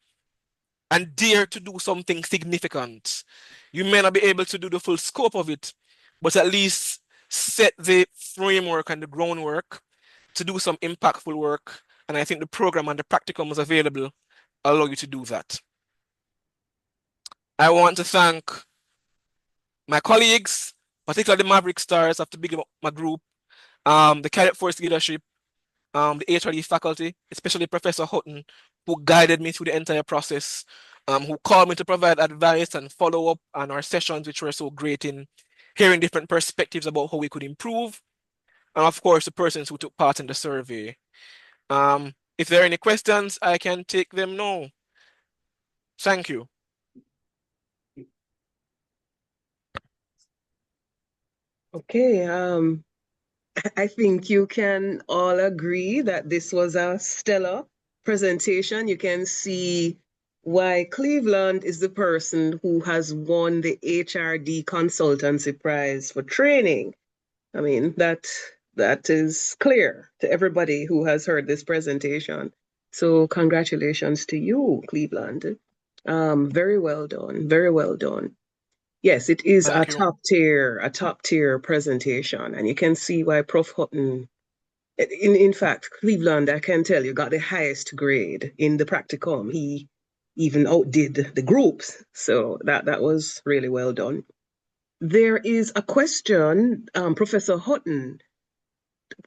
and dare to do something significant. You may not be able to do the full scope of it, but at least set the framework and the groundwork to do some impactful work. And I think the program and the practicums available allow you to do that. I want to thank my colleagues, particularly the Maverick Stars, I have to big up my group, the Cadet Force leadership, the HRD faculty, especially Professor Hutton, who guided me through the entire process, who called me to provide advice and follow up on our sessions, which were so great in hearing different perspectives about how we could improve. And of course, the persons who took part in the survey. If there are any questions, I can take them now. Thank you. Okay, I think you can all agree that this was a stellar presentation. You can see why Cleveland is the person who has won the HRD Consultancy Prize for training. I mean, that is clear to everybody who has heard this presentation. So congratulations to you, Cleveland. Very well done. Very well done. Yes, it is Thank you. a top tier presentation, and you can see why Prof. Hutton, in fact, Cleveland, I can tell you, got the highest grade in the practicum. He even outdid the groups, so that was really well done. There is a question, Professor Hutton.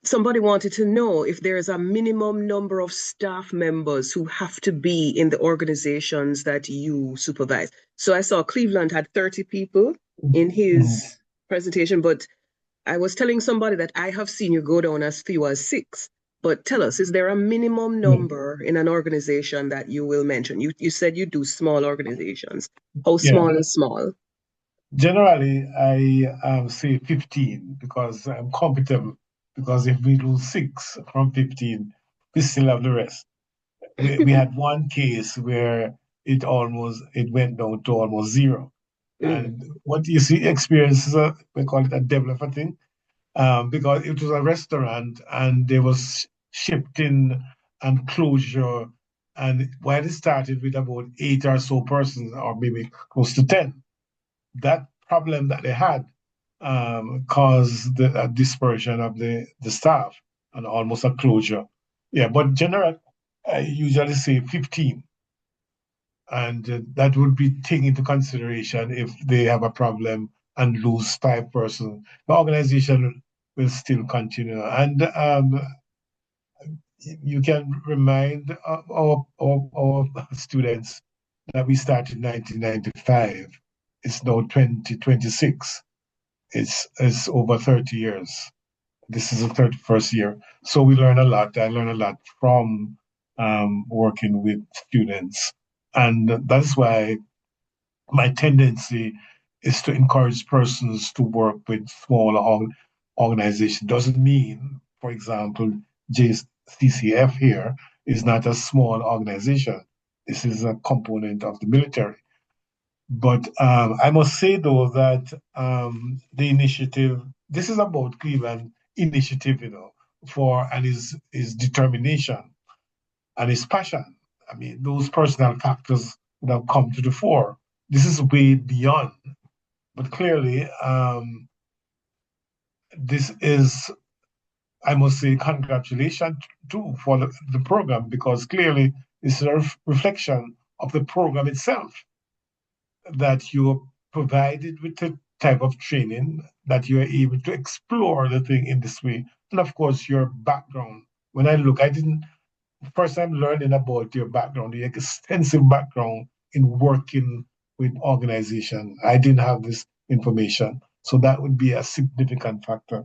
Somebody wanted to know if there is a minimum number of staff members who have to be in the organizations that you supervise. So I saw Cleveland had 30 people in his presentation, but I was telling somebody that I have seen you go down as few as 6. But tell us, is there a minimum number in an organization that you will mention? You said you do small organizations. How Yeah. small is small? Generally, I say 15 because I'm comfortable. Because if we lose 6 from 15, we still have the rest. We had one case where it went down to almost 0. And what you see experiences, we call it a developer thing, because it was a restaurant and there was shifting and closure. And while it started with about 8 or so persons, or maybe close to 10, that problem that they had caused the dispersion of the staff and almost a closure. Yeah, but generally, I usually say 15, and that would be taken into consideration if they have a problem and lose 5 persons. The organization will still continue. And you can remind our students that we started in 1995. It's now 2026. It's over 30 years. This is the 31st year. So we learn a lot. I learn a lot from working with students. And that's why my tendency is to encourage persons to work with smaller organizations. Doesn't mean, for example, JCCF here is not a small organization. This is a component of the military. But I must say, though, that the initiative, this is about Cleveland initiative, and his determination and his passion. I mean, those personal factors would have come to the fore. This is way beyond. But clearly, this is, I must say, congratulations too for the program, because clearly it's a reflection of the program itself, that you're provided with the type of training that you're able to explore the thing in this way. And of course, your background. When I look, I didn't, first time learning about your background, your extensive background in working with organization. I didn't have this information. So that would be a significant factor.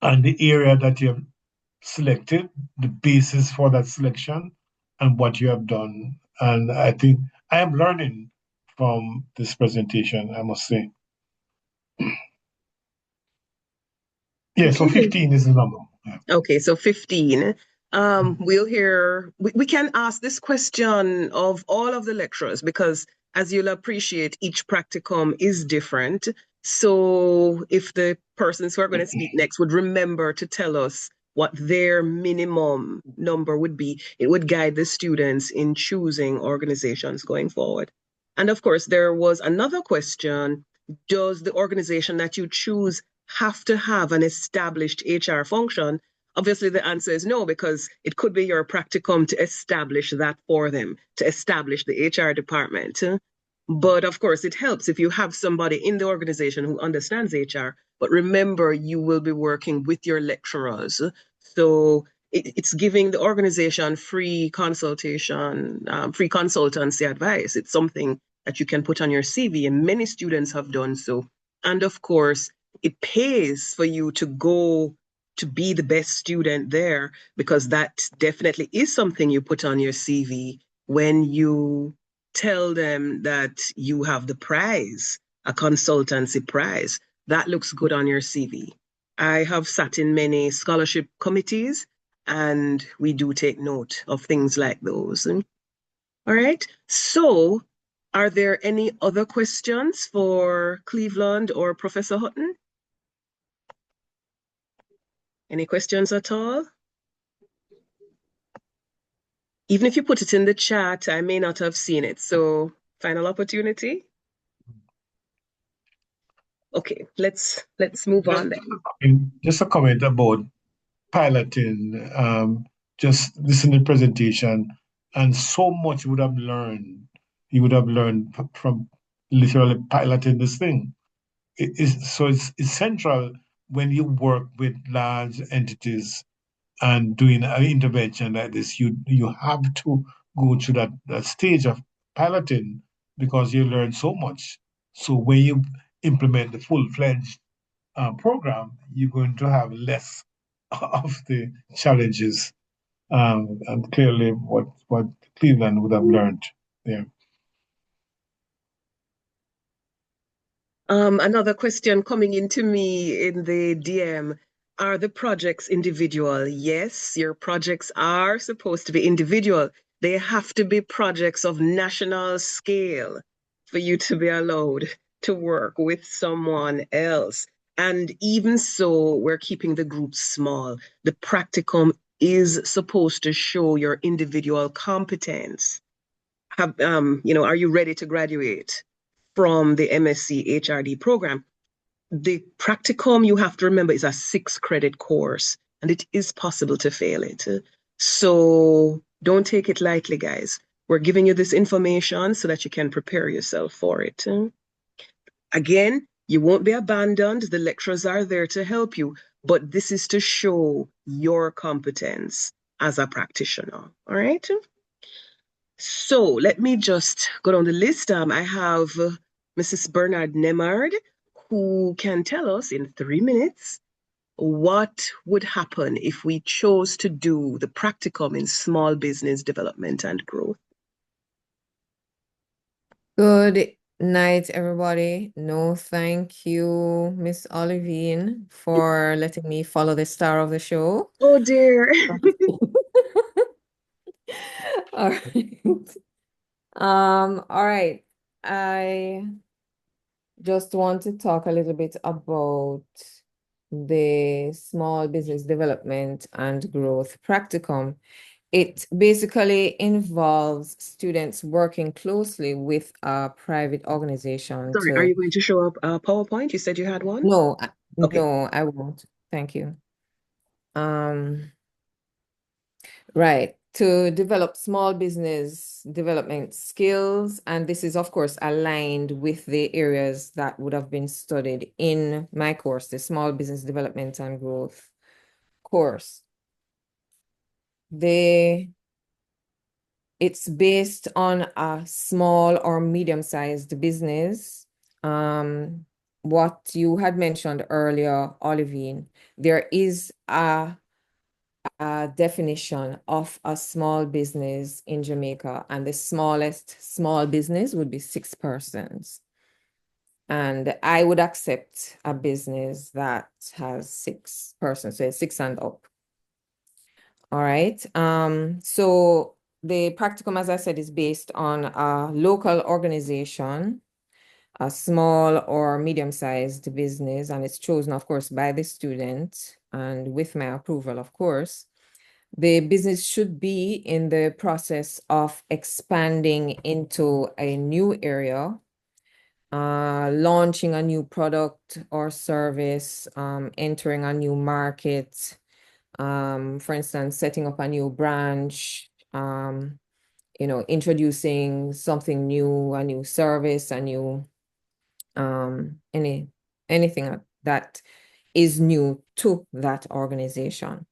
And the area that you have selected, the basis for that selection, and what you have done. And I think I am learning from this presentation, I must say. Yeah, so Okay. 15 is the number. Yeah. Okay, so 15. We can ask this question of all of the lecturers because, as you'll appreciate, each practicum is different. So if the persons who are going to speak next would remember to tell us what their minimum number would be, it would guide the students in choosing organizations going forward. And of course, there was another question. Does the organization that you choose have to have an established HR function? Obviously, the answer is no, because it could be your practicum to establish that for them, to establish the HR department. But of course, it helps if you have somebody in the organization who understands HR. But remember, you will be working with your lecturers. So it's giving the organization free consultation, free consultancy advice. It's something that you can put on your CV, and many students have done so. And of course, it pays for you to go to be the best student there, because that definitely is something you put on your CV when you tell them that you have the prize, a consultancy prize. That looks good on your CV. I have sat in many scholarship committees, and we do take note of things like those. All right. So, are there any other questions for Cleveland or Professor Hutton? Any questions at all? Even if you put it in the chat, I may not have seen it. So final opportunity. Okay, let's move on then. Just a comment about piloting. Just listen to the presentation, and so much would have learned. You would have learned from literally piloting this thing. It's essential when you work with large entities and doing an intervention like this. You have to go through that stage of piloting because you learn so much. So when you implement the full-fledged program, you're going to have less of the challenges. And clearly, what Cleveland would have learned there. Another question coming into me in the DM. Are the projects individual? Yes, your projects are supposed to be individual. They have to be projects of national scale for you to be allowed to work with someone else. And even so, we're keeping the group small. The practicum is supposed to show your individual competence. Are you ready to graduate from the MSc HRD program? The practicum, you have to remember, is a 6-credit course, and it is possible to fail it. So don't take it lightly, guys. We're giving you this information so that you can prepare yourself for it. Again, you won't be abandoned. The lecturers are there to help you, but this is to show your competence as a practitioner. All right? So let me just go down the list. I have Mrs. Bernard Nemard, who can tell us in 3 minutes what would happen if we chose to do the practicum in small business development and growth. Good night, everybody. No, thank you, Miss Olivine, for letting me follow the star of the show. Oh dear. All right. All right. I just want to talk a little bit about the small business development and growth practicum. It basically involves students working closely with a private organization Sorry, are you going to show up a PowerPoint? You said you had one? No, Okay. no, I won't. Thank you. Right, to develop small business development skills, and this is, of course, aligned with the areas that would have been studied in my course, the Small Business Development and Growth course. It's based on a small or medium-sized business. What you had mentioned earlier, Olivine, there is a definition of a small business in Jamaica, and the smallest small business would be 6 persons. And I would accept a business that has 6 persons, so 6 and up. All right. So the practicum, as I said, is based on a local organization, a small or medium-sized business, and it's chosen, of course, by the student and with my approval, of course. The business should be in the process of expanding into a new area, launching a new product or service, entering a new market, for instance, setting up a new branch, introducing something new, a new service, a new anything that is new to that organization.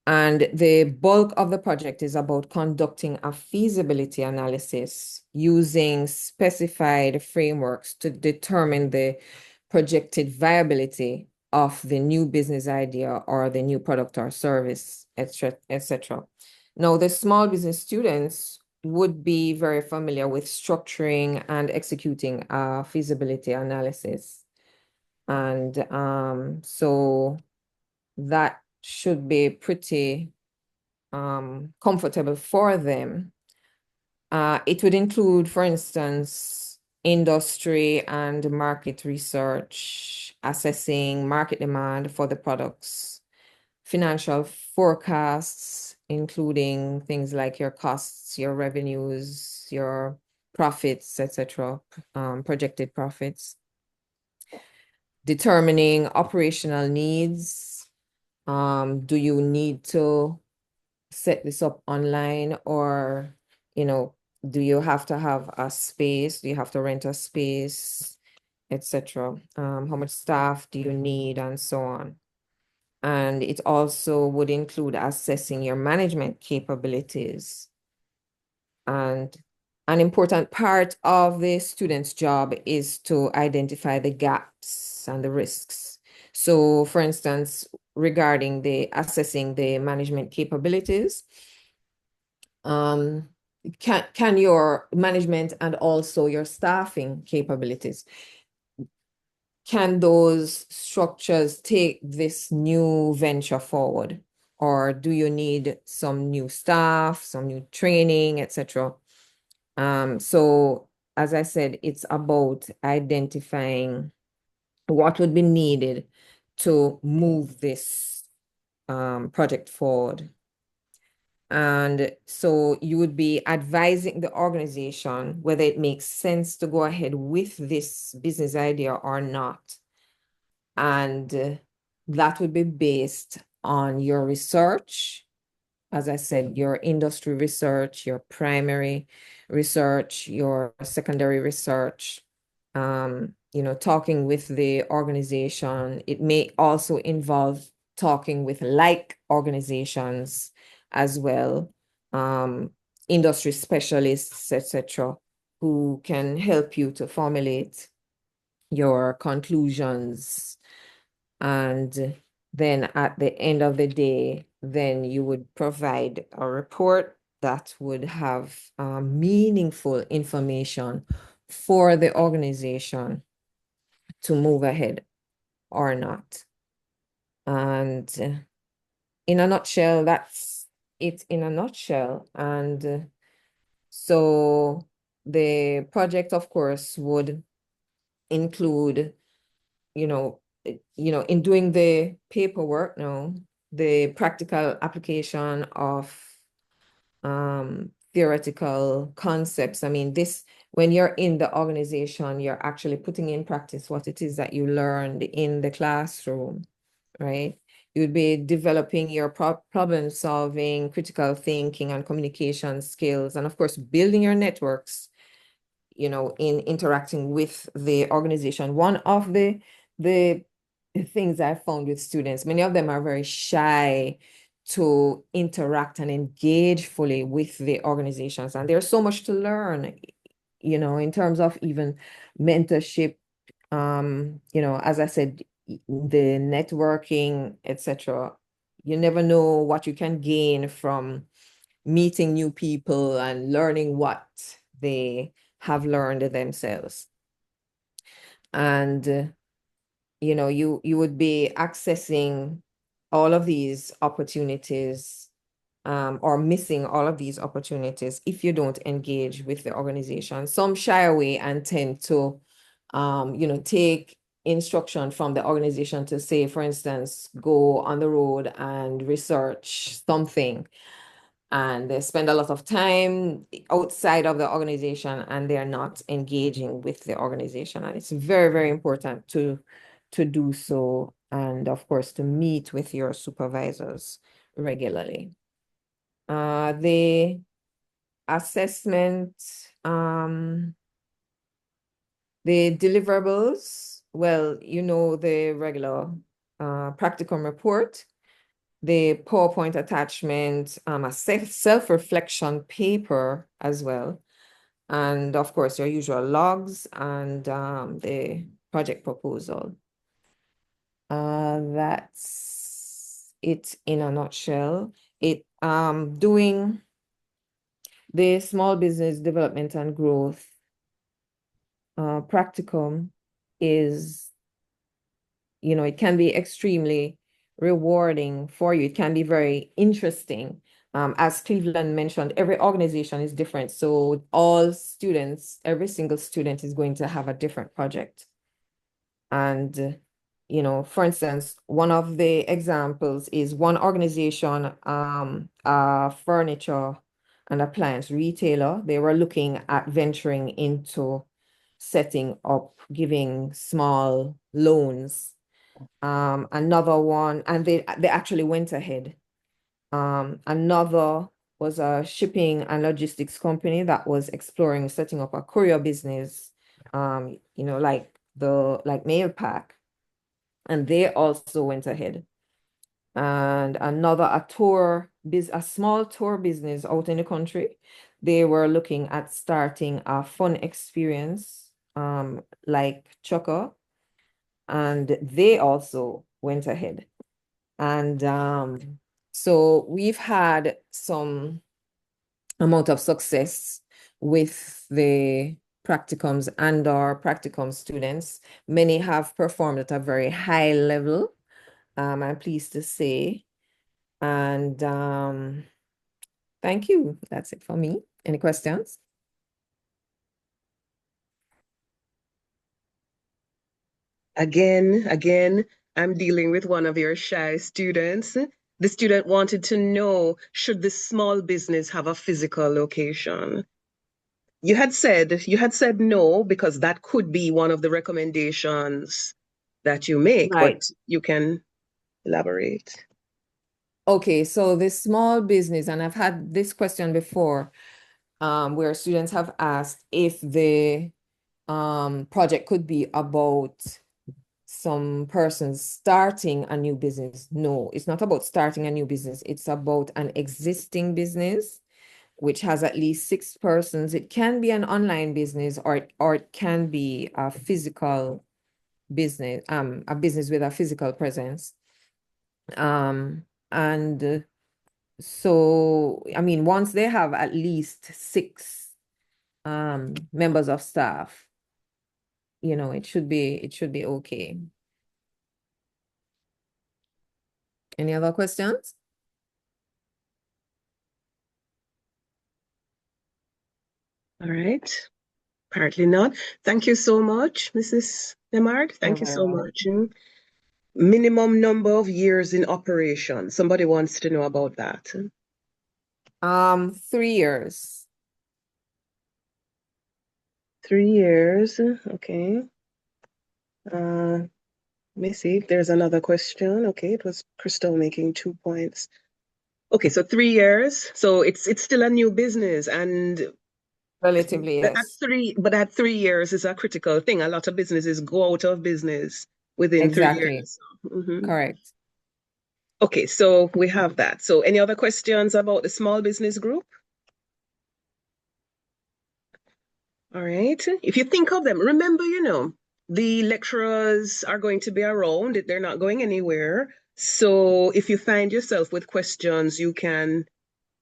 And the bulk of the project is about conducting a feasibility analysis using specified frameworks to determine the projected viability of the new business idea or the new product or service, etc. Now, the small business students would be very familiar with structuring and executing a feasibility analysis. And so that should be pretty comfortable for them. It would include, for instance, industry and market research, assessing market demand for the products, financial forecasts, including things like your costs, your revenues, your profits, etc., projected profits. Determining operational needs. Do you need to set this up online, or, do you have to have a space? Do you have to rent a space, etc.? How much staff do you need, and so on. And it also would include assessing your management capabilities. And an important part of the student's job is to identify the gaps and the risks. So, for instance, regarding the assessing the management capabilities, can your management and also your staffing capabilities, can those structures take this new venture forward? Or do you need some new staff, some new training, etc.? So as I said, it's about identifying what would be needed to move this project forward. And so you would be advising the organization whether it makes sense to go ahead with this business idea or not. And that would be based on your research. As I said, your industry research, your primary research, your secondary research, talking with the organization. It may also involve talking with like organizations as well, industry specialists, etc., who can help you to formulate your conclusions. And then at the end of the day, then you would provide a report that would have meaningful information for the organization to move ahead or not. And in a nutshell, that's it in a nutshell. And so the project, of course, would include, in doing the paperwork now, the practical application of theoretical concepts. I mean, when you're in the organization, you're actually putting in practice what it is that you learned in the classroom, right? You'd be developing your problem solving, critical thinking, and communication skills, and of course, building your networks, in interacting with the organization. One of the things I found with students, many of them are very shy to interact and engage fully with the organizations. And there's so much to learn, in terms of even mentorship, as I said, the networking, etc. You never know what you can gain from meeting new people and learning what they have learned themselves. And you would be accessing all of these opportunities, or missing all of these opportunities if you don't engage with the organization. Some shy away and tend to take instruction from the organization to, say, for instance, go on the road and research something, and they spend a lot of time outside of the organization and they're not engaging with the organization. And it's very, very important to do so, and of course to meet with your supervisors regularly. The assessment, the deliverables, well, the regular practicum report, the PowerPoint attachment, a self-reflection paper as well, and of course your usual logs and the project proposal. That's it in a nutshell. Doing the small business development and growth practicum is, it can be extremely rewarding for you. It can be very interesting. As Cleveland mentioned, every organization is different. So all students, every single student is going to have a different project. And For instance, one of the examples is one organization, a furniture and appliance retailer. They were looking at venturing into setting up, giving small loans. Another one, and they actually went ahead. Another was a shipping and logistics company that was exploring setting up a courier business, like Mailpack, and they also went ahead. And another, a small tour business out in the country, they were looking at starting a fun experience, like Choco, and they also went ahead. And so we've had some amount of success with the practicums and our practicum students. Many have performed at a very high level, I'm pleased to say. And thank you. That's it for me. Any questions? Again, I'm dealing with one of your shy students. The student wanted to know, should the small business have a physical location? You had said no, because that could be one of the recommendations that you make, Right. but you can elaborate. Okay, so this small business, and I've had this question before, where students have asked if the project could be about some persons starting a new business. No, it's not about starting a new business. It's about an existing business which has at least 6 persons. It can be an online business, or it can be a physical business, a business with a physical presence. And so, I mean, once they have at least 6 members of staff, it should be okay. Any other questions? All right. Apparently not. Thank you so much, Mrs. Nemard. Thank you You're so very much. Minimum number of years in operation. Somebody wants to know about that. 3 years. 3 years. Okay. Let me see. There's another question. Okay, it was Crystal making 2 points. Okay, so 3 years. So it's still a new business, and Relatively, yes. at 3 years is a critical thing. A lot of businesses go out of business within 3 Exactly. years. Mhm. Correct. Okay, so we have that. So any other questions about the small business group? All right. If you think of them, remember, the lecturers are going to be around. They're not going anywhere. So if you find yourself with questions, you can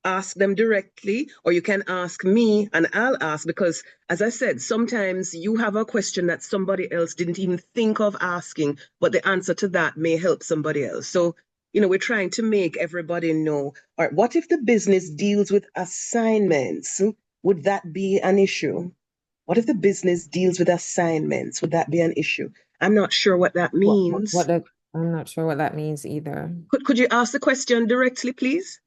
ask them directly, or you can ask me and I'll ask, because as I said, sometimes you have a question that somebody else didn't even think of asking, but the answer to that may help somebody else. So, we're trying to make everybody know, all right, what if the business deals with assignments? Would that be an issue? What if the business deals with assignments? Would that be an issue? I'm not sure what that means. I'm not sure what that means either. Could you ask the question directly, please?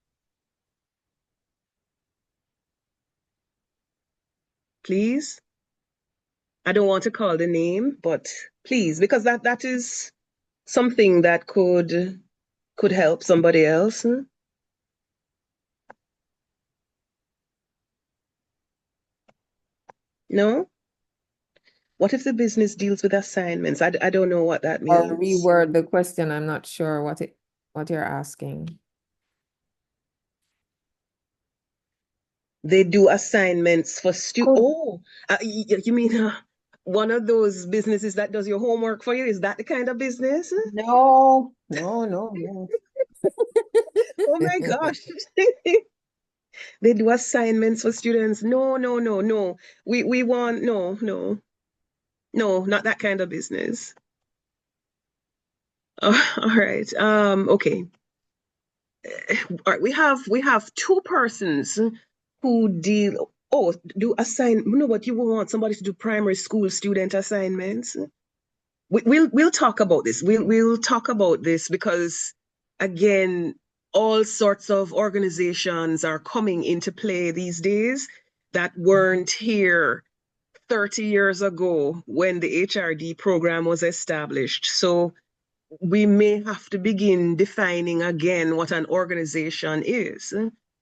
Please? I don't want to call the name, but please, because that is something that could help somebody else. No? What if the business deals with assignments? I don't know what that Or means. reword the question. I'm not sure what you're asking. They do assignments for Could Oh, you mean one of those businesses that does your homework for you? Is that the kind of business? No, no, no, no. Oh my gosh. They do assignments for students. No, no, no, no. We want no, no, no, not that kind of business. All right. Okay. All right. We have 2 persons who deal. Do assign. No, but you will want somebody to do primary school student assignments. we'll talk about this. We'll talk about this because again, all sorts of organizations are coming into play these days that weren't here 30 years ago when the HRD program was established. So we may have to begin defining again what an organization is.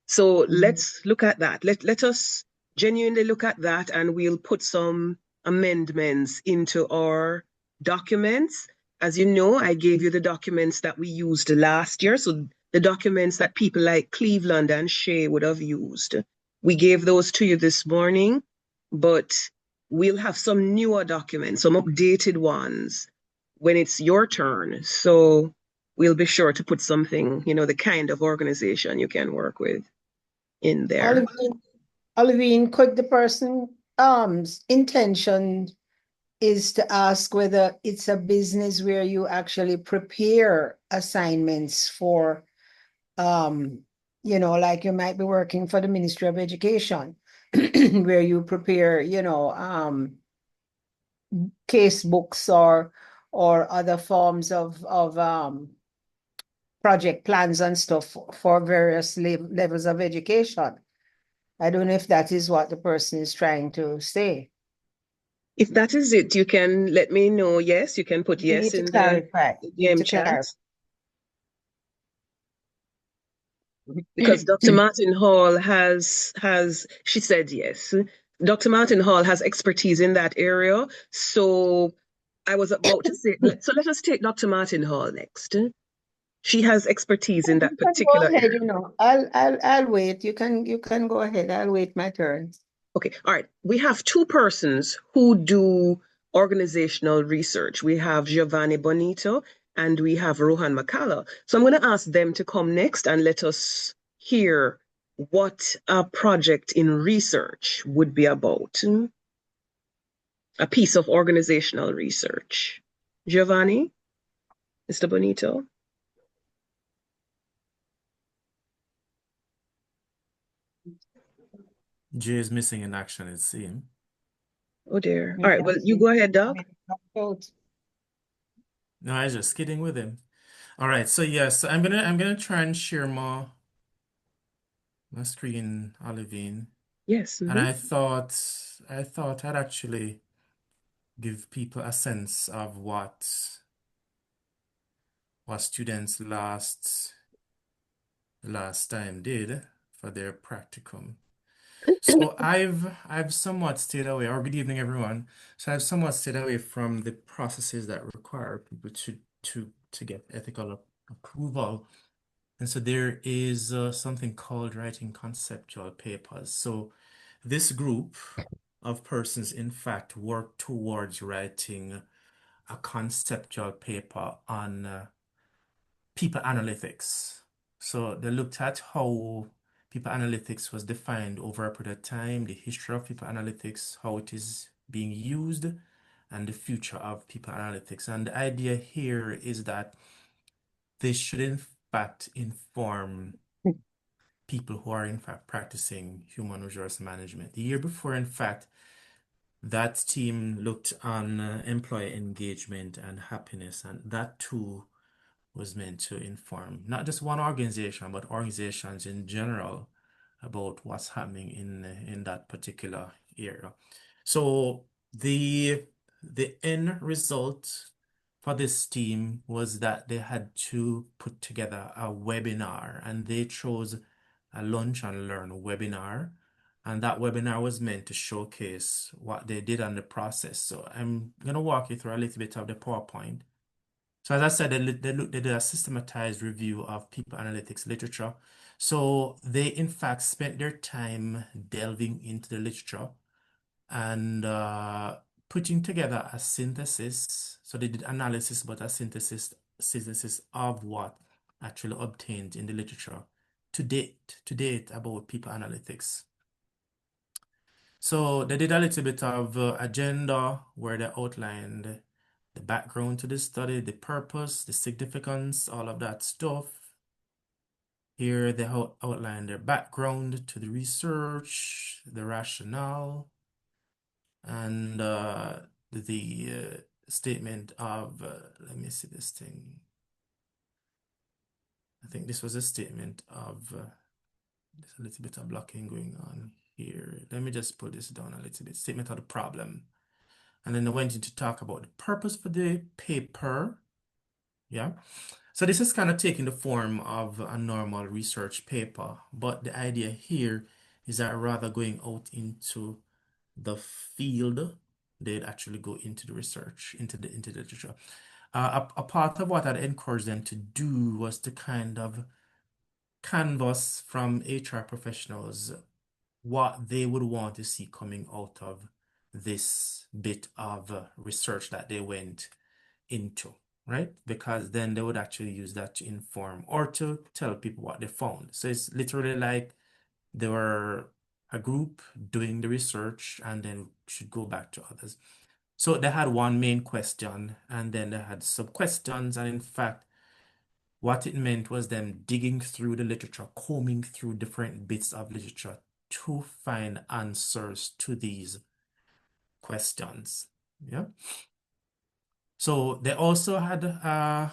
So let's look at that. Let us genuinely look at that, and we'll put some amendments into our documents. As you know, I gave you the documents that we used last year. So the documents that people like Cleveland and Shea would have used. We gave those to you this morning, but we'll have some newer documents, some updated ones when it's your turn. So we'll be sure to put something, the kind of organization you can work with in there. Olivine, could the person intention is to ask whether it's a business where you actually prepare assignments for, like you might be working for the Ministry of Education, where you prepare, case books or other forms of project plans and stuff for various levels of education. I don't know if that is what the person is trying to say. If that is it, you can let me know. Yes, you can put You yes need to in the clarify. game chat. Because Dr. Martin Hall she said yes. Dr. Martin Hall has expertise in that area. So I was about to say, so let us take Dr. Martin Hall next. She has expertise in that particular go ahead, area. I'll wait. You can go ahead. I'll wait my turn. Okay, all right. We have two persons who do organizational research. We have Giovanni Bonito and we have Rohan Makala. So I'm going to ask them to come next and let us hear what a project in research would be about. A piece of organizational research. Giovanni, Mr. Bonito. Jay is missing in action, it seems. Oh dear. All right, well, you go ahead, Doc. No, I was just kidding with him. All right, so yes, I'm gonna try and share my screen, Olivine. Yes. And I thought I'd actually give people a sense of what students last time did for their practicum. So I've somewhat stayed away, or good evening, everyone. So I've somewhat stayed away from the processes that require people to get ethical approval. And so there is something called writing conceptual papers. So this group of persons, in fact, work towards writing a conceptual paper on people analytics. So they looked at how people analytics was defined over a period of time, the history of people analytics, how it is being used, and the future of people analytics. And the idea here is that they should in fact inform people who are in fact practicing human resource management. The year before, in fact, that team looked on employee engagement and happiness, and that too was meant to inform not just one organization, but organizations in general about what's happening in that particular area. So the end result for this team was that they had to put together a webinar, and they chose a Lunch and Learn webinar. And that webinar was meant to showcase what they did on the process. So I'm going to walk you through a little bit of the PowerPoint. So as I said, they did a systematized review of people analytics literature. So they, in fact, spent their time delving into the literature and putting together a synthesis. So they did analysis, but a synthesis of what actually obtained in the literature to date about people analytics. So they did a little bit of agenda where they outlined the background to the study, the purpose, the significance, all of that stuff. Here they outline their background to the research, the rationale, and the statement of, let me see this thing. I think this was a statement of, there's a little bit of blocking going on here. Let me just pull this down a little bit. Statement of the problem. And then I went into talk about the purpose for the paper. Yeah. So this is kind of taking the form of a normal research paper, but the idea here is that rather going out into the field, they'd actually go into the research, into the literature. A part of what I'd encourage them to do was to kind of canvas from HR professionals what they would want to see coming out of this bit of research that they went into, right? Because then they would actually use that to inform or to tell people what they found. So it's literally like they were a group doing the research and then should go back to others. So they had one main question and then they had sub questions. And in fact, what it meant was them digging through the literature, combing through different bits of literature to find answers to these questions. Yeah. So they also had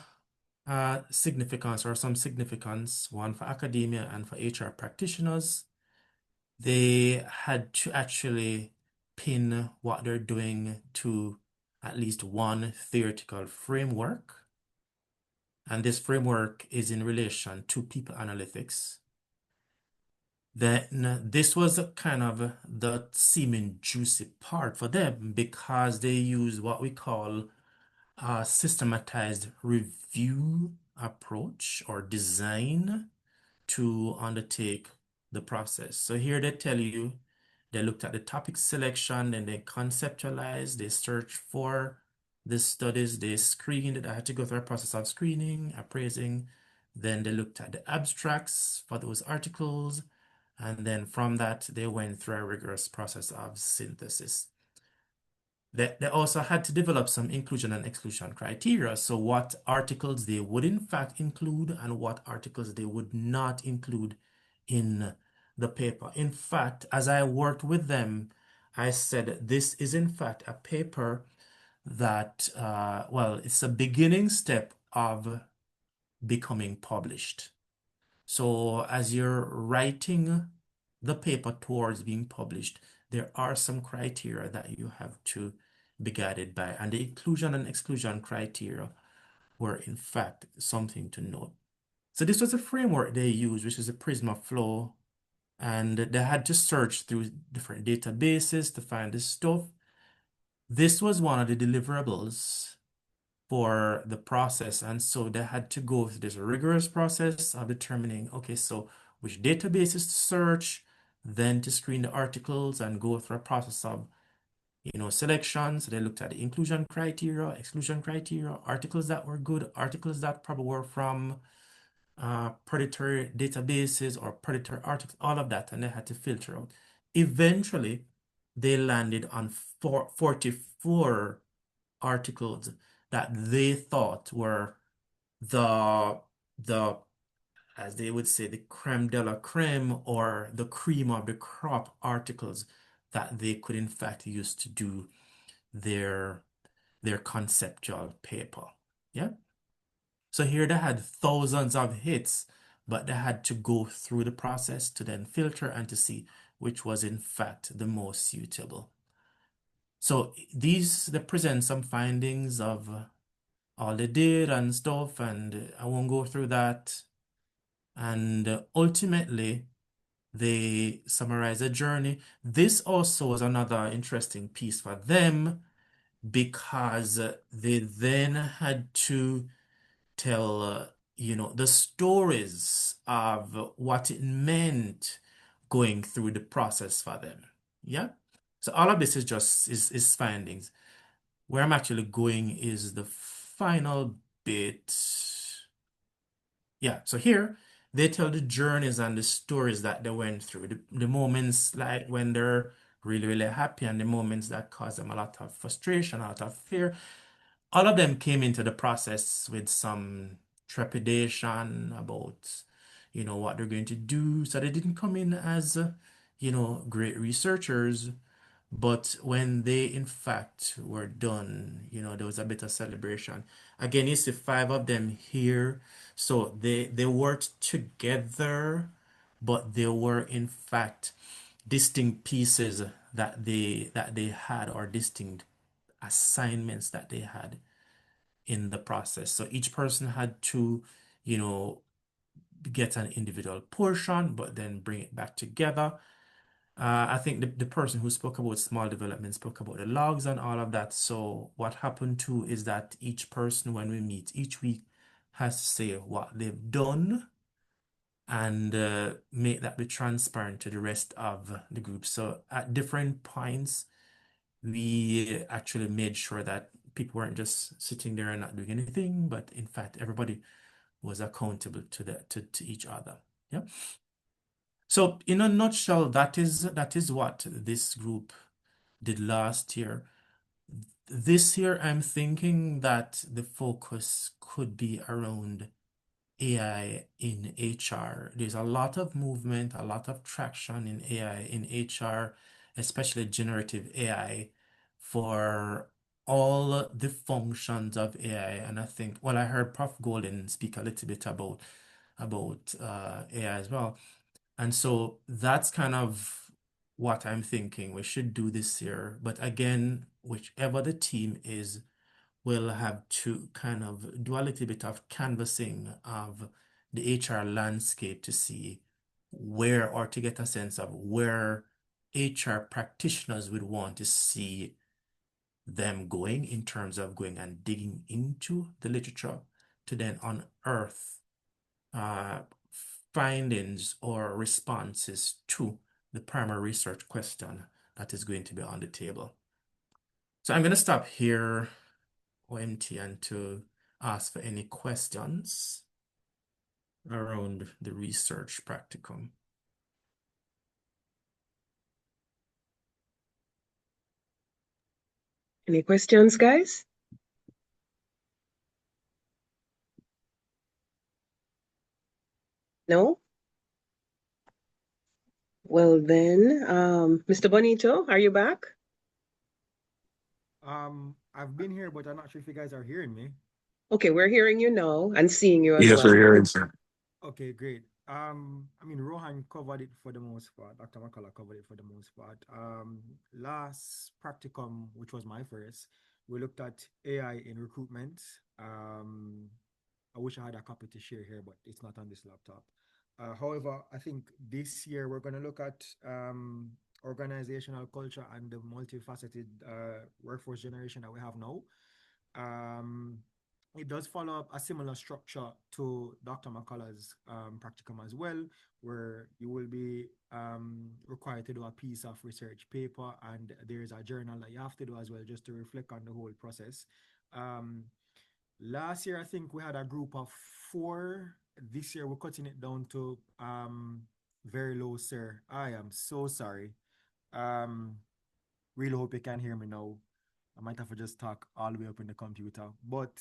significance or some significance, one for academia and for HR practitioners. They had to actually pin what they're doing to at least one theoretical framework. And this framework is in relation to people analytics. Then this was kind of the seeming juicy part for them because they use what we call a systematized review approach or design to undertake the process. So here they tell you they looked at the topic selection and they conceptualized, they searched for the studies, they screened, I had to go through a process of screening, appraising, then they looked at the abstracts for those articles, and then from that they went through a rigorous process of synthesis. They also had to develop some inclusion and exclusion criteria. So what articles they would in fact include and what articles they would not include in the paper. In fact, as I worked with them, I said, this is in fact a paper that, well, it's a beginning step of becoming published. So as you're writing the paper towards being published, there are some criteria that you have to be guided by. And the inclusion and exclusion criteria were in fact something to note. So this was a framework they used, which is a Prisma flow. And they had to search through different databases to find this stuff. This was one of the deliverables for the process. And so they had to go through this rigorous process of determining, okay, so which databases to search, then to screen the articles and go through a process of, selection. So they looked at the inclusion criteria, exclusion criteria, articles that were good, articles that probably were from predatory databases or predatory articles, all of that, and they had to filter out. Eventually, they landed on 44 articles that they thought were the as they would say, the creme de la creme or the cream of the crop articles that they could in fact use to do their conceptual paper. Yeah. So here they had thousands of hits, but they had to go through the process to then filter and to see which was in fact the most suitable. So they present some findings of all they did and stuff, and I won't go through that. And ultimately, they summarize a journey. This also was another interesting piece for them because they then had to tell, the stories of what it meant going through the process for them. Yeah. So all of this is just is findings. Where I'm actually going is the final bit. Yeah, so here they tell the journeys and the stories that they went through, the moments like when they're really, really happy and the moments that cause them a lot of frustration, a lot of fear. All of them came into the process with some trepidation about, what they're going to do. So they didn't come in as, great researchers, But when they, in fact, were done, there was a bit of celebration. Again, you see five of them here. So they worked together, but they were, in fact, distinct pieces that they had, or distinct assignments that they had in the process. So each person had to, you know, get an individual portion, but then bring it back together. I think the person who spoke about small development spoke about the logs and all of that. So what happened too is that each person, when we meet each week, has to say what they've done and make that be transparent to the rest of the group. So at different points, we actually made sure that people weren't just sitting there and not doing anything, but in fact, everybody was accountable to each other. Yeah. So in a nutshell, that is what this group did last year. This year, I'm thinking that the focus could be around AI in HR. There's a lot of movement, a lot of traction in AI in HR, especially generative AI for all the functions of AI. And I think, well, I heard Prof. Golden speak a little bit about AI as well. And so that's kind of what I'm thinking we should do this year. But again, whichever the team is, we'll have to kind of do a little bit of canvassing of the HR landscape to see where, or to get a sense of where HR practitioners would want to see them going, in terms of going and digging into the literature to then unearth uh, findings or responses to the primary research question that is going to be on the table. So I'm going to stop here, OMT, and to ask for any questions around the research practicum. Any questions, guys? No? Well then, Mr. Bonito, are you back? I've been here, but I'm not sure if you guys are hearing me. Okay, we're hearing you now and seeing you as Yes, we're well. hearing, sir. Okay, great. I mean, Rohan covered it for the most part. Dr. McCullough covered it for the most part. Last practicum, which was my first, we looked at AI in recruitment. I wish I had a copy to share here, but it's not on this laptop. However, I think this year we're going to look at organizational culture and the multifaceted workforce generation that we have now. Um, it does follow up a similar structure to Dr. McCullough's practicum as well, where you will be required to do a piece of research paper, and there's a journal that you have to do as well, just to reflect on the whole process. Last year, I think we had a group of 4. This year, we're cutting it down to very low, sir. I am so sorry. Really hope you can hear me now. I might have to just talk all the way up in the computer. But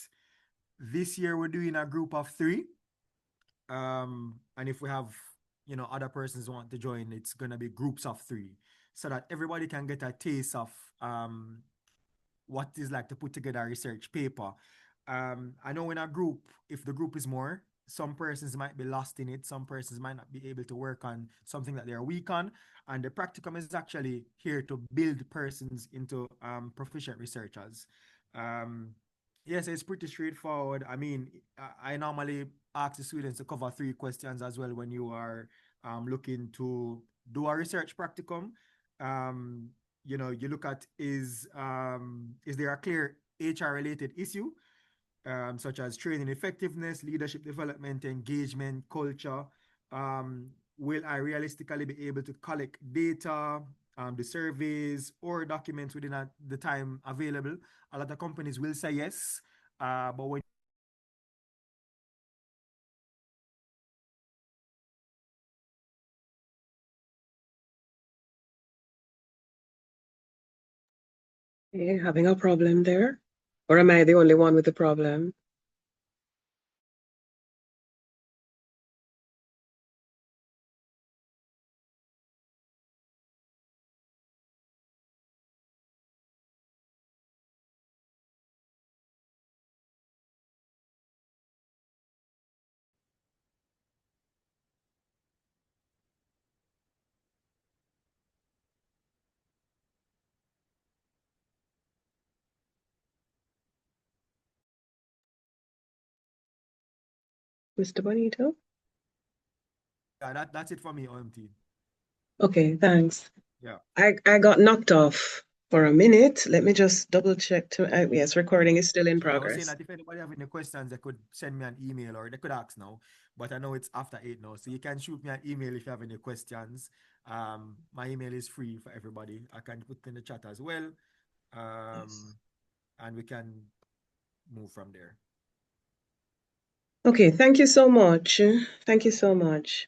this year we're doing a group of 3. And if we have, other persons who want to join, it's gonna be groups of 3, so that everybody can get a taste of what it's like to put together a research paper. I know in a group, if the group is more, some persons might be lost in it. Some persons might not be able to work on something that they're weak on. And the practicum is actually here to build persons into proficient researchers. Yes, it's pretty straightforward. I mean, I normally ask the students to cover 3 questions as well when you are looking to do a research practicum. You look at, is there a clear HR related issue, such as training effectiveness, leadership development, engagement, culture. Will I realistically be able to collect data, the surveys, or documents within the time available? A lot of companies will say yes, but when Having a problem there? Or am I the only one with the problem? Mr. Bonito? Yeah, that's it for me, OMT. Okay, thanks. Yeah. I got knocked off for a minute. Let me just double check yes, recording is still in Yeah, I was saying progress. that if anybody have any questions, they could send me an email or they could ask now. But I know it's after 8 now, so you can shoot me an email if you have any questions. My email is free for everybody. I can put in the chat as well. And we can move from there. Okay, thank you so much. Thank you so much.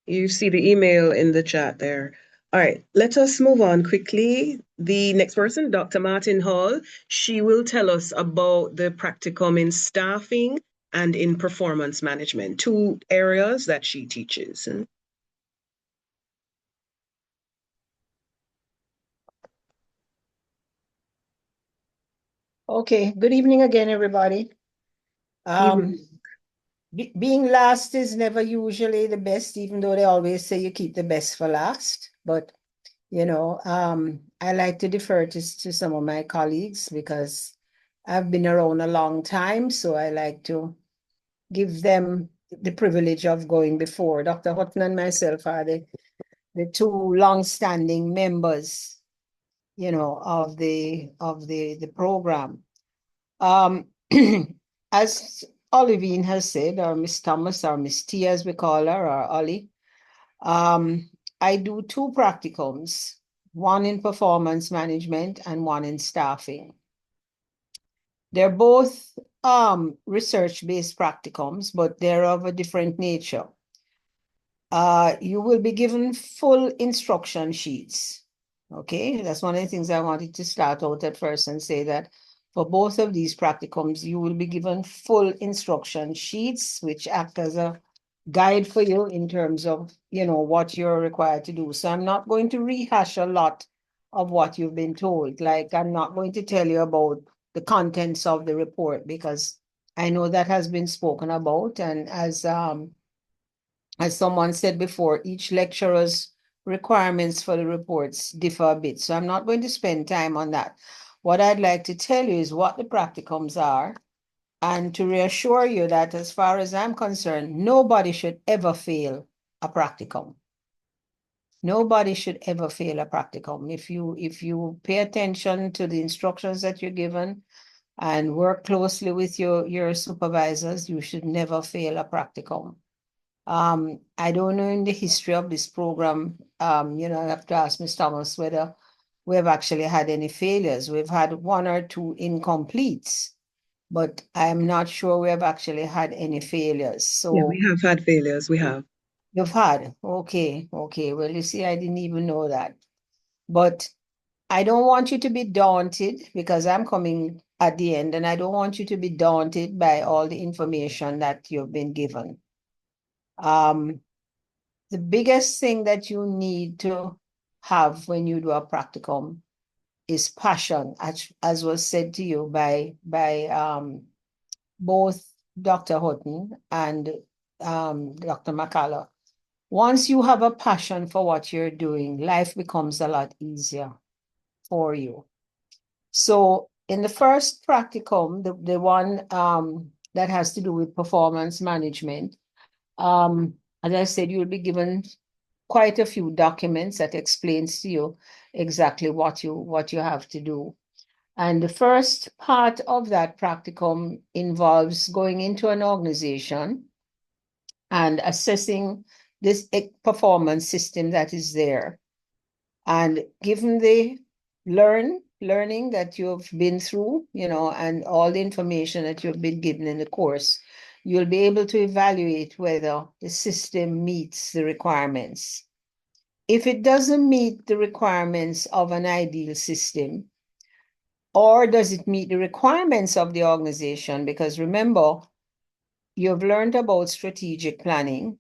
You see the email in the chat there. All right, let us move on quickly. The next person, Dr. Martin Hall, she will tell us about the practicum in staffing and in performance management, two areas that she teaches. Okay, good evening again, everybody. Being last is never usually the best, even though they always say you keep the best for last. But, you know, I like to defer to some of my colleagues because I've been around a long time. So I like to give them the privilege of going before. Dr. Hutton and myself are the two long-standing members, you know, of the program. As Olivine has said, or Miss Thomas, or Miss T, as we call her, or Ollie, I do two practicums, one in performance management and one in staffing. They're both research-based practicums, but they're of a different nature. You will be given full instruction sheets. Okay, that's one of the things I wanted to start out at first and say that for both of these practicums, you will be given full instruction sheets, which act as a guide for you in terms of, you know, what you're required to do. So I'm not going to rehash a lot of what you've been told. Like, I'm not going to tell you about the contents of the report because I know that has been spoken about. And as someone said before, each lecturer's requirements for the reports differ a bit. So I'm not going to spend time on that. What I'd like to tell you is what the practicums are, and to reassure you that as far as I'm concerned, nobody should ever fail a practicum. Nobody should ever fail a practicum. If you pay attention to the instructions that you're given and work closely with your supervisors, you should never fail a practicum. I don't know in the history of this program, you know, I have to ask Ms. Thomas whether we have actually had any failures. We've had one or two incompletes, but I'm not sure we have actually had any failures. So yeah, we have had failures. We have. You've had, okay. Well, you see, I didn't even know that. But I don't want you to be daunted because I'm coming at the end, and I don't want you to be daunted by all the information that you've been given. The biggest thing that you need to have when you do a practicum is passion, as was said to you by both Dr. Houghton and Dr. McCullough. Once you have a passion for what you're doing, life becomes a lot easier for you. So in the first practicum, the one that has to do with performance management, as I said, you'll be given quite a few documents that explains to you exactly what you have to do. And the first part of that practicum involves going into an organization and assessing this performance system that is there. And given the learning that you've been through, you know, and all the information that you've been given in the course, you'll be able to evaluate whether the system meets the requirements. If it doesn't meet the requirements of an ideal system, or does it meet the requirements of the organization? Because remember, you've learned about strategic planning.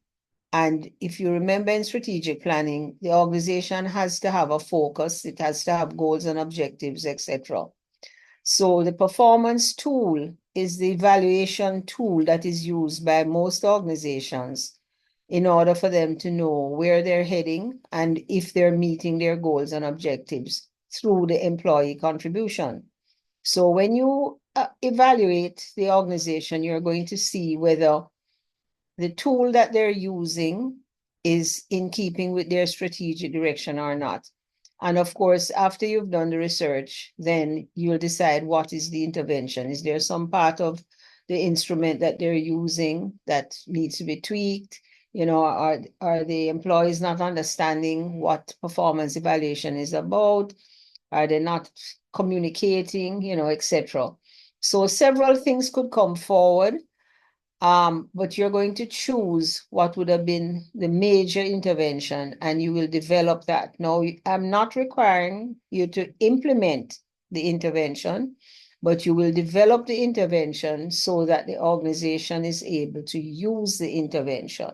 And if you remember in strategic planning, the organization has to have a focus, it has to have goals and objectives, etc. So the performance tool is the evaluation tool that is used by most organizations in order for them to know where they're heading and if they're meeting their goals and objectives through the employee contribution. So when you evaluate the organization, you're going to see whether the tool that they're using is in keeping with their strategic direction or not. And of course, after you've done the research, then you'll decide what is the intervention. Is there some part of the instrument that they're using that needs to be tweaked? You know, are the employees not understanding what performance evaluation is about? Are they not communicating, you know, etc. So several things could come forward, but you're going to choose what would have been the major intervention and you will develop that. Now, I'm not requiring you to implement the intervention, but you will develop the intervention so that the organization is able to use the intervention.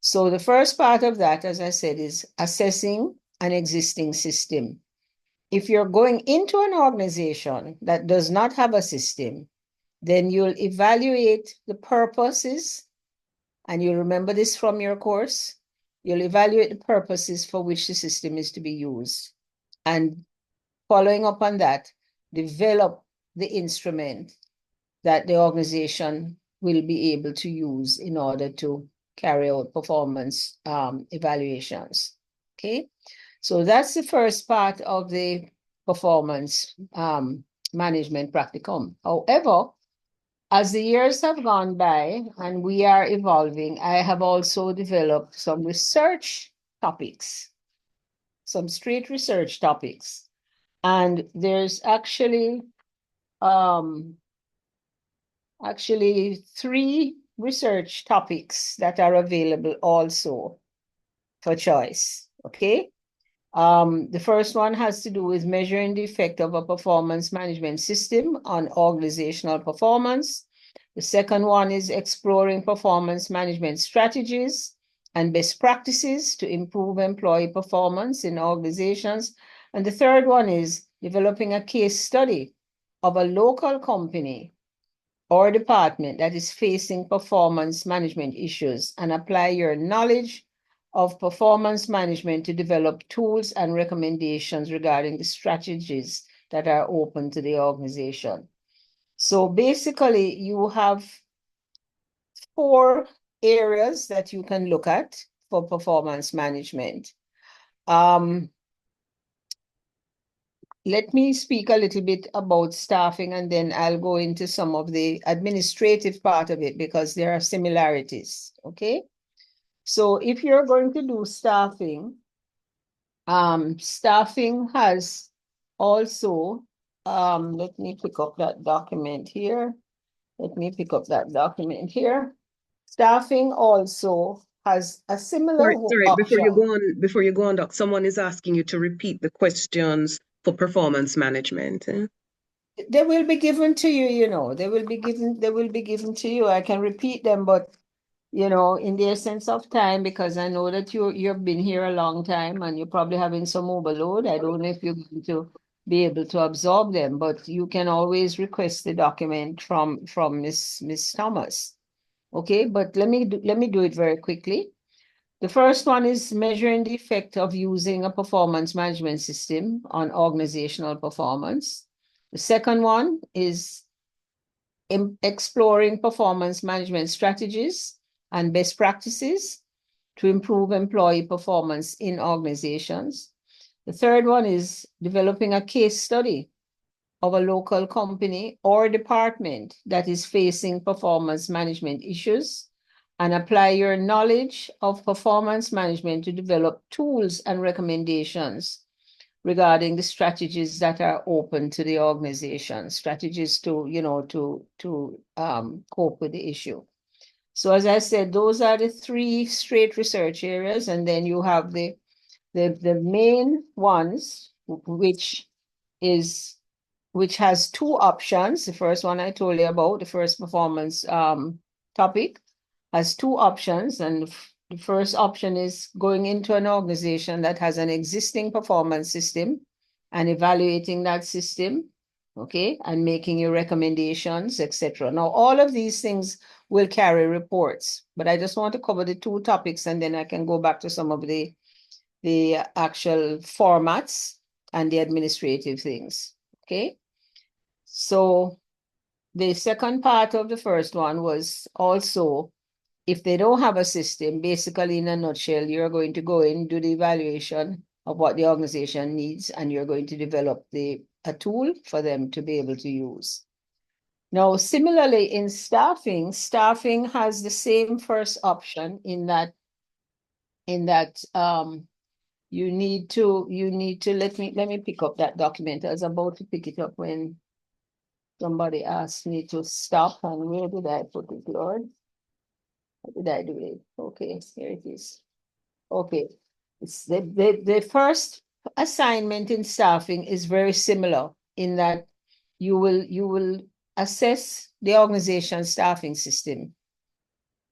So the first part of that, as I said, is assessing an existing system. If you're going into an organization that does not have a system, then you'll evaluate the purposes, and you'll remember this from your course. You'll evaluate the purposes for which the system is to be used. And following up on that, develop the instrument that the organization will be able to use in order to carry out performance evaluations. Okay, so that's the first part of the performance management practicum. However, as the years have gone by and we are evolving, I have also developed some research topics, some straight research topics. And there's actually three research topics that are available also for choice, okay? The first one has to do with measuring the effect of a performance management system on organizational performance. The second one is exploring performance management strategies and best practices to improve employee performance in organizations. And the third one is developing a case study of a local company or department that is facing performance management issues and apply your knowledge of performance management to develop tools and recommendations regarding the strategies that are open to the organization. So basically, you have 4 areas that you can look at for performance management. Let me speak a little bit about staffing and then I'll go into some of the administrative part of it because there are similarities, okay? So if you're going to do staffing, staffing has also, let me pick up that document here. Staffing also has a similar Sorry, option. before you go on, Doc, someone is asking you to repeat the questions for performance management. They will be given to you, you know, they will be given to you. I can repeat them, but you know, in the essence of time, because I know that you've been here a long time and you're probably having some overload. I don't know if you're going to be able to absorb them, but you can always request the document from Miss Thomas. Okay, but let me do it very quickly. The first one is measuring the effect of using a performance management system on organizational performance. The second one is exploring performance management strategies and best practices to improve employee performance in organizations. The third one is developing a case study of a local company or department that is facing performance management issues and apply your knowledge of performance management to develop tools and recommendations regarding the strategies that are open to the organization, strategies to, you know, to cope with the issue. So as I said, those are the 3 straight research areas, and then you have the main ones, which has 2 options. The first one I told you about, the first performance topic, has 2 options, and the first option is going into an organization that has an existing performance system and evaluating that system, okay, and making your recommendations, etc. Now, all of these things will carry reports, but I just want to cover the 2 topics and then I can go back to some of the actual formats and the administrative things, okay? So the second part of the first one was also if they don't have a system, basically in a nutshell, you're going to go in, do the evaluation of what the organization needs, and you're going to develop a tool for them to be able to use. Now, similarly in staffing has the same first option in that you need to let me pick up that document. I was about to pick it up when somebody asked me to stop, and where did I put it, Lord? How did I do it? Okay, here it is. Okay, it's the first assignment in staffing is very similar in that you will assess the organization's staffing system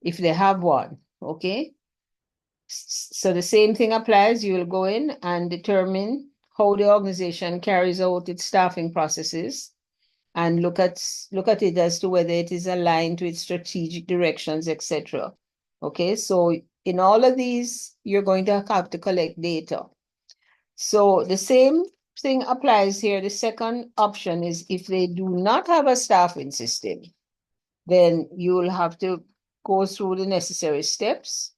if they have one. Okay, so the same thing applies. You will go in and determine how the organization carries out its staffing processes and look at it as to whether it is aligned to its strategic directions, etc. Okay, so in all of these, you're going to have to collect data. So the same thing applies here. The second option is if they do not have a staffing system, then you will have to go through the necessary steps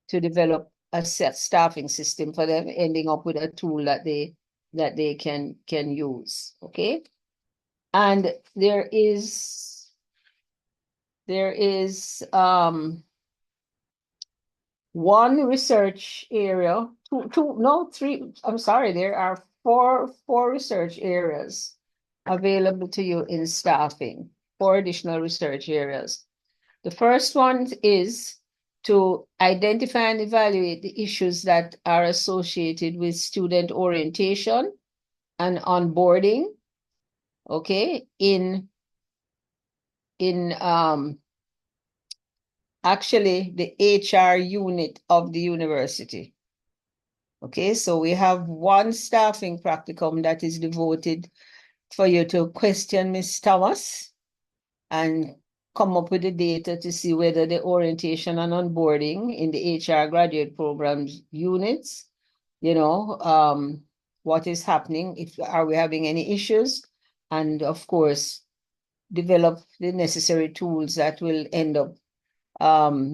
to develop a set staffing system for them, ending up with a tool that they can use. Okay. And there is one research area, three, I'm sorry, there are four research areas available to you in staffing, 4 additional research areas. The first one is to identify and evaluate the issues that are associated with student orientation and onboarding, okay, in actually the HR unit of the university. Okay, so we have one staffing practicum that is devoted for you to question Ms. Thomas and come up with the data to see whether the orientation and onboarding in the HR graduate programs units, what is happening, are we having any issues, and of course, develop the necessary tools that will end up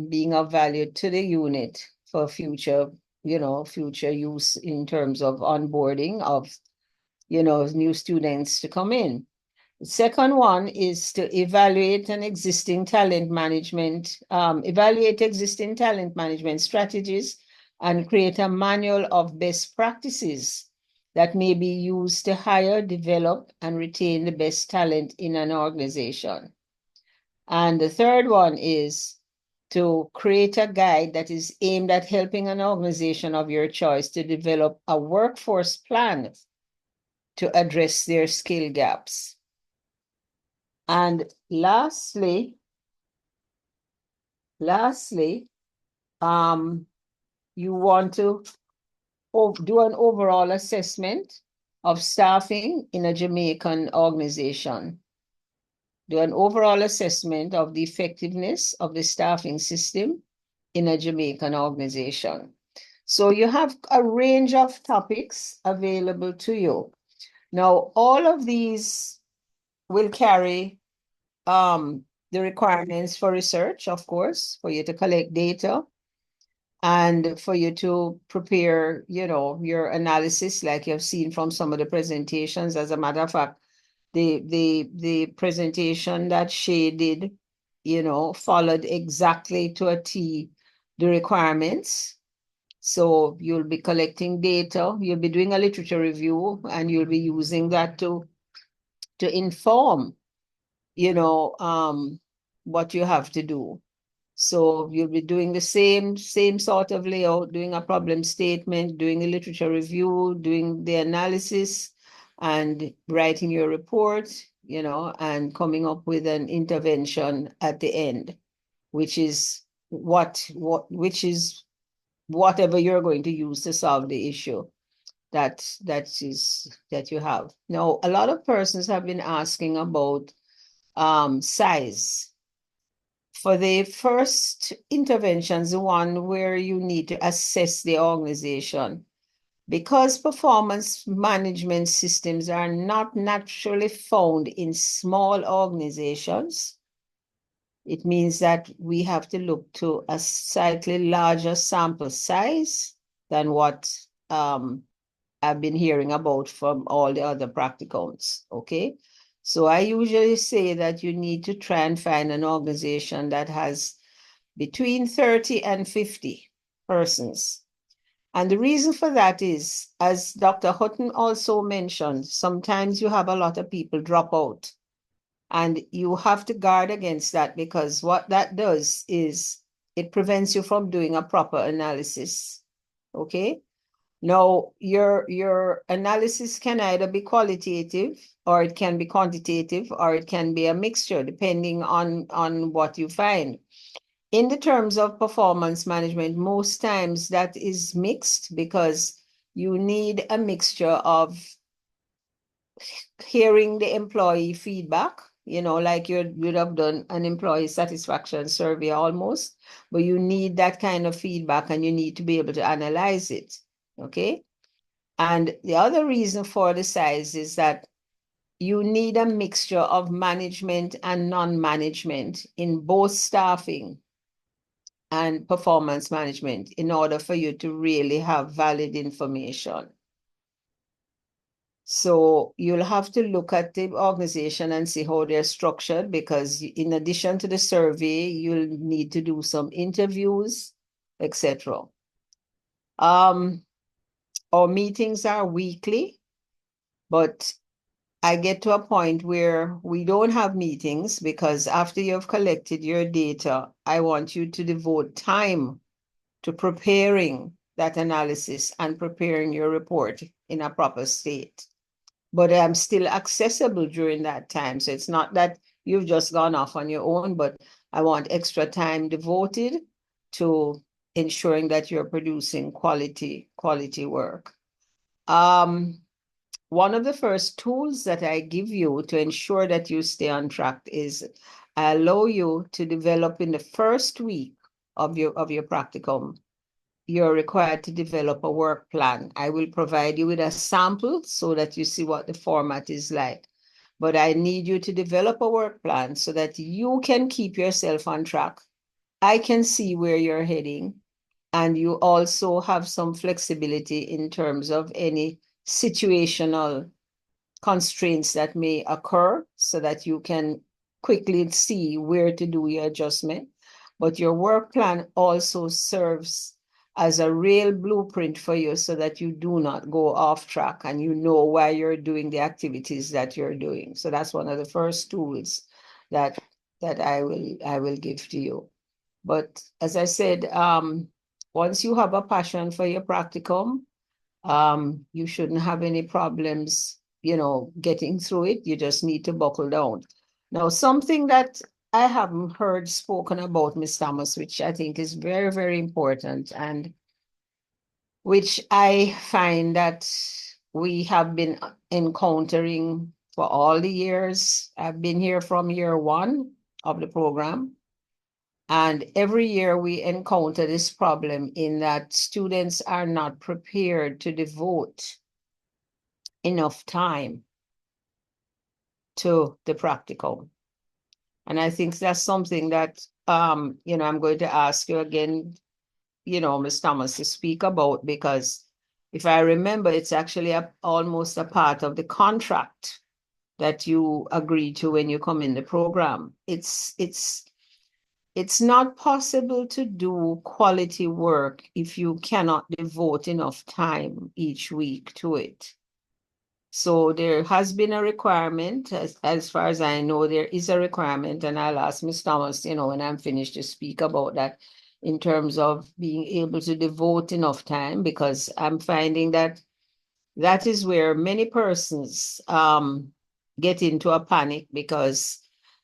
being of value to the unit for future use in terms of onboarding of, new students to come in. The second one is to evaluate existing talent management strategies and create a manual of best practices that may be used to hire, develop, and retain the best talent in an organization. And the third one is to create a guide that is aimed at helping an organization of your choice to develop a workforce plan to address their skill gaps. And lastly, you want to do an overall assessment of staffing in a Jamaican organization. Do an overall assessment of the effectiveness of the staffing system in a Jamaican organization. So you have a range of topics available to you. Now, all of these will carry the requirements for research, of course, for you to collect data and for you to prepare, your analysis, like you've seen from some of the presentations. As a matter of fact, the presentation that Shay did, followed exactly to a T the requirements. So you'll be collecting data, you'll be doing a literature review, and you'll be using that to inform, what you have to do. So you'll be doing the same sort of layout, doing a problem statement, doing a literature review, doing the analysis, and writing your report, and coming up with an intervention at the end, which is whatever you're going to use to solve the issue that you have. Now, a lot of persons have been asking about size. For the first interventions, the one where you need to assess the organization, because performance management systems are not naturally found in small organizations, It means that we have to look to a slightly larger sample size than what I've been hearing about from all the other practicums, okay? So I usually say that you need to try and find an organization that has between 30 and 50 persons. And the reason for that is, as Dr. Hutton also mentioned, sometimes you have a lot of people drop out. And you have to guard against that, because what that does is it prevents you from doing a proper analysis, okay? Now, your analysis can either be qualitative, or it can be quantitative, or it can be a mixture, depending on what you find. In the terms of performance management, most times that is mixed, because you need a mixture of hearing the employee feedback, like you would have done an employee satisfaction survey almost, but you need that kind of feedback and you need to be able to analyze it, okay? And the other reason for the size is that you need a mixture of management and non-management in both staffing and performance management in order for you to really have valid information. So you'll have to look at the organization and see how they're structured, because in addition to the survey, you'll need to do some interviews, etc. Our meetings are weekly, but I get to a point where we don't have meetings, because after you've collected your data, I want you to devote time to preparing that analysis and preparing your report in a proper state. But I'm still accessible during that time. So it's not that you've just gone off on your own, but I want extra time devoted to ensuring that you're producing quality work. One of the first tools that I give you to ensure that you stay on track is I allow you to develop in the first week of your practicum. You're required to develop a work plan. I will provide you with a sample so that you see what the format is like. But I need you to develop a work plan so that you can keep yourself on track. I can see where you're heading, and you also have some flexibility in terms of any situational constraints that may occur, so that you can quickly see where to do your adjustment. But your work plan also serves as a real blueprint for you, so that you do not go off track and you know why you're doing the activities that you're doing. So that's one of the first tools that I will give to you. But as I said, once you have a passion for your practicum, you shouldn't have any problems, getting through it. You just need to buckle down. Now, something that I haven't heard spoken about, Ms. Thomas, which I think is very, very important, and which I find that we have been encountering for all the years. I've been here from year one of the program. And every year we encounter this problem, in that students are not prepared to devote enough time to the practical. And I think that's something that, I'm going to ask you again, Ms. Thomas, to speak about, because if I remember, it's actually almost a part of the contract that you agree to when you come in the program. It's not possible to do quality work if you cannot devote enough time each week to it. So there has been a requirement, as far as I know, there is a requirement, and I'll ask Ms. Thomas, when I'm finished, to speak about that in terms of being able to devote enough time, because I'm finding that that is where many persons get into a panic, because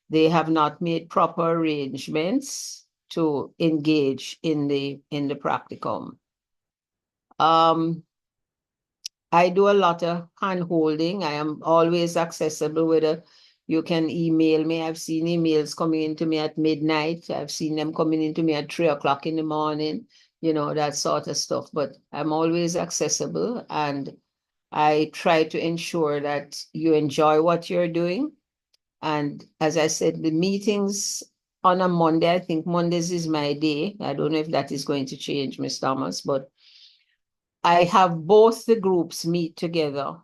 they have not made proper arrangements to engage in the practicum. I do a lot of hand holding. I am always accessible, whether you can email me. I've seen emails coming into me at midnight. I've seen them coming into me at 3 o'clock in the morning, that sort of stuff. But I'm always accessible, and I try to ensure that you enjoy what you're doing. And as I said, the meetings on a Monday. I think Mondays is my day. I don't know if that is going to change, Ms. Thomas, but I have both the groups meet together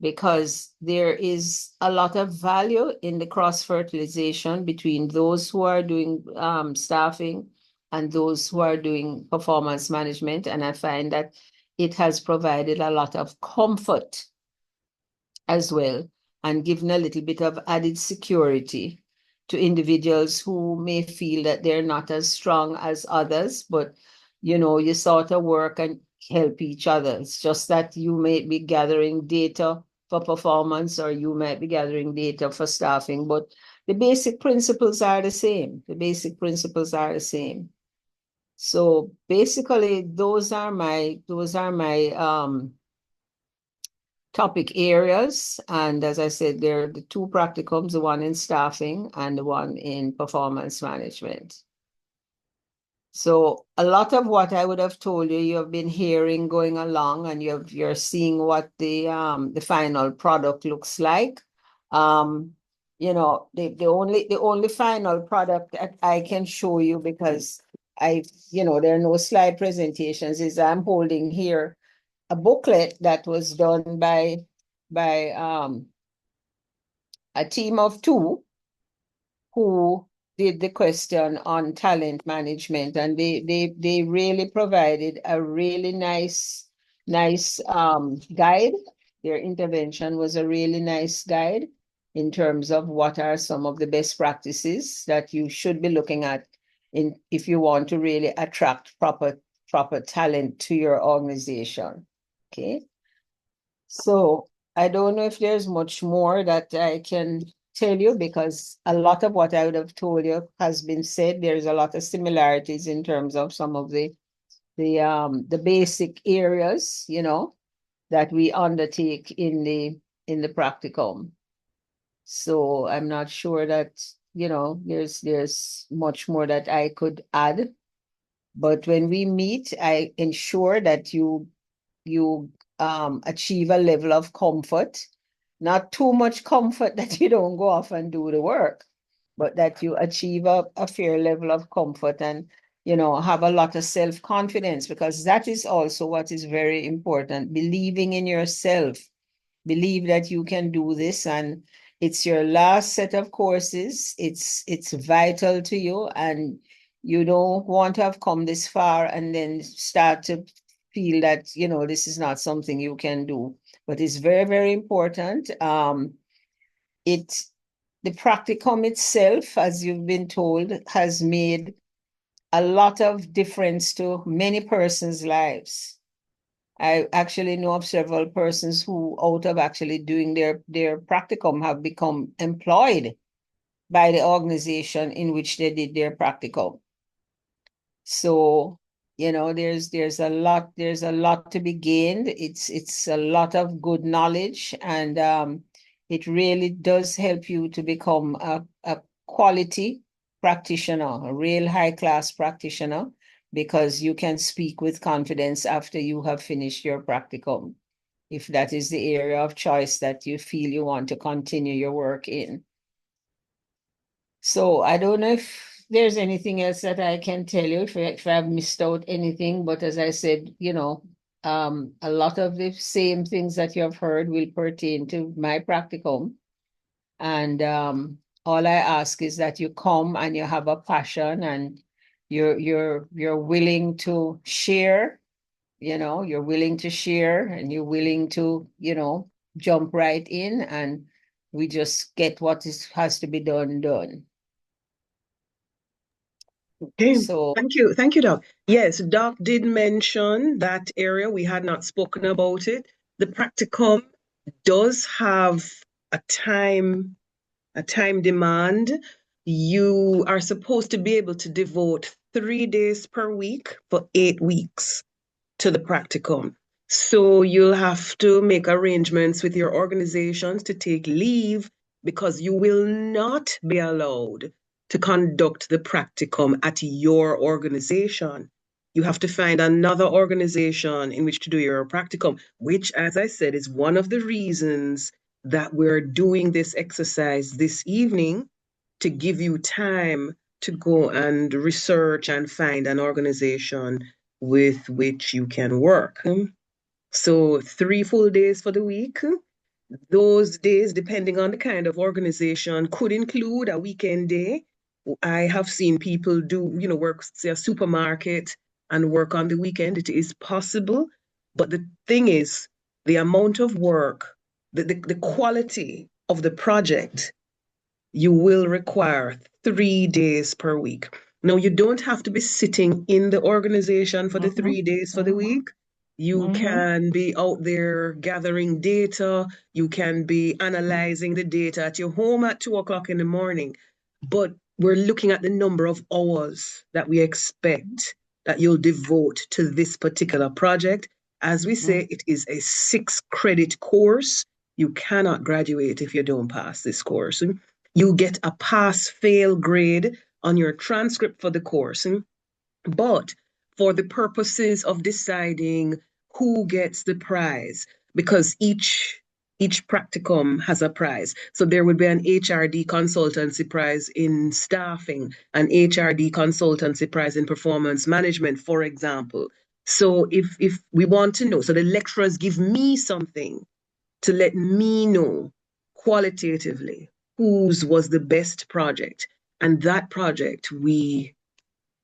because there is a lot of value in the cross-fertilization between those who are doing staffing and those who are doing performance management. And I find that it has provided a lot of comfort as well and given a little bit of added security to individuals who may feel that they're not as strong as others, but you sort of work and help each other. It's just that you may be gathering data for performance or you might be gathering data for staffing, but the basic principles are the same. The basic principles are the same. So basically, those are my topic areas. And as I said, there are the two practicums, the one in staffing and the one in performance management. So a lot of what I would have told you, you have been hearing going along, and you're seeing what the final product looks like. The only final product that I can show you, because there are no slide presentations, is I'm holding here a booklet that was done by a team of two who did the question on talent management, and they really provided a really nice guide. Their intervention was a really nice guide in terms of what are some of the best practices that you should be looking at if you want to really attract proper talent to your organization. Okay. So I don't know if there's much more that I can tell you, because a lot of what I would have told you has been said. There's a lot of similarities in terms of some of the basic areas, that we undertake in the practicum. So I'm not sure that, there's much more that I could add. But when we meet, I ensure that you achieve a level of comfort, not too much comfort that you don't go off and do the work, but that you achieve a fair level of comfort and, have a lot of self-confidence, because that is also what is very important. Believing in yourself, believe that you can do this, and it's your last set of courses. It's vital to you, and you don't want to have come this far and then start to feel that, this is not something you can do. But it's very, very important. The practicum itself, as you've been told, has made a lot of difference to many persons' lives. I actually know of several persons who, out of actually doing their practicum, have become employed by the organization in which they did their practicum. So, there's a lot to be gained. It's a lot of good knowledge, and it really does help you to become a quality practitioner, a real high-class practitioner, because you can speak with confidence after you have finished your practicum, if that is the area of choice that you feel you want to continue your work in. So I don't know if there's anything else that I can tell you, if I've missed out anything, but as I said, a lot of the same things that you have heard will pertain to my practicum. And all I ask is that you come and you have a passion, and you're willing to share, you're willing to share, and you're willing to, jump right in, and we just get what has to be done. Okay, So thank you, Doc. Yes, Doc did mention that area. We had not spoken about it. The practicum does have a time demand. You are supposed to be able to devote 3 days per week for 8 weeks to the practicum. So you'll have to make arrangements with your organizations to take leave, because you will not be allowed to conduct the practicum at your organization. You have to find another organization in which to do your practicum, which, as I said, is one of the reasons that we're doing this exercise this evening, to give you time to go and research and find an organization with which you can work. So 3 full days for the week. Those days, depending on the kind of organization, could include a weekend day. I have seen people do, work, say, a supermarket and work on the weekend. It is possible. But the thing is, the amount of work, the quality of the project, you will require 3 days per week. Now, you don't have to be sitting in the organization for the 3 days for the week. You can be out there gathering data. You can be analyzing the data at your home at 2 o'clock in the morning. But we're looking at the number of hours that we expect that you'll devote to this particular project. As we say, it is a 6 credit course. You cannot graduate if you don't pass this course. You get a pass-fail grade on your transcript for the course. But for the purposes of deciding who gets the prize, because each practicum has a prize. So there would be an HRD consultancy prize in staffing, an HRD consultancy prize in performance management, for example. So if we want to know, so the lecturers give me something to let me know qualitatively whose was the best project. And that project, we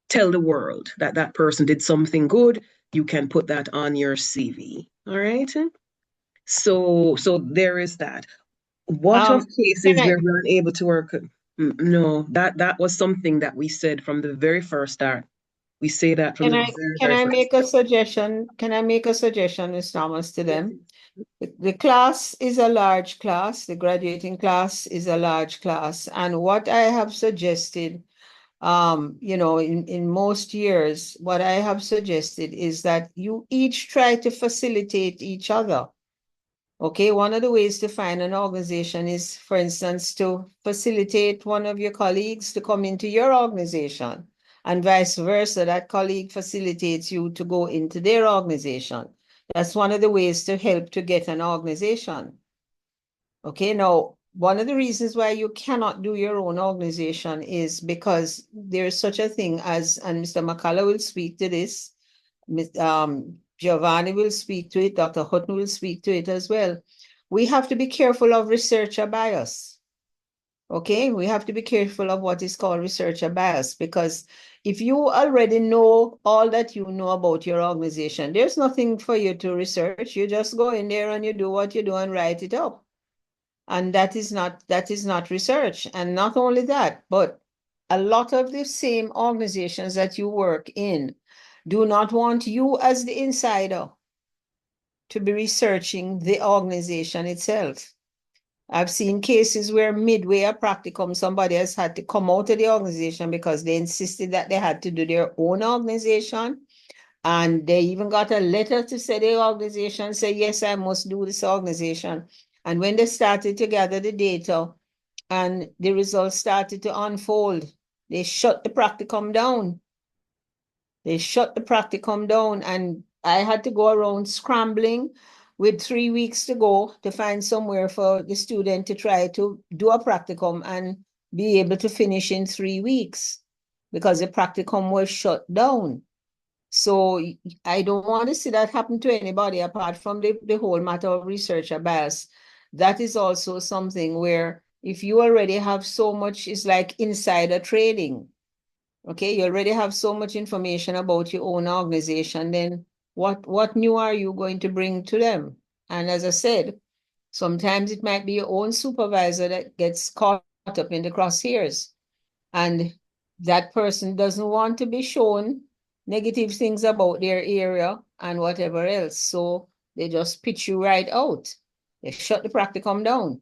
tell the world that that person did something good. You can put that on your CV. All right. So there is that. What of cases where we're unable to work? No, that was something that we said from the very first start. We say that from Can the I very, can very I first. make a suggestion? Can I make a suggestion, Ms. Thomas, to them? The class is a large class. The graduating class is a large class. And what I have suggested, in most years, what I have suggested is that you each try to facilitate each other. Okay, one of the ways to find an organization is, for instance, to facilitate one of your colleagues to come into your organization, and vice versa, that colleague facilitates you to go into their organization. That's one of the ways to help to get an organization. Okay, now, one of the reasons why you cannot do your own organization is because there's such a thing as, and Mr. McCullough will speak to this, Giovanni will speak to it, Dr. Hutton will speak to it as well. We have to be careful of researcher bias. Okay, we have to be careful of what is called researcher bias, because if you already know all that you know about your organization, there's nothing for you to research. You just go in there and you do what you do and write it up. And that is not research. And not only that, but a lot of the same organizations that you work in do not want you as the insider to be researching the organization itself. I've seen cases where midway a practicum, somebody has had to come out of the organization because they insisted that they had to do their own organization. And they even got a letter to say the organization say, yes, I must do this organization. And when they started to gather the data and the results started to unfold, they shut the practicum down. They shut the practicum down, and I had to go around scrambling with 3 weeks to go to find somewhere for the student to try to do a practicum and be able to finish in 3 weeks because the practicum was shut down. So I don't want to see that happen to anybody apart from the whole matter of researcher bias. That is also something where if you already have so much, it's like insider trading. Okay, you already have so much information about your own organization, then what new are you going to bring to them? And as I said, sometimes it might be your own supervisor that gets caught up in the crosshairs. And that person doesn't want to be shown negative things about their area and whatever else. So they just pitch you right out. They shut the practicum down.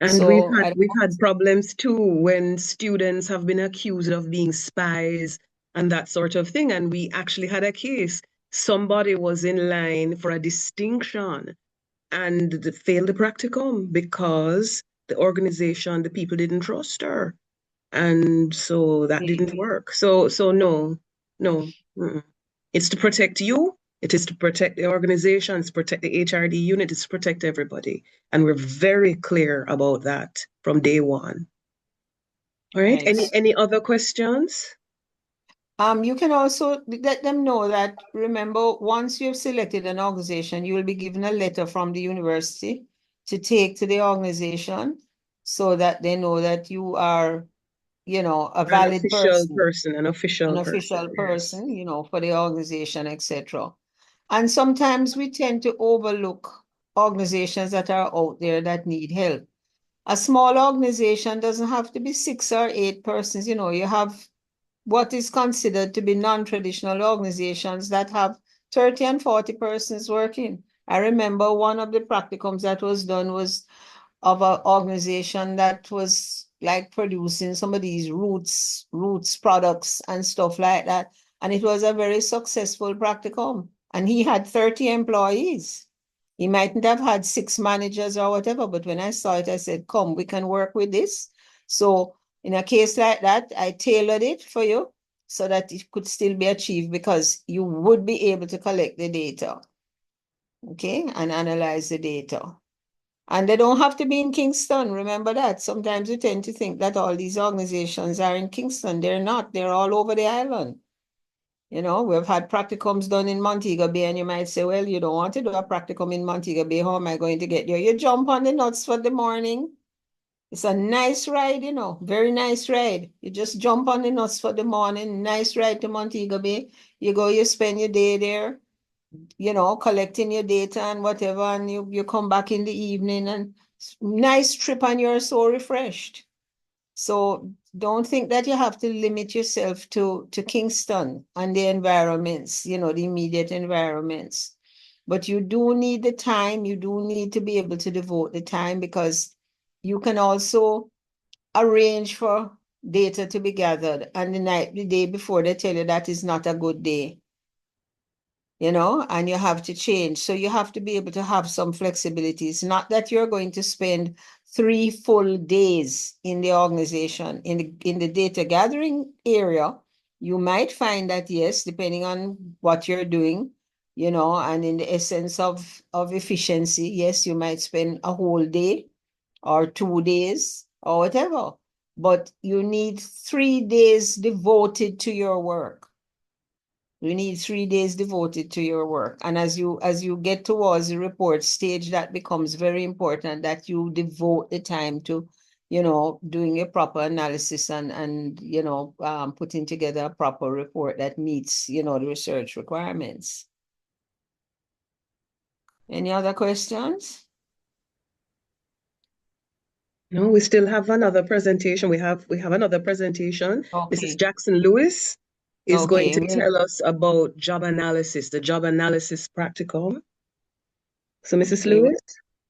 And So we've had problems too when students have been accused of being spies and that sort of thing. And we actually had a case. Somebody was in line for a distinction and failed the practicum because the organization, the people didn't trust her. And so that didn't work. So no. Mm-mm. It's to protect you. It is to protect the organization, it's to protect the HRD unit, it's to protect everybody. And we're very clear about that from day one. All right. Right. Any other questions? You can also let them know that, remember, once you've selected an organization, you will be given a letter from the university to take to the organization so that they know that you are, a An valid official person, person, an official an person, official yes. person, for the organization, etc. And sometimes we tend to overlook organizations that are out there that need help. A small organization doesn't have to be 6 or 8 persons. You have what is considered to be non-traditional organizations that have 30 and 40 persons working. I remember one of the practicums that was done was of an organization that was like producing some of these roots products and stuff like that. And it was a very successful practicum. And he had 30 employees. He mightn't have had 6 managers or whatever, but when I saw it, I said, come, we can work with this. So in a case like that, I tailored it for you so that it could still be achieved because you would be able to collect the data, okay, and analyze the data. And they don't have to be in Kingston. Remember that. Sometimes we tend to think that all these organizations are in Kingston. They're not. They're all over the island. We've had practicums done in Montego Bay, and you might say, well, you don't want to do a practicum in Montego Bay. How am I going to get there? You jump on the nuts for the morning. It's a nice ride, very nice ride. You just jump on the nuts for the morning, nice ride to Montego Bay. You go, you spend your day there, collecting your data and whatever, and you come back in the evening and nice trip and you're so refreshed. So don't think that you have to limit yourself to Kingston and the environments, the immediate environments. But you do need the time, you do need to be able to devote the time because you can also arrange for data to be gathered and the day before they tell you that is not a good day, and you have to change. So you have to be able to have some flexibility. It's not that you're going to spend 3 full days in the organization, in the data gathering area. You might find that, yes, depending on what you're doing, and in the essence of efficiency, yes, you might spend a whole day or 2 days or whatever, but you need 3 days devoted to your work. You need 3 days devoted to your work. And as you get towards the report stage, that becomes very important that you devote the time to, doing a proper analysis and putting together a proper report that meets, the research requirements. Any other questions? No, we still have another presentation. We have another presentation. Mrs. Okay. Jackson Lewis is going Okay. to tell us about job analysis, the job analysis practicum. So, Mrs. Okay. Lewis?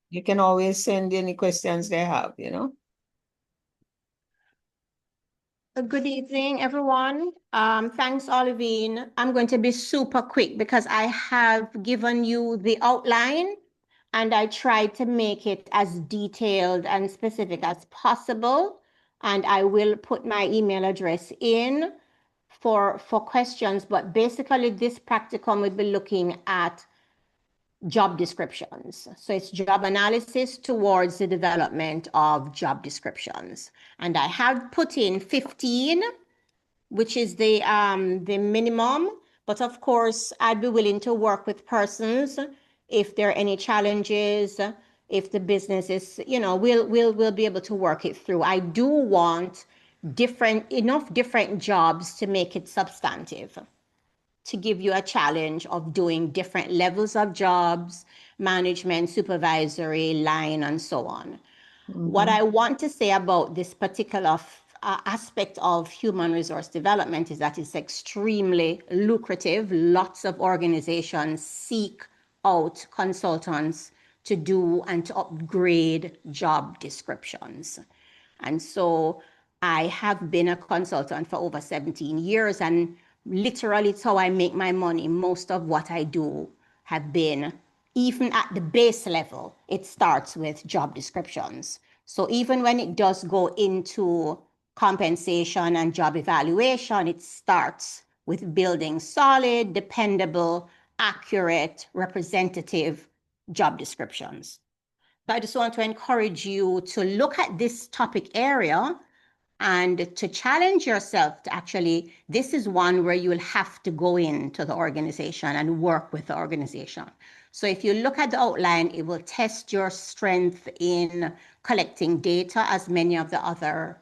You can always send any questions they have, Good evening, everyone. Thanks, Olivine. I'm going to be super quick because I have given you the outline and I tried to make it as detailed and specific as possible. And I will put my email address in for questions. But basically, this practicum will be looking at job descriptions. So it's job analysis towards the development of job descriptions. And I have put in 15, which is the minimum. But of course, I'd be willing to work with persons if there are any challenges, if the business is, we'll be able to work it through. I do want enough different jobs to make it substantive, to give you a challenge of doing different levels of jobs, management, supervisory, line, and so on. What I want to say about this particular aspect of human resource development is that it's extremely lucrative. Lots of organizations seek out consultants to do and to upgrade job descriptions. And so I have been a consultant for over 17 years, and literally it's how I make my money. Most of what I do have been, even at the base level, it starts with job descriptions. So even when it does go into compensation and job evaluation, it starts with building solid, dependable, accurate, representative job descriptions. So I just want to encourage you to look at this topic area And to challenge yourself to actually, this is one where you will have to go into the organization and work with the organization. So if you look at the outline, it will test your strength in collecting data, as many of the other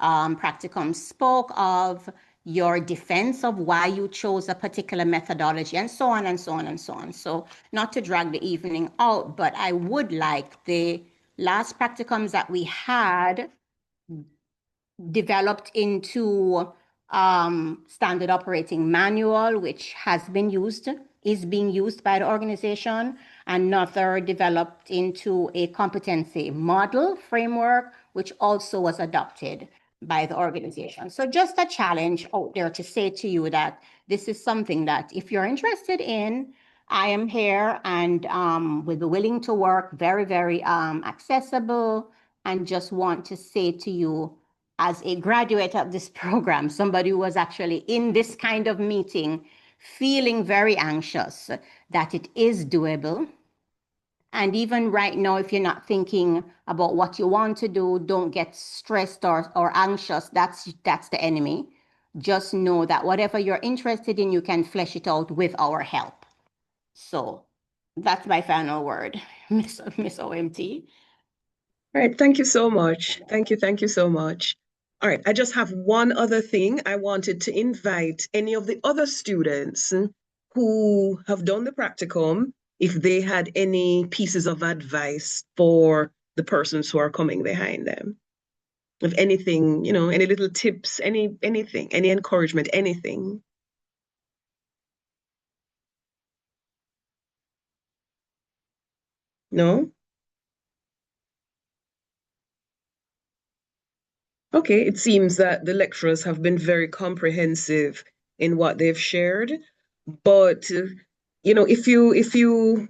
practicums spoke of, your defense of why you chose a particular methodology, and so on and so on and so on. So not to drag the evening out, but I would like the last practicums that we had developed into standard operating manual, which has been used, is being used by the organization. Another developed into a competency model framework, which also was adopted by the organization. So just a challenge out there to say to you that this is something that if you're interested in, I am here and we'll be willing to work, very, very accessible, and just want to say to you, as a graduate of this program, somebody who was actually in this kind of meeting, feeling very anxious, that it is doable. And even right now, if you're not thinking about what you want to do, don't get stressed or anxious. That's the enemy. Just know that whatever you're interested in, you can flesh it out with our help. So that's my final word, Miss OMT. All right, thank you so much. Thank you so much. All right, I just have one other thing. I wanted to invite any of the other students who have done the practicum, if they had any pieces of advice for the persons who are coming behind them. If anything, any little tips, anything, any encouragement, anything. No? Okay, it seems that the lecturers have been very comprehensive in what they've shared. But if you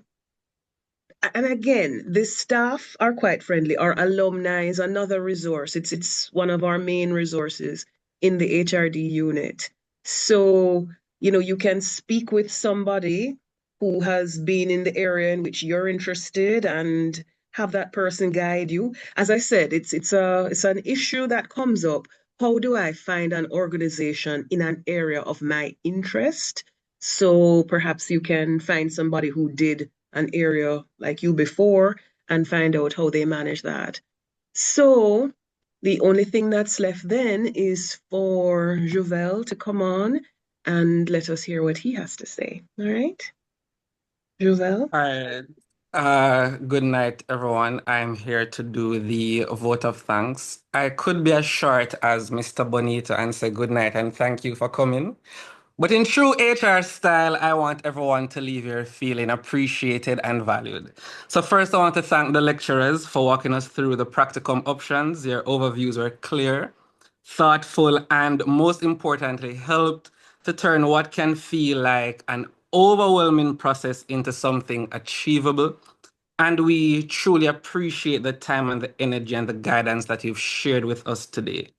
and again, the staff are quite friendly. Our alumni is another resource. It's one of our main resources in the HRD unit. So, you can speak with somebody who has been in the area in which you're interested and have that person guide you. As I said, it's an issue that comes up. How do I find an organization in an area of my interest? So perhaps you can find somebody who did an area like you before and find out how they manage that. So the only thing that's left then is for Jovel to come on and let us hear what he has to say. All right, Jovel? All right. Good night, everyone. I'm here to do the vote of thanks. I could be as short as Mr. Bonito and say good night and thank you for coming. But in true HR style, I want everyone to leave here feeling appreciated and valued. So first, I want to thank the lecturers for walking us through the practicum options. Your overviews were clear, thoughtful, and most importantly, helped to turn what can feel like an overwhelming process into something achievable. And we truly appreciate the time and the energy and the guidance that you've shared with us today.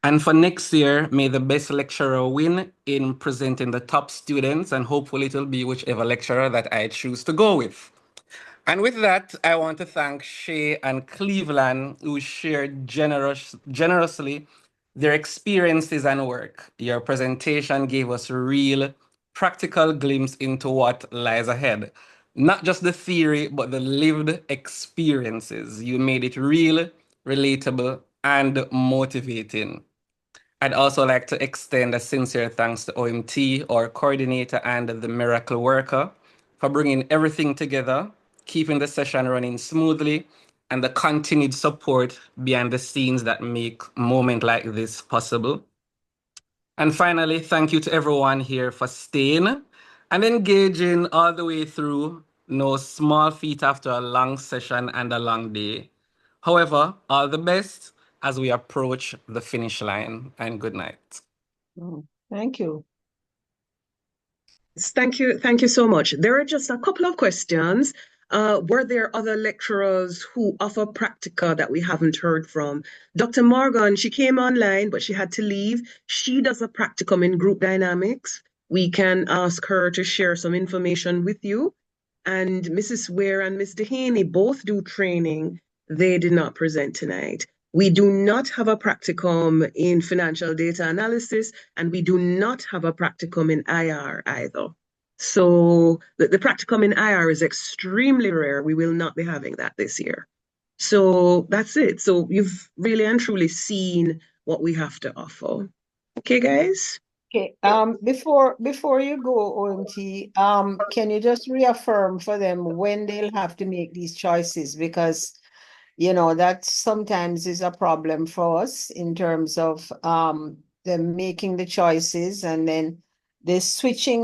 And for next year, may the best lecturer win in presenting the top students, and hopefully it'll be whichever lecturer that I choose to go with. And with that, I want to thank Shay and Cleveland, who shared generously their experiences and work. Your presentation gave us a real practical glimpse into what lies ahead. Not just the theory, but the lived experiences. You made it real, relatable, and motivating. I'd also like to extend a sincere thanks to OMT, our coordinator and the miracle worker, for bringing everything together, keeping the session running smoothly, and the continued support behind the scenes that make a moment like this possible. And finally, thank you to everyone here for staying and engaging all the way through. No small feat after a long session and a long day. However, all the best as we approach the finish line, and good night. Thank you. Thank you so much. There are just a couple of questions. Were there other lecturers who offer practica that we haven't heard from? Dr. Morgan, she came online, but she had to leave. She does a practicum in group dynamics. We can ask her to share some information with you. And Mrs. Ware and Ms. Dehaney both do training. They did not present tonight. We do not have a practicum in financial data analysis, and we do not have a practicum in IR either. So the practicum in IR is extremely rare. We will not be having that this year. So that's it. So you've really and truly seen what we have to offer. Okay, guys? Okay, before you go, OMT, can you just reaffirm for them when they'll have to make these choices? Because, you know, that sometimes is a problem for us in terms of them making the choices and then the switching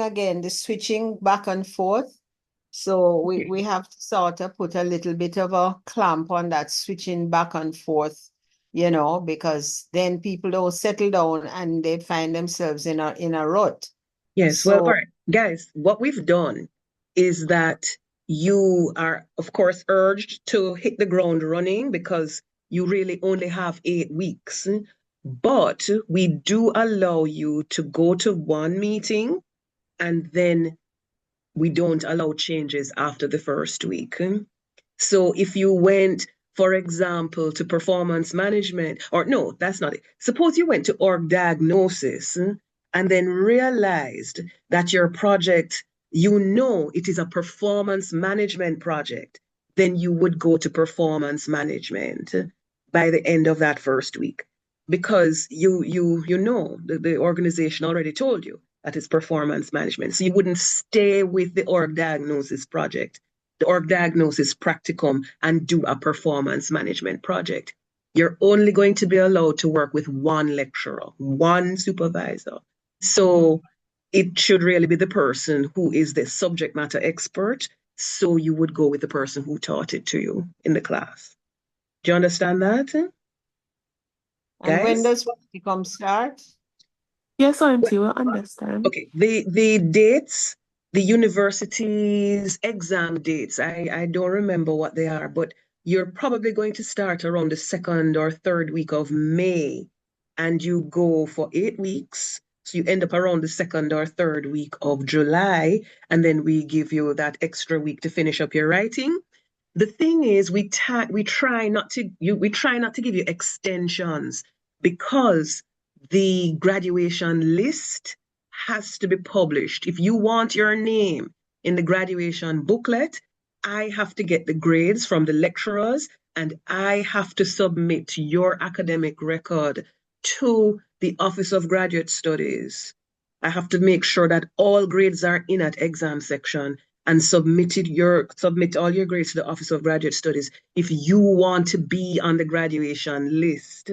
back and forth. So we have to sort of put a little bit of a clamp on that switching back and forth, you know, because then people don't settle down and they find themselves in a rut. Yes, well, all So right. Guys, what we've done is that you are, of course, urged to hit the ground running because you really only have 8 weeks. But we do allow you to go to one meeting and then we don't allow changes after the first week. So if you went, for example, to performance management, or no, that's not it. Suppose you went to org diagnosis and then realized that your project, you know, it is a performance management project, then you would go to performance management by the end of that first week because you know the organization already told you that it's performance management. So you wouldn't stay with the org diagnosis project, the org diagnosis practicum, and do a performance management project. You're only going to be allowed to work with one lecturer, one supervisor. So it should really be the person who is the subject matter expert. So you would go with the person who taught it to you in the class. Do you understand that, and when guys? does practicum start? Yes, Well, OMT will understand. okay, the dates, the university's exam dates, I don't remember what they are, but you're probably going to start around the second or third week of May, and you go for 8 weeks. So you end up around the second or third week of July, and then we give you that extra week to finish up your writing. The thing is, we try not to give you extensions because the graduation list has to be published. If you want your name in the graduation booklet, I have to get the grades from the lecturers and I have to submit your academic record to the Office of Graduate Studies. I have to make sure that all grades are in at exam section and submit all your grades to the Office of Graduate Studies if you want to be on the graduation list.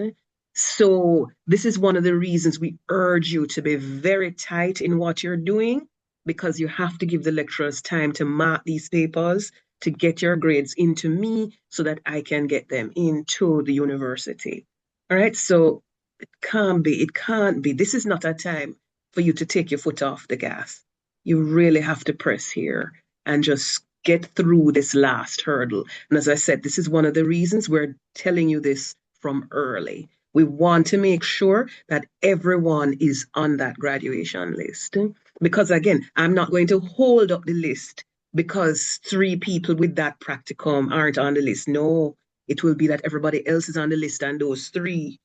So this is one of the reasons we urge you to be very tight in what you're doing because you have to give the lecturers time to mark these papers to get your grades into me so that I can get them into the university. All right, so it can't be. This is not a time for you to take your foot off the gas. You really have to press here and just get through this last hurdle. And as I said, this is one of the reasons we're telling you this from early. We want to make sure that everyone is on that graduation list. Because again, I'm not going to hold up the list because 3 people with that practicum aren't on the list. No, it will be that everybody else is on the list and those 3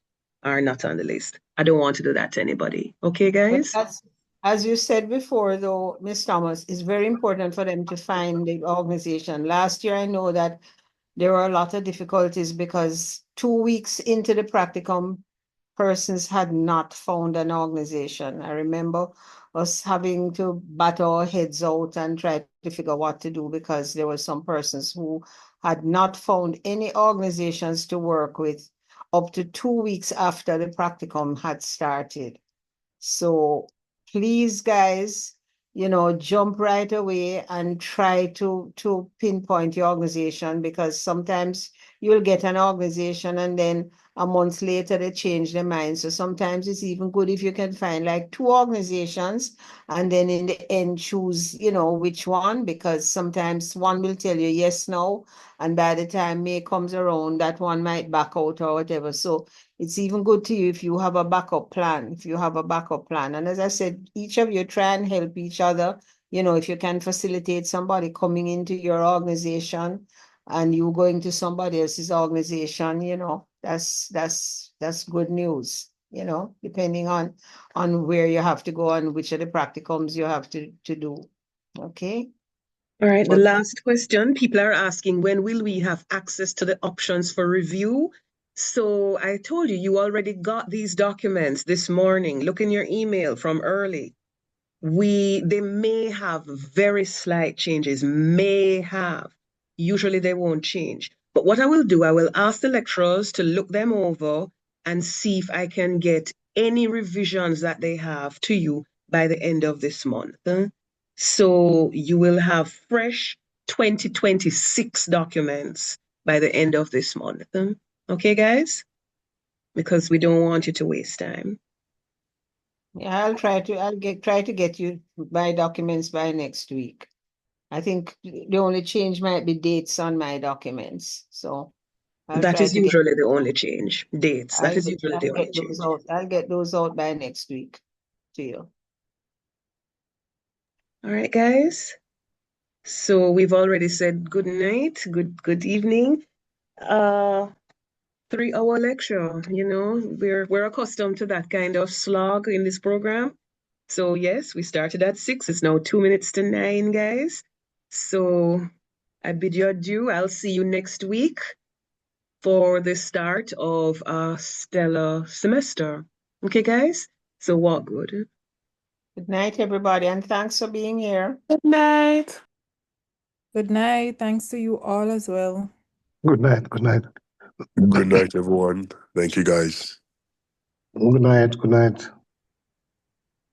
are not on the list. I don't want to do that to anybody. Okay, But guys? that's, as you said before, though, Ms. Thomas, it's very important for them to find the organization. Last year, I know that there were a lot of difficulties because 2 weeks into the practicum, persons had not found an organization. I remember us having to bat our heads out and try to figure what to do because there were some persons who had not found any organizations to work with up to 2 weeks after the practicum had started. So please, guys, you know, jump right away and try to pinpoint your organization because sometimes you'll get an organization and then a month later they change their mind. So sometimes it's even good if you can find like 2 organizations and then in the end choose, you know, which one, because sometimes one will tell you yes, no, and by the time May comes around, that one might back out or whatever. So it's even good to you if you have a backup plan, And as I said, each of you try and help each other. You know, if you can facilitate somebody coming into your organization and you going to somebody else's organization, you know, that's good news, you know, depending on where you have to go and which of the practicums you have to do. Okay. All right, the But last question. People are asking, when will we have access to the options for review? So I told you, you already got these documents this morning. Look in your email from early. They may have very slight changes, may have. Usually they won't change. But what I will do, I will ask the lecturers to look them over and see if I can get any revisions that they have to you by the end of this month. So you will have fresh 2026 documents by the end of this month. Okay, guys? Because we don't want you to waste time. yeah, try to get you my documents by next week. I think the only change might be dates on my documents. So I'll That try is to get usually the only change. Dates. That is usually the only change. I'll get those out by next week to you. All right, guys. So we've already said good night, good evening. 3 hour lecture, you know, we're accustomed to that kind of slog in this program. So yes, we started at 6. It's now 2 minutes to 9, guys. So I bid you adieu. I'll see you next week for the start of a stellar semester. Okay, guys? So walk good. Good night, everybody, and thanks for being here. Good night. Good night. Thanks to you all as well. Good night. Good night. Good night, everyone. Thank you, guys. Good night. Good night.